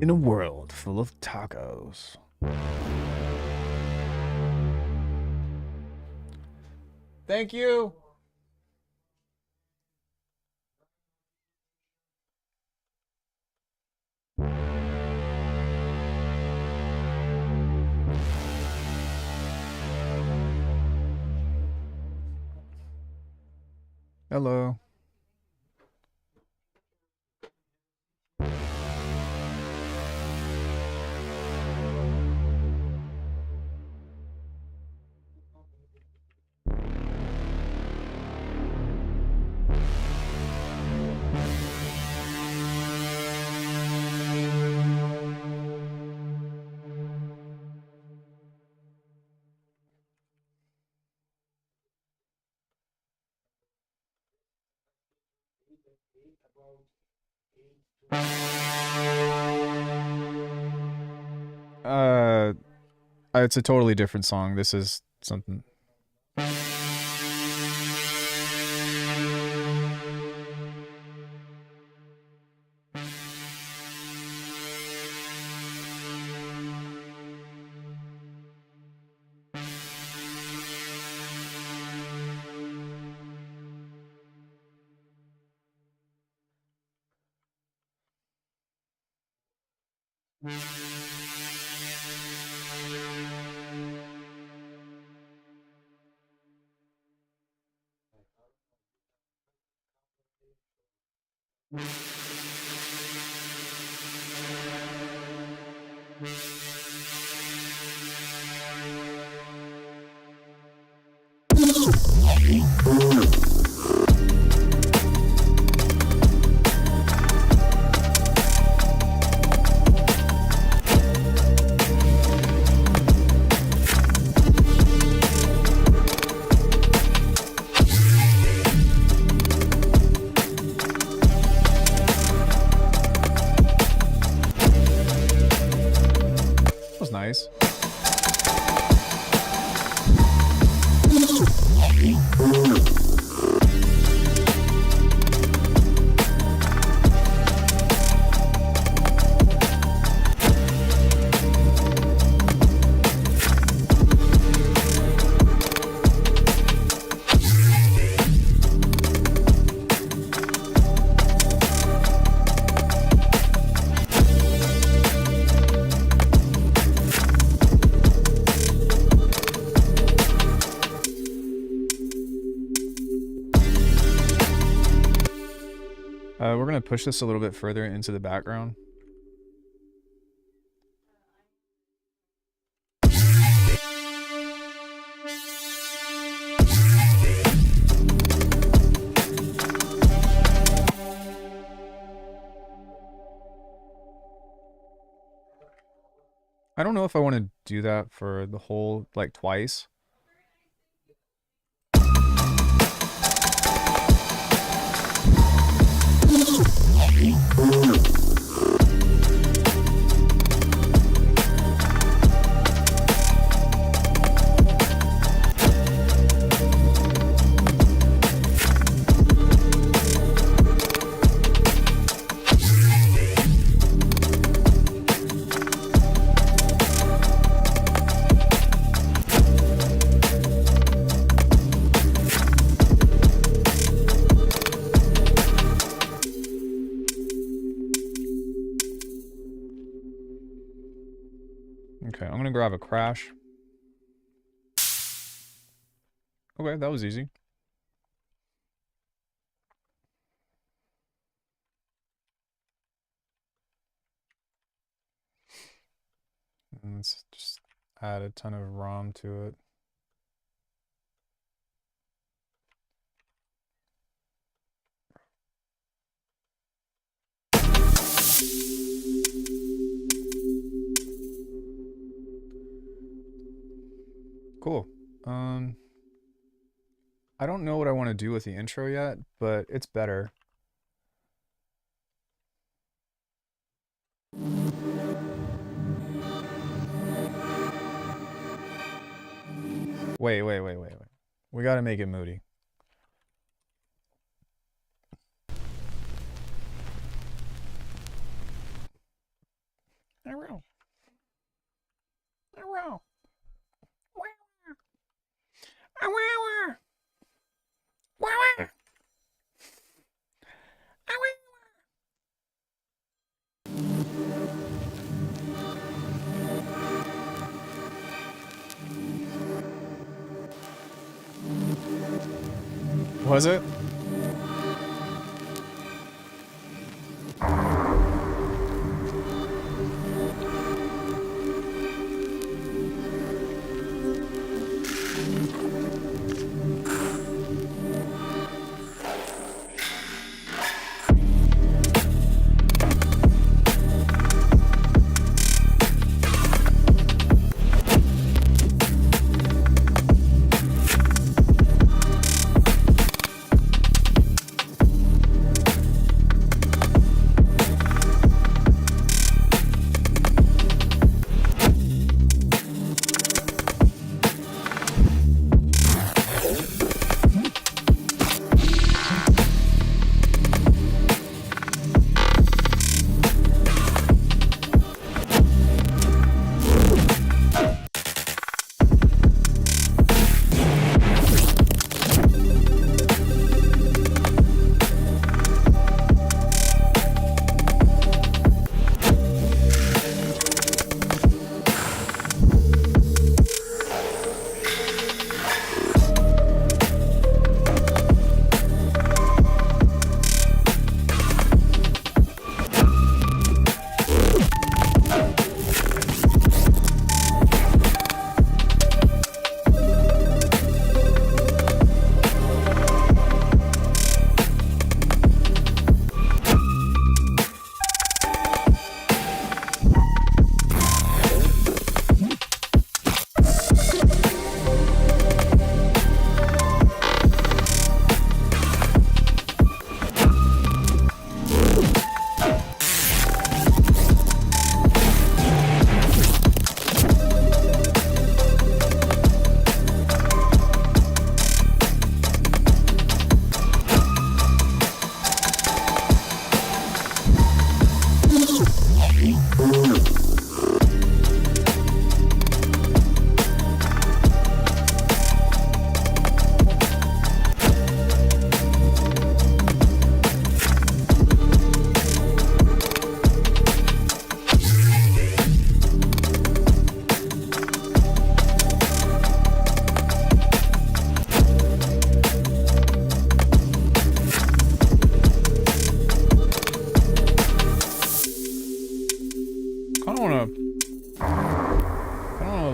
[SPEAKER 1] In a world full of tacos. Thank you. Hello. Uh, it's a totally different song. This is something. That was nice. We're gonna push this a little bit further into the background. I don't know if I want to do that for the whole, like, twice. Okay, I'm gonna grab a crash. Okay, that was easy. And let's just add a ton of ROM to it. Cool. I don't know what I want to do with the intro yet, but it's better. Wait. We gotta make it moody. Was it?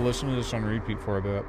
[SPEAKER 1] Listen to this on repeat for a bit.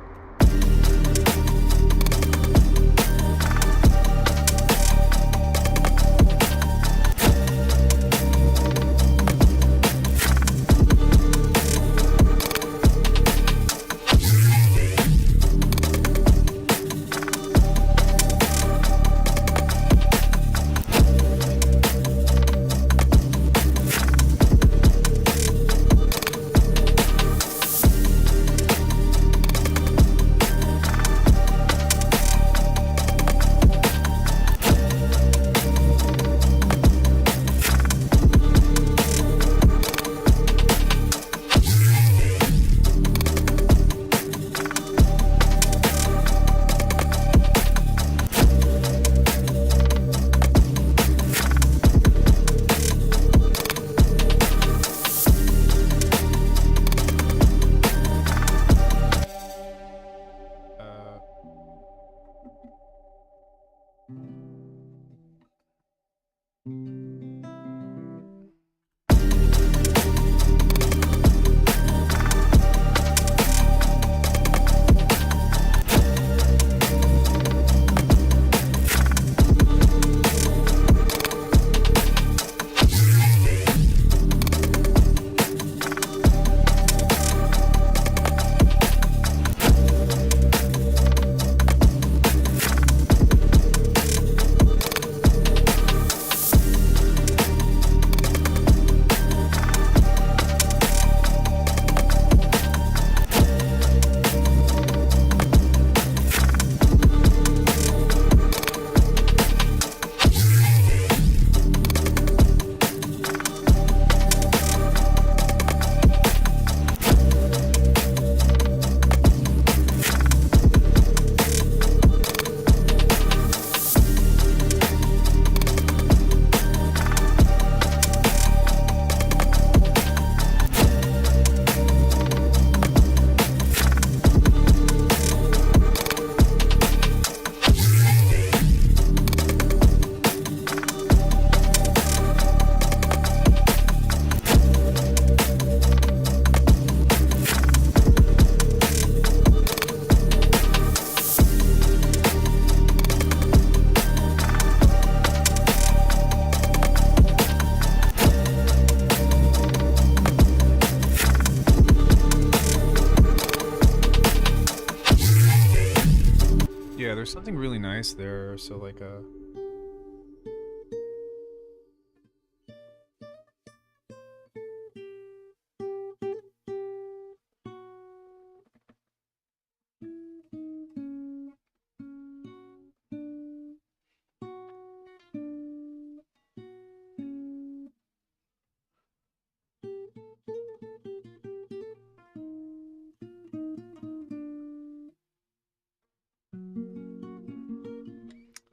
[SPEAKER 1] Yeah, there's something really nice there. So like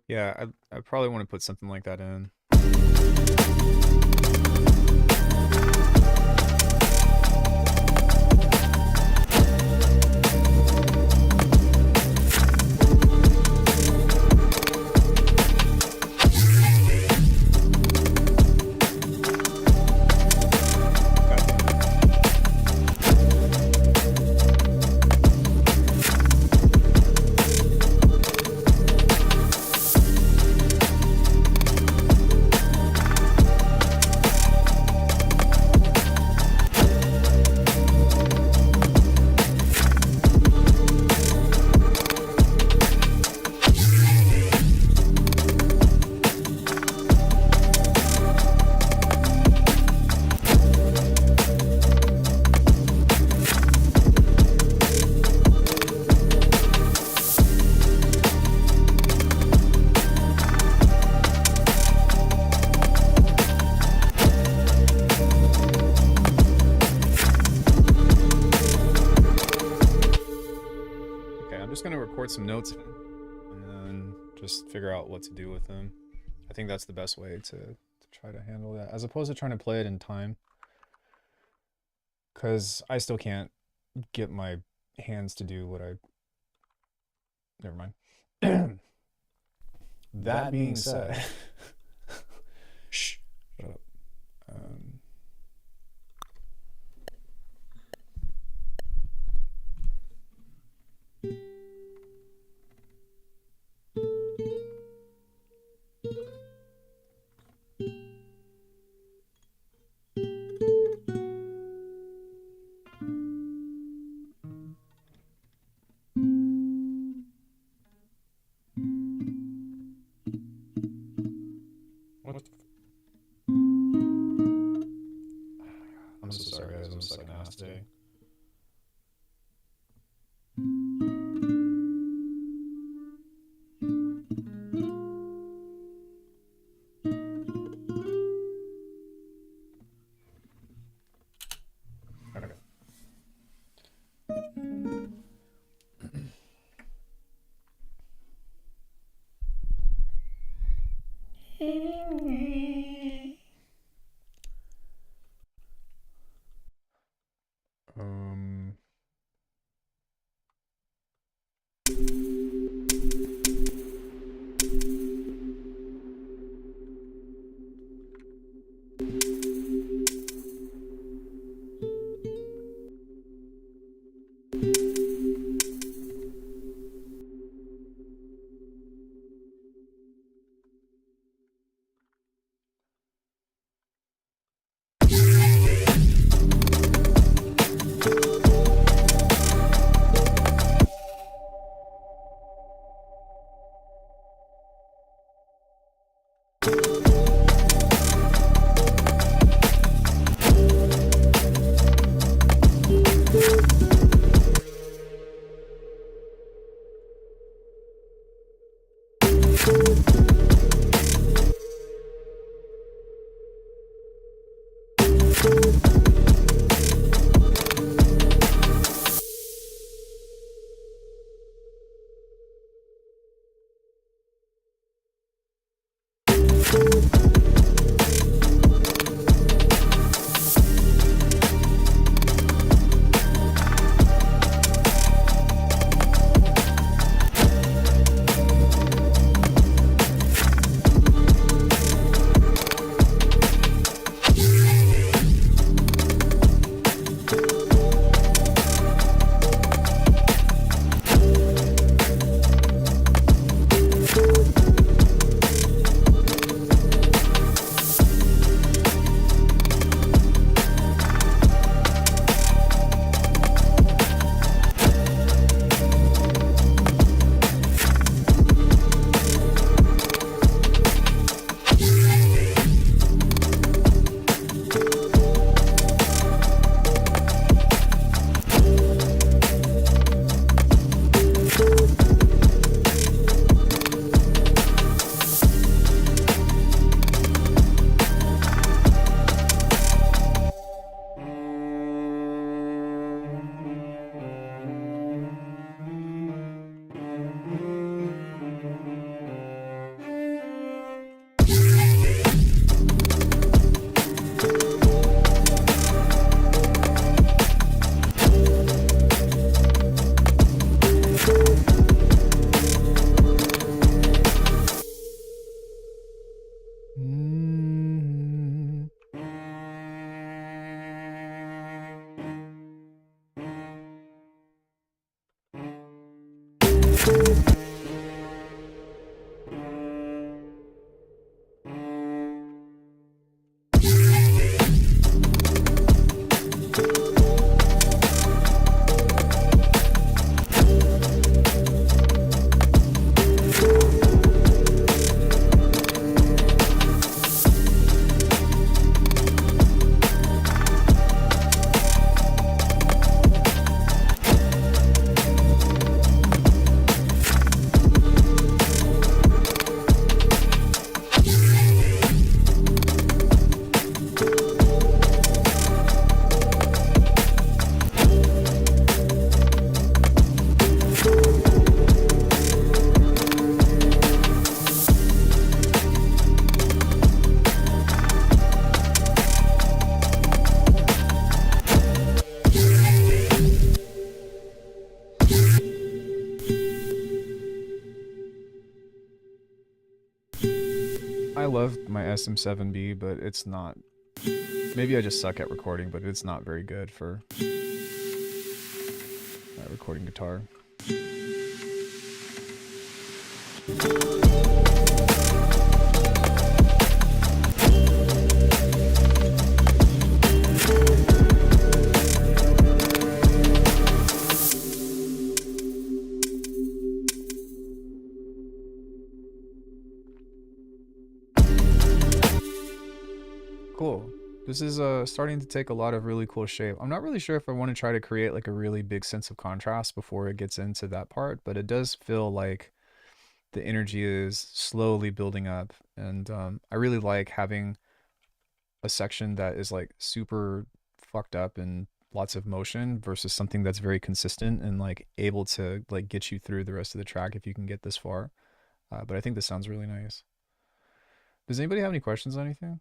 [SPEAKER 1] yeah, I probably want to put something like that in. Just gonna record some notes and then just figure out what to do with them. I think that's the best way to try to handle that, as opposed to trying to play it in time, because I still can't get my hands to do what I... Never mind. That being said... Shh. Shut up. I'm so sorry, guys. I'm sucking ass today. love my SM7B, but it's not. Maybe I just suck at recording, but it's not very good for recording guitar. Cool. This is starting to take a lot of really cool shape. I'm not really sure if I want to try to create like a really big sense of contrast before it gets into that part, but it does feel like the energy is slowly building up, and I really like having a section that is like super fucked up and lots of motion versus something that's very consistent and like able to like get you through the rest of the track if you can get this far. But I think this sounds really nice. Does anybody have any questions on anything?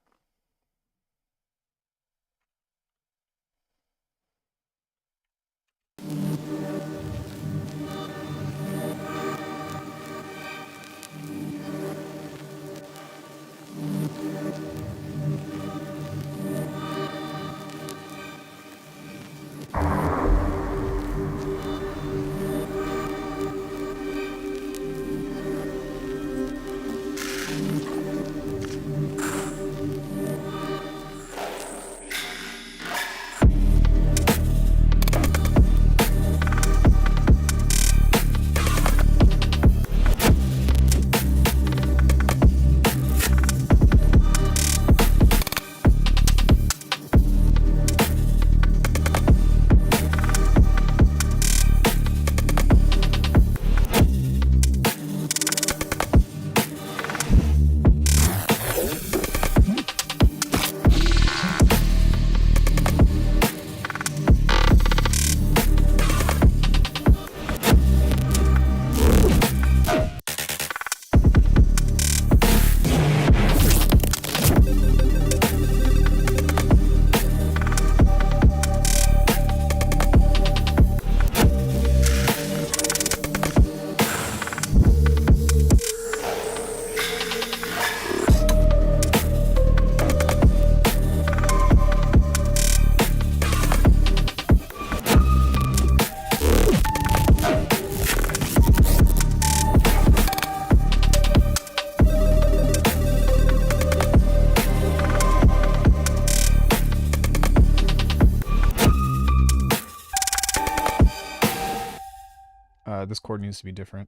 [SPEAKER 1] This chord needs to be different.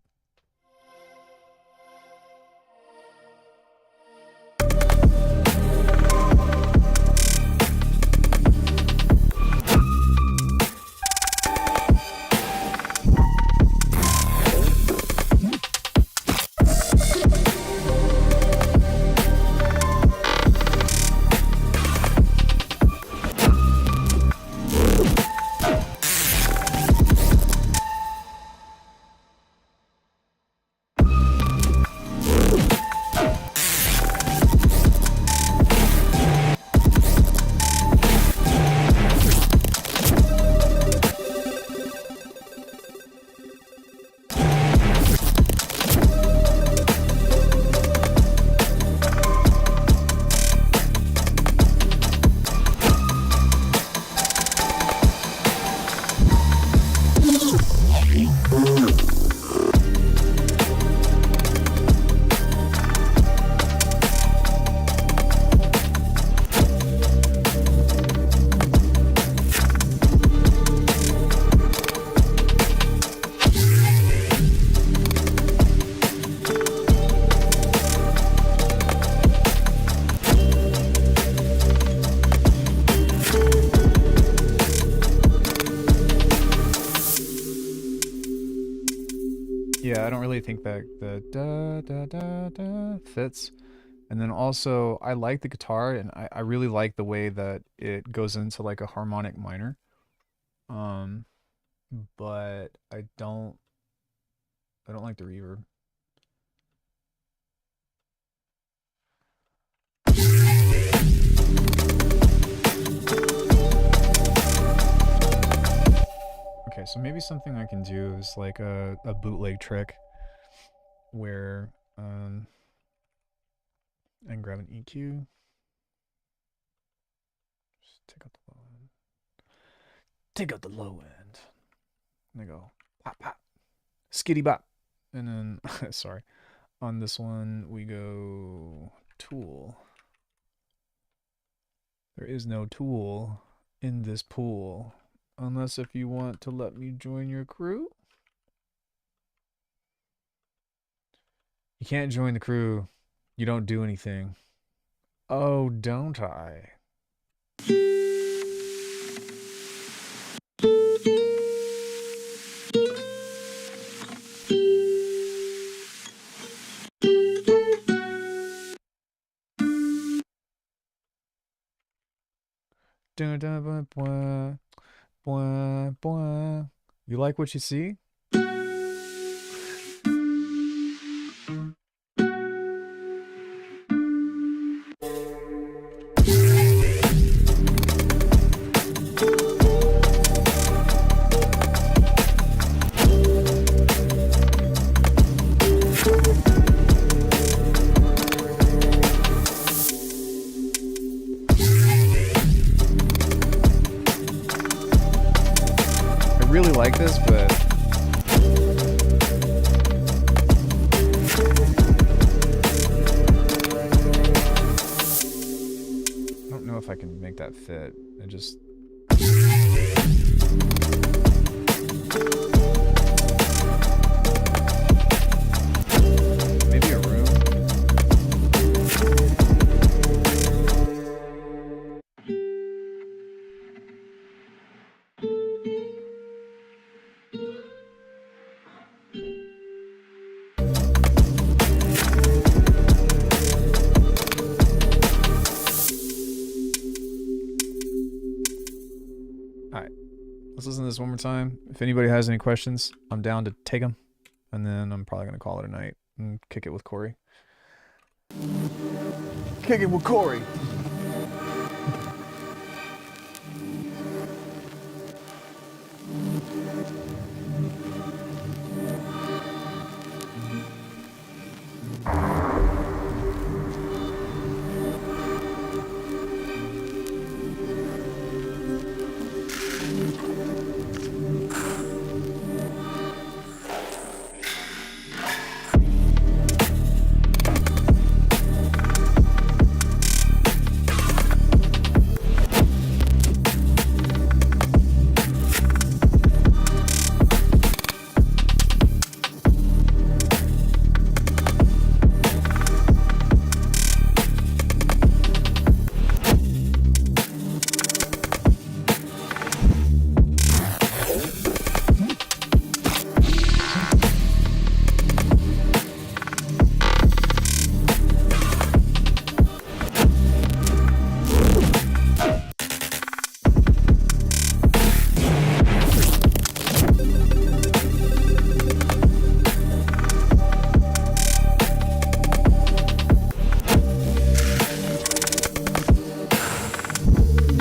[SPEAKER 1] Yeah, I don't really think that the da da da da fits. And then also, I like the guitar, and I really like the way that it goes into like a harmonic minor. Um, but I don't like the reverb. Okay, so maybe something I can do is like a bootleg trick where And grab an EQ. Just take out the low end. Take out the low end. And I go pop pop. Skitty bop. And then sorry. On this one we go tool. There is no tool in this pool. Unless if you want to let me join your crew. You can't join the crew. You don't do anything. Oh, don't I? Dun, dun, blah, blah, blah, blah. You like what you see? I really like this, but I don't know if I can make that fit. I just maybe a room. Let's listen to this one more time. If anybody has any questions, I'm down to take them. And then I'm probably going to call it a night and kick it with Corey. Kick it with Corey.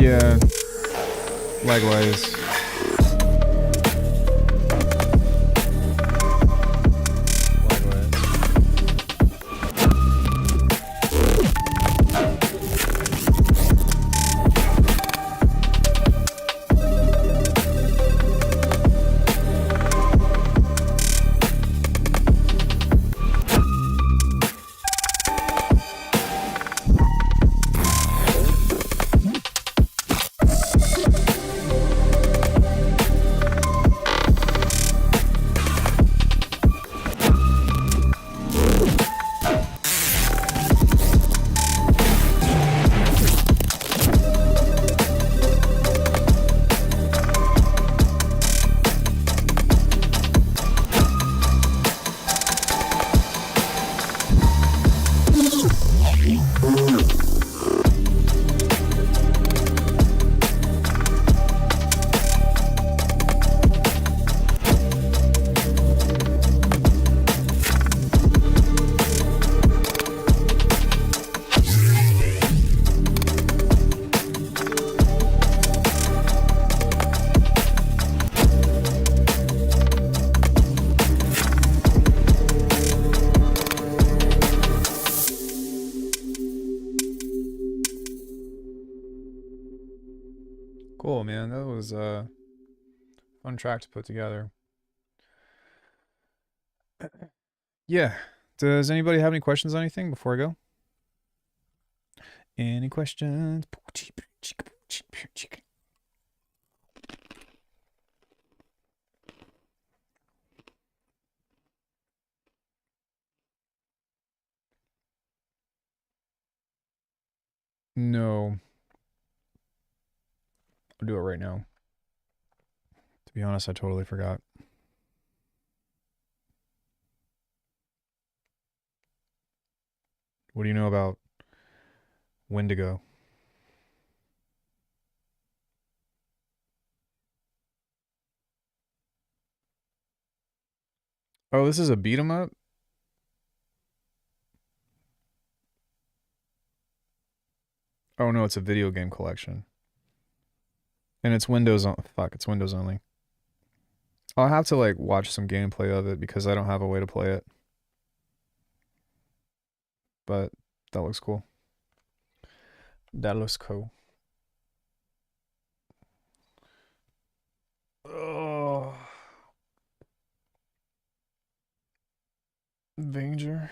[SPEAKER 1] Yeah. Likewise. Cool, man. That was a fun track to put together. Yeah. Does anybody have any questions on anything before I go? Any questions? No. I'll do it right now. To be honest, I totally forgot. What do you know about Wendigo? Oh, this is a beat 'em up? Oh no, it's a video game collection. And it's Windows on fuck, it's Windows only. I'll have to like watch some gameplay of it because I don't have a way to play it. But that looks cool. That looks cool. Oh. Vanger?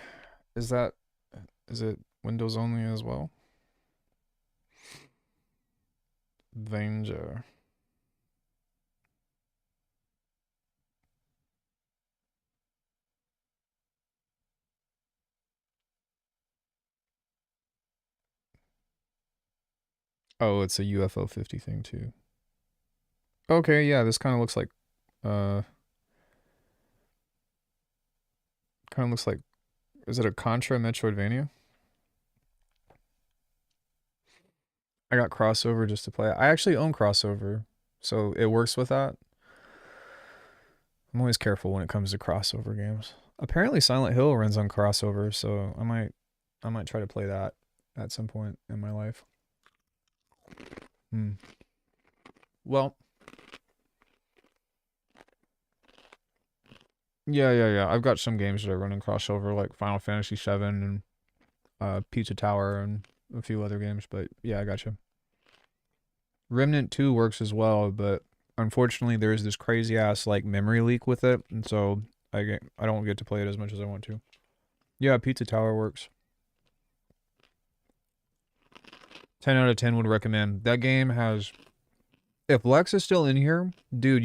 [SPEAKER 1] Is it Windows only as well? Vanger. Oh, it's a UFO 50 thing too. Okay, yeah, this kind of looks like uh is it a Contra Metroidvania? I got Crossover just to play it. I actually own Crossover, so it works with that. I'm always careful when it comes to crossover games. Apparently Silent Hill runs on Crossover, so I might try to play that at some point in my life. Well, yeah. I've got some games that are running crossover, like Final Fantasy VII and Pizza Tower and a few other games. But yeah, I got you. Remnant 2 works as well, but unfortunately, there's this crazy ass like memory leak with it, and so I don't get to play it as much as I want to. Yeah, Pizza Tower works. 10 out of 10 would recommend. That game has. If Lex is still in here, dude,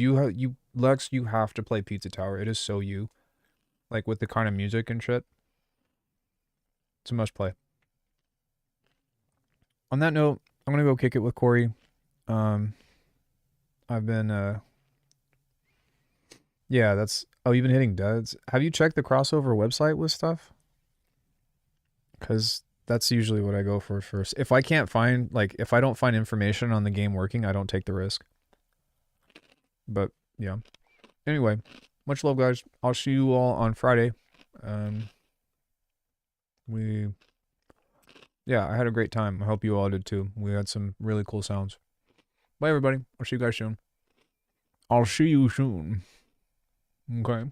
[SPEAKER 1] Lex, you have to play Pizza Tower. It is so you. Like with the kind of music and shit. It's a must play. On that note, I'm gonna go kick it with Corey. I've been yeah, you've been hitting duds. Have you checked the crossover website with stuff? Cause that's usually what I go for first. If I don't find information on the game working, I don't take the risk. But yeah. Anyway, much love, guys. I'll see you all on Friday. Yeah, I had a great time. I hope you all did too. We had some really cool sounds. Bye, everybody. I'll see you guys soon. Okay.